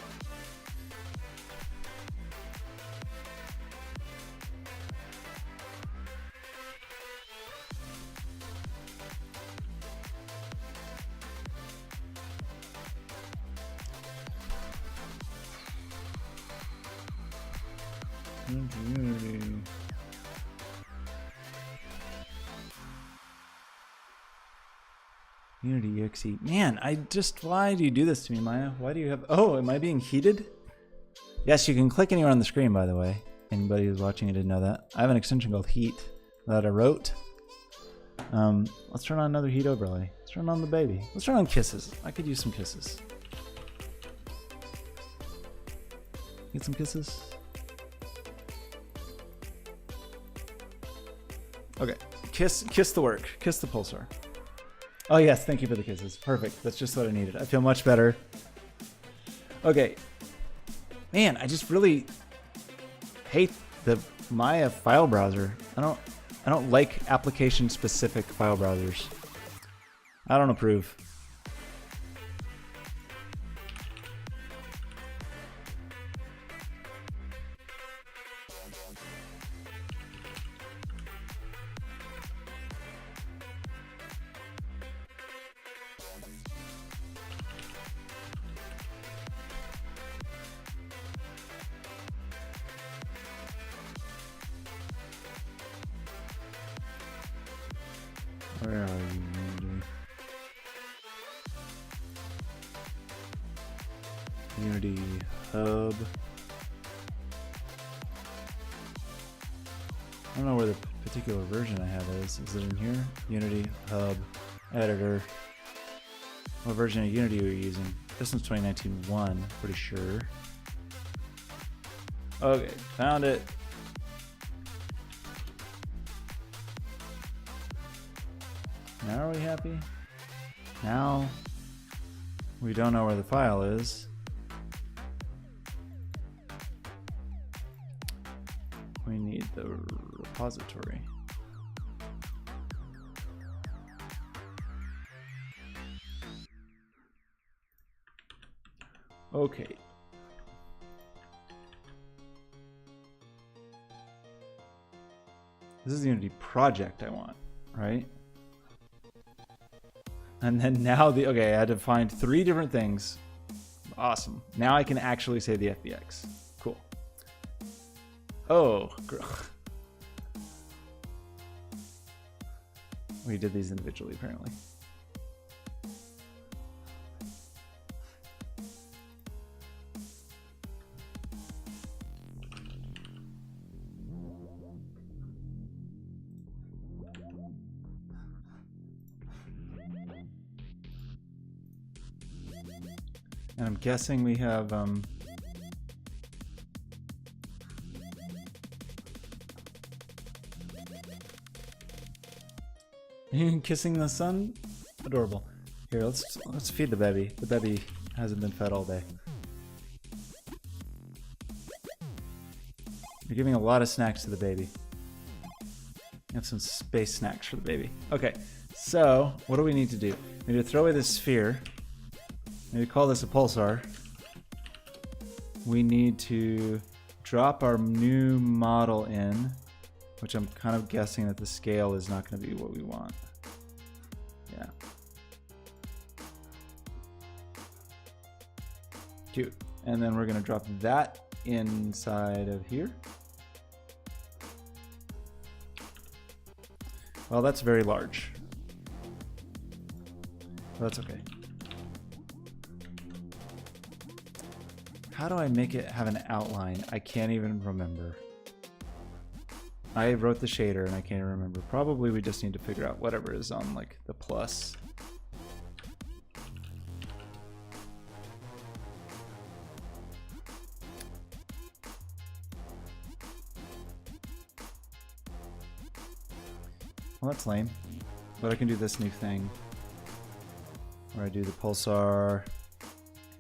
Unity. Unity exe. Man, why do you do this to me, Maya? Why do you have, oh, am I being heated? Yes, you can click anywhere on the screen, by the way. Anybody who's watching it didn't know that. I have an extension called Heat that I wrote. Let's turn on another heat overlay. Let's turn on the baby. Let's turn on kisses. I could use some kisses. Get some kisses. Okay, kiss the work. Kiss the pulsar. Oh yes, thank you for the kisses. Perfect. That's just what I needed. I feel much better. Okay. Man, I just really hate the Maya file browser. I don't like application specific file browsers. I don't approve. Where are you, Unity? Unity Hub. I don't know where the particular version I have is. Is it in here? Unity Hub Editor. What version of Unity are you using? This one's 2019-1, pretty sure. Okay, found it. Now are we happy? Now we don't know where the file is. We need the repository. Okay. This is the Unity project I want, right? And then now okay, I had to find 3 different things. Awesome. Now I can actually say the FBX. Cool. Oh, we did these individually apparently. And I'm guessing we have kissing the sun? Adorable. Here, let's feed the baby. The baby hasn't been fed all day. You're giving a lot of snacks to the baby. You have some space snacks for the baby. Okay, so what do we need to do? We need to throw away this sphere. Maybe call this a pulsar. We need to drop our new model in, which I'm kind of guessing that the scale is not going to be what we want. Yeah. Cute. And then we're going to drop that inside of here. Well, that's very large. That's okay. How do I make it have an outline? I can't even remember. I wrote the shader and I can't remember. Probably we just need to figure out whatever is on like the plus. Well, that's lame. But I can do this new thing where I do the pulsar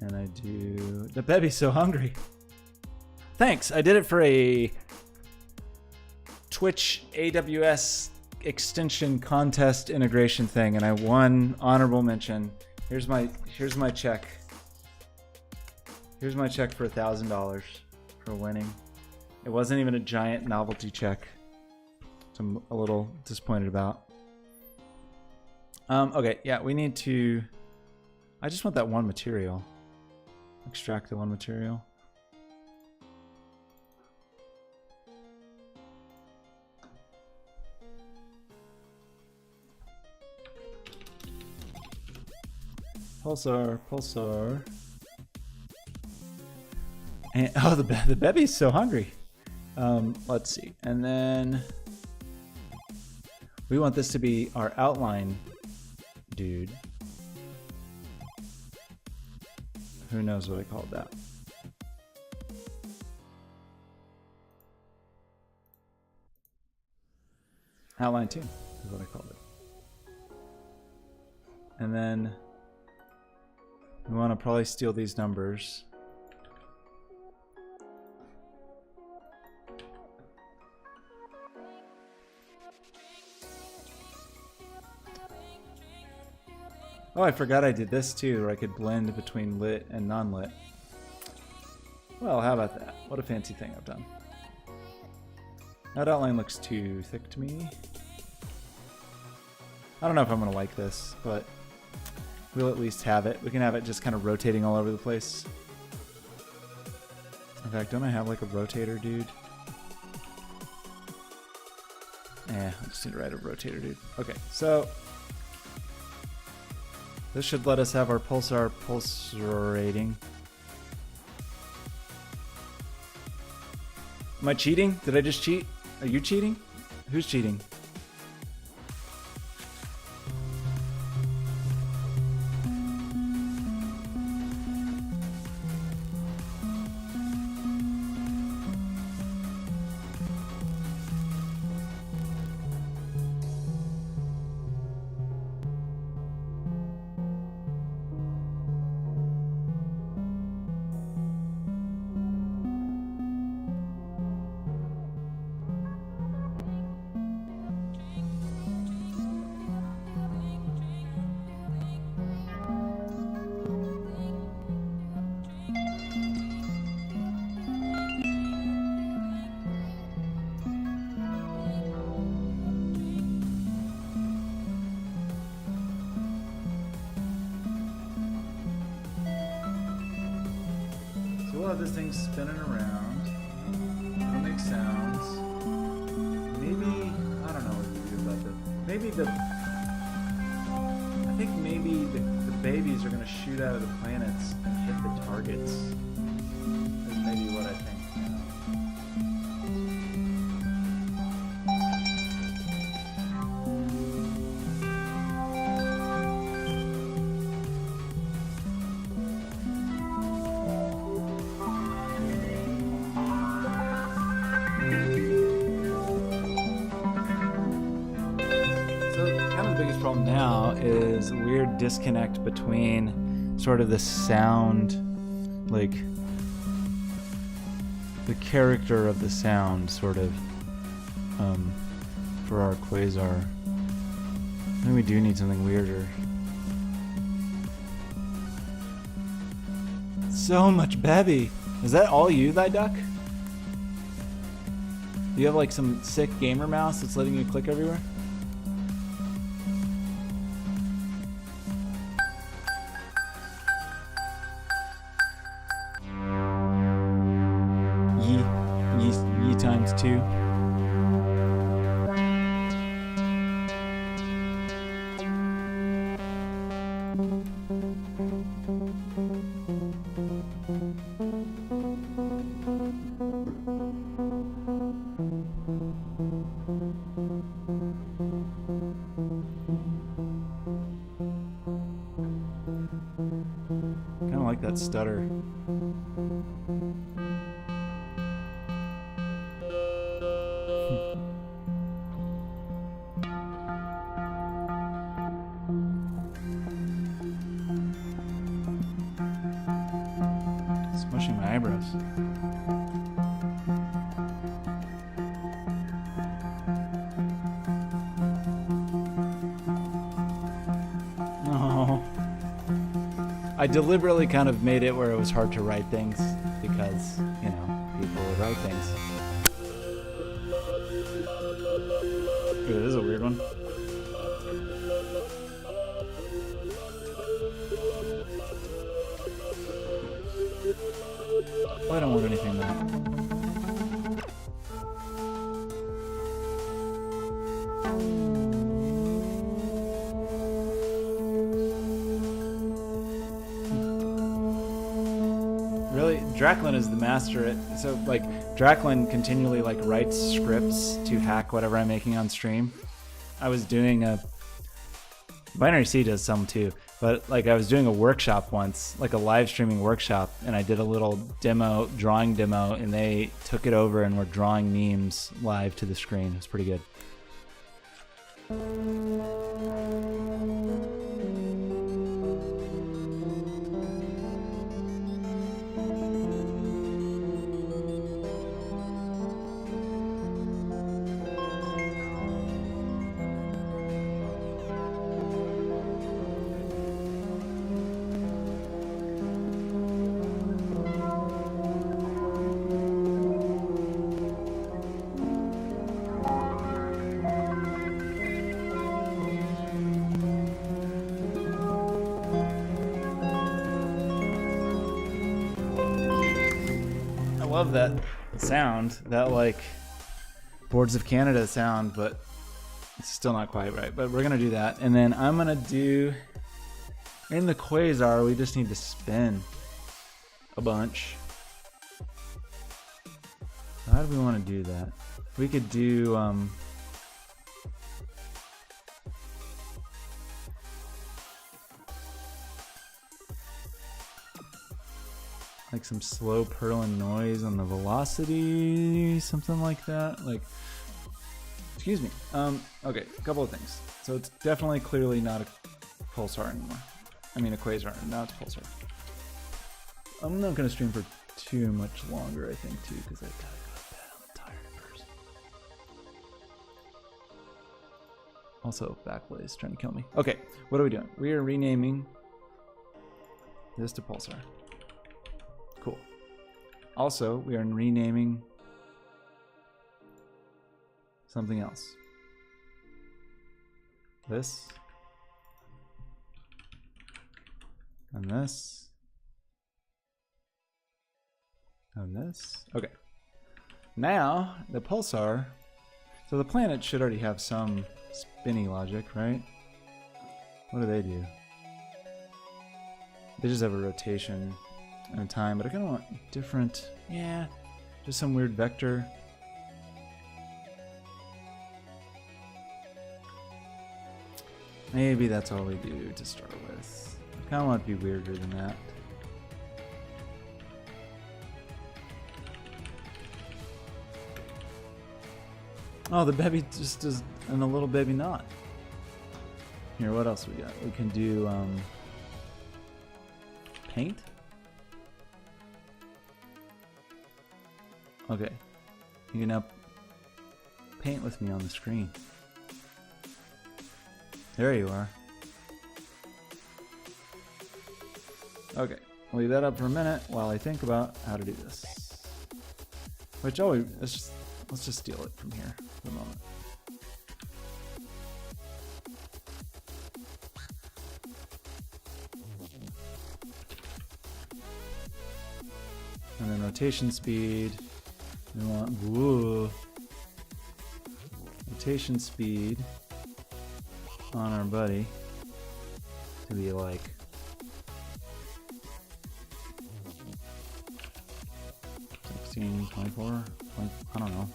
and I do the baby's so hungry. Thanks. I did it for a Twitch AWS extension contest integration thing, and I won honorable mention. Here's my check. Here's my check for $1,000 for winning. It wasn't even a giant novelty check, which I'm a little disappointed about. Okay, yeah, we need to. I just want that one material. Extract the one material. Pulsar, pulsar. And, oh, the baby's so hungry. Let's see. And then we want this to be our outline dude. Who knows what I called that? Outline 2 is what I called it. And then we want to probably steal these numbers. Oh, I forgot I did this too, where I could blend between lit and non-lit. Well, how about that? What a fancy thing I've done. That outline looks too thick to me. I don't know if I'm gonna like this, but we'll at least have it. We can have it just kind of rotating all over the place. In fact, don't I have like a rotator, dude? I just need to write a rotator, dude. Okay, so this should let us have our pulsar pulsating. Am I cheating? Did I just cheat? Are you cheating? Who's cheating? We'll have this thing spinning around. It'll make sounds. Maybe, I don't know what to do about the, maybe the, I think maybe the babies are going to shoot out of the planets and hit the targets. Is maybe what I think. Problem now is a weird disconnect between sort of the sound, like the character of the sound, sort of, for our quasar. I think we do need something weirder. So much baby. Is that all you, thy duck? Do you have like some sick gamer mouse that's letting you click everywhere? Ye times 2. Kind of like that stutter. Smushing my eyebrows. Oh. I deliberately kind of made it where it was hard to write things because, you know, people would write things. Ooh, this is a weird one. I don't want anything that. Really, Draclin is the master at, so like Draclin continually like writes scripts to hack whatever I'm making on stream. I was doing a Binary C does some too, but like I was doing a workshop once, like a live streaming workshop, and I did a little demo, drawing demo, and they took it over and were drawing memes live to the screen. It was pretty good. Love that sound, that like Boards of Canada sound, but it's still not quite right. But we're gonna do that, and then I'm gonna do in the quasar. We just need to spin a bunch. How do we want to do that? We could do like some slow purling noise on the velocity, something like that. Like, excuse me. Okay, a couple of things. So it's definitely clearly not a pulsar anymore. I mean a quasar, now it's pulsar. I'm not gonna stream for too much longer, I think, too, because I gotta go to bed. I'm a tired person. Also, Backblaze trying to kill me. Okay, what are we doing? We are renaming this to pulsar. Cool. Also, we are renaming something else. This. And this. And this. Okay. Now, the pulsar. So the planet should already have some spinny logic, right? What do they do? They just have a rotation and time, but I kind of want different. Yeah, just some weird vector. Maybe that's all we do to start with. I kind of want to be weirder than that. Oh, the baby just does, and a little baby knot. Here, what else we got? We can do paint. Okay, you can now paint with me on the screen. There you are. Okay, leave that up for a minute while I think about how to do this. Which, oh, let's just steal it from here for the moment. And then rotation speed. We want rotation speed on our buddy to be like 16, 24, 20, I don't know.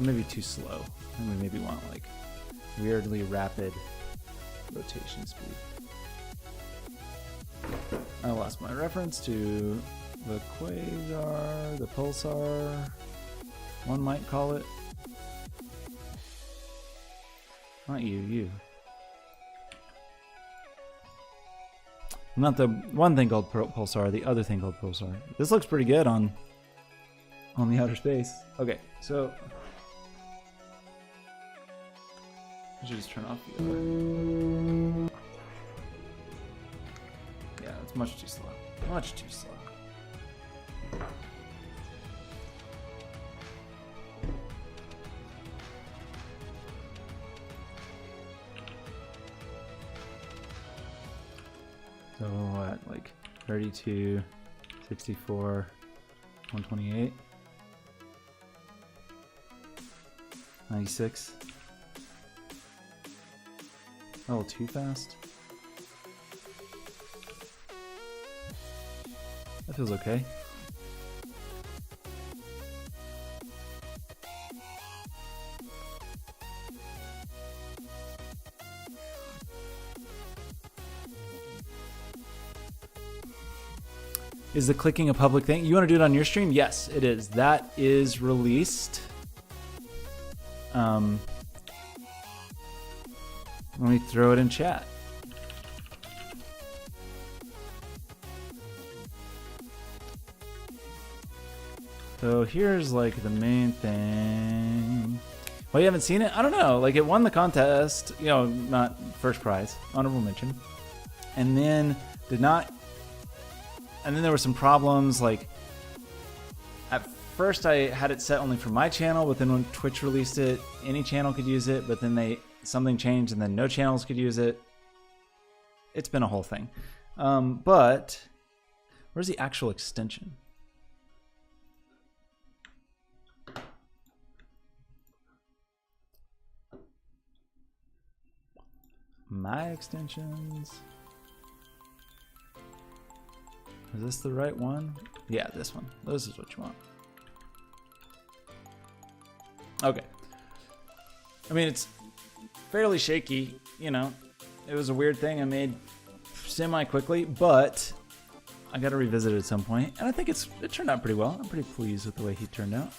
Maybe too slow. And we maybe want like weirdly rapid rotation speed. I lost my reference to the quasar, the pulsar, one might call it. Not you. Not the one thing called pulsar, the other thing called pulsar. This looks pretty good on the outer space. Okay, so I should just turn off the other. Yeah, it's much too slow. Much too slow. So what, like 32, 64, 128, 96. A little too fast. That feels okay. Is the clicking a public thing? You want to do it on your stream? Yes, it is. That is released. Let me throw it in chat. So here's like the main thing. Well, you haven't seen it? I don't know. Like it won the contest, you know, not first prize, honorable mention. And then there were some problems. Like at first I had it set only for my channel, but then when Twitch released it, any channel could use it, but then something changed and then no channels could use it. It's been a whole thing. But where's the actual extension? My extensions. Is this the right one? Yeah, this one. This is what you want. Okay. I mean, it's fairly shaky, you know. It was a weird thing I made semi-quickly, but I got to revisit it at some point, and I think it turned out pretty well. I'm pretty pleased with the way he turned out.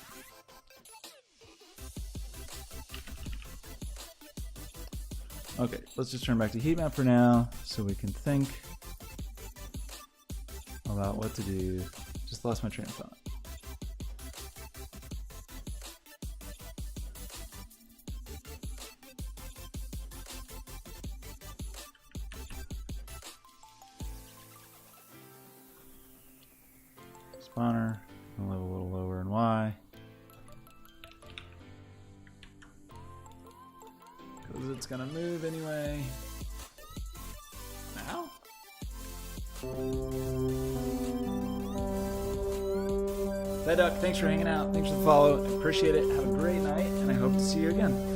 Okay, let's just turn back to heat map for now so we can think about what to do. Just lost my train of thought. Spawner, I'll live a little lower in Y. Because it's gonna move anyway. Now? Duck, thanks for hanging out. Thanks for the follow. I appreciate it. Have a great night, and I hope to see you again.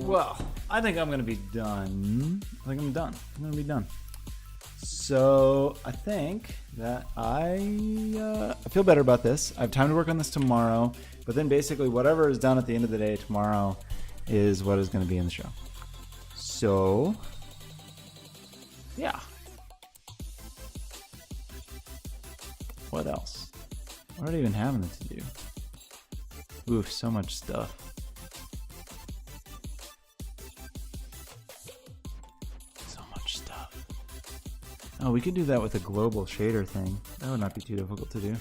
Well, I think I'm going to be done. I think I'm done. I'm going to be done. So I think that I feel better about this. I have time to work on this tomorrow, but then basically whatever is done at the end of the day tomorrow is what is going to be in the show. So, yeah. What else? What do I even have in it to do? Oof, so much stuff. Oh, we could do that with a global shader thing. That would not be too difficult to do.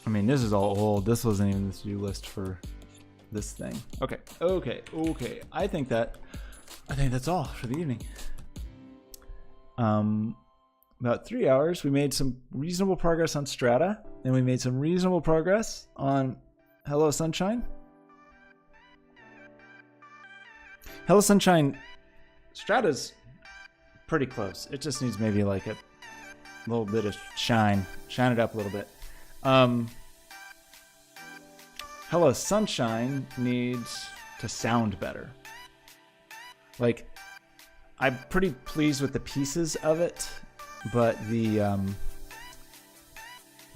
I mean, this is all old. This wasn't even the to-do list for this thing. Okay. I think that's all for the evening. About 3 hours. We made some reasonable progress on Strata, and we made some reasonable progress on Hello Sunshine. Hello Sunshine, Strata's pretty close. It just needs maybe like a little bit of shine it up a little bit. Hello Sunshine needs to sound better. Like, I'm pretty pleased with the pieces of it, but the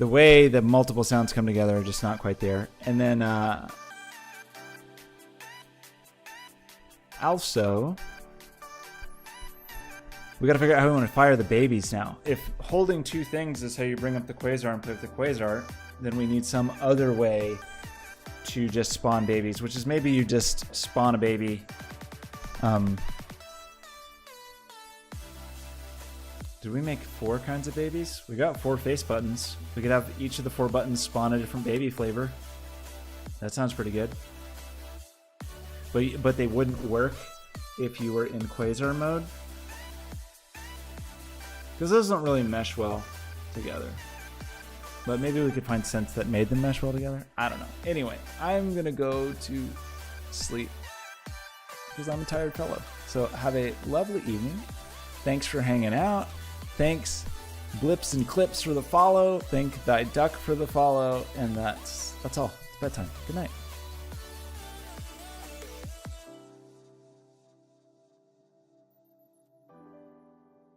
way the multiple sounds come together are just not quite there. And then also, we got to figure out how we want to fire the babies now. If holding two things is how you bring up the quasar and put up the quasar, then we need some other way to just spawn babies, which is maybe you just spawn a baby. Did we make 4 kinds of babies? We got 4 face buttons. We could have each of the 4 buttons spawn a different baby flavor. That sounds pretty good. But they wouldn't work if you were in quasar mode, because those don't really mesh well together. But maybe we could find scents that made them mesh well together. I don't know. Anyway, I'm gonna go to sleep because I'm a tired fellow. So have a lovely evening. Thanks for hanging out. Thanks Blips and Clips for the follow. Thank Thy Duck for the follow. And that's all. It's bedtime. Good night.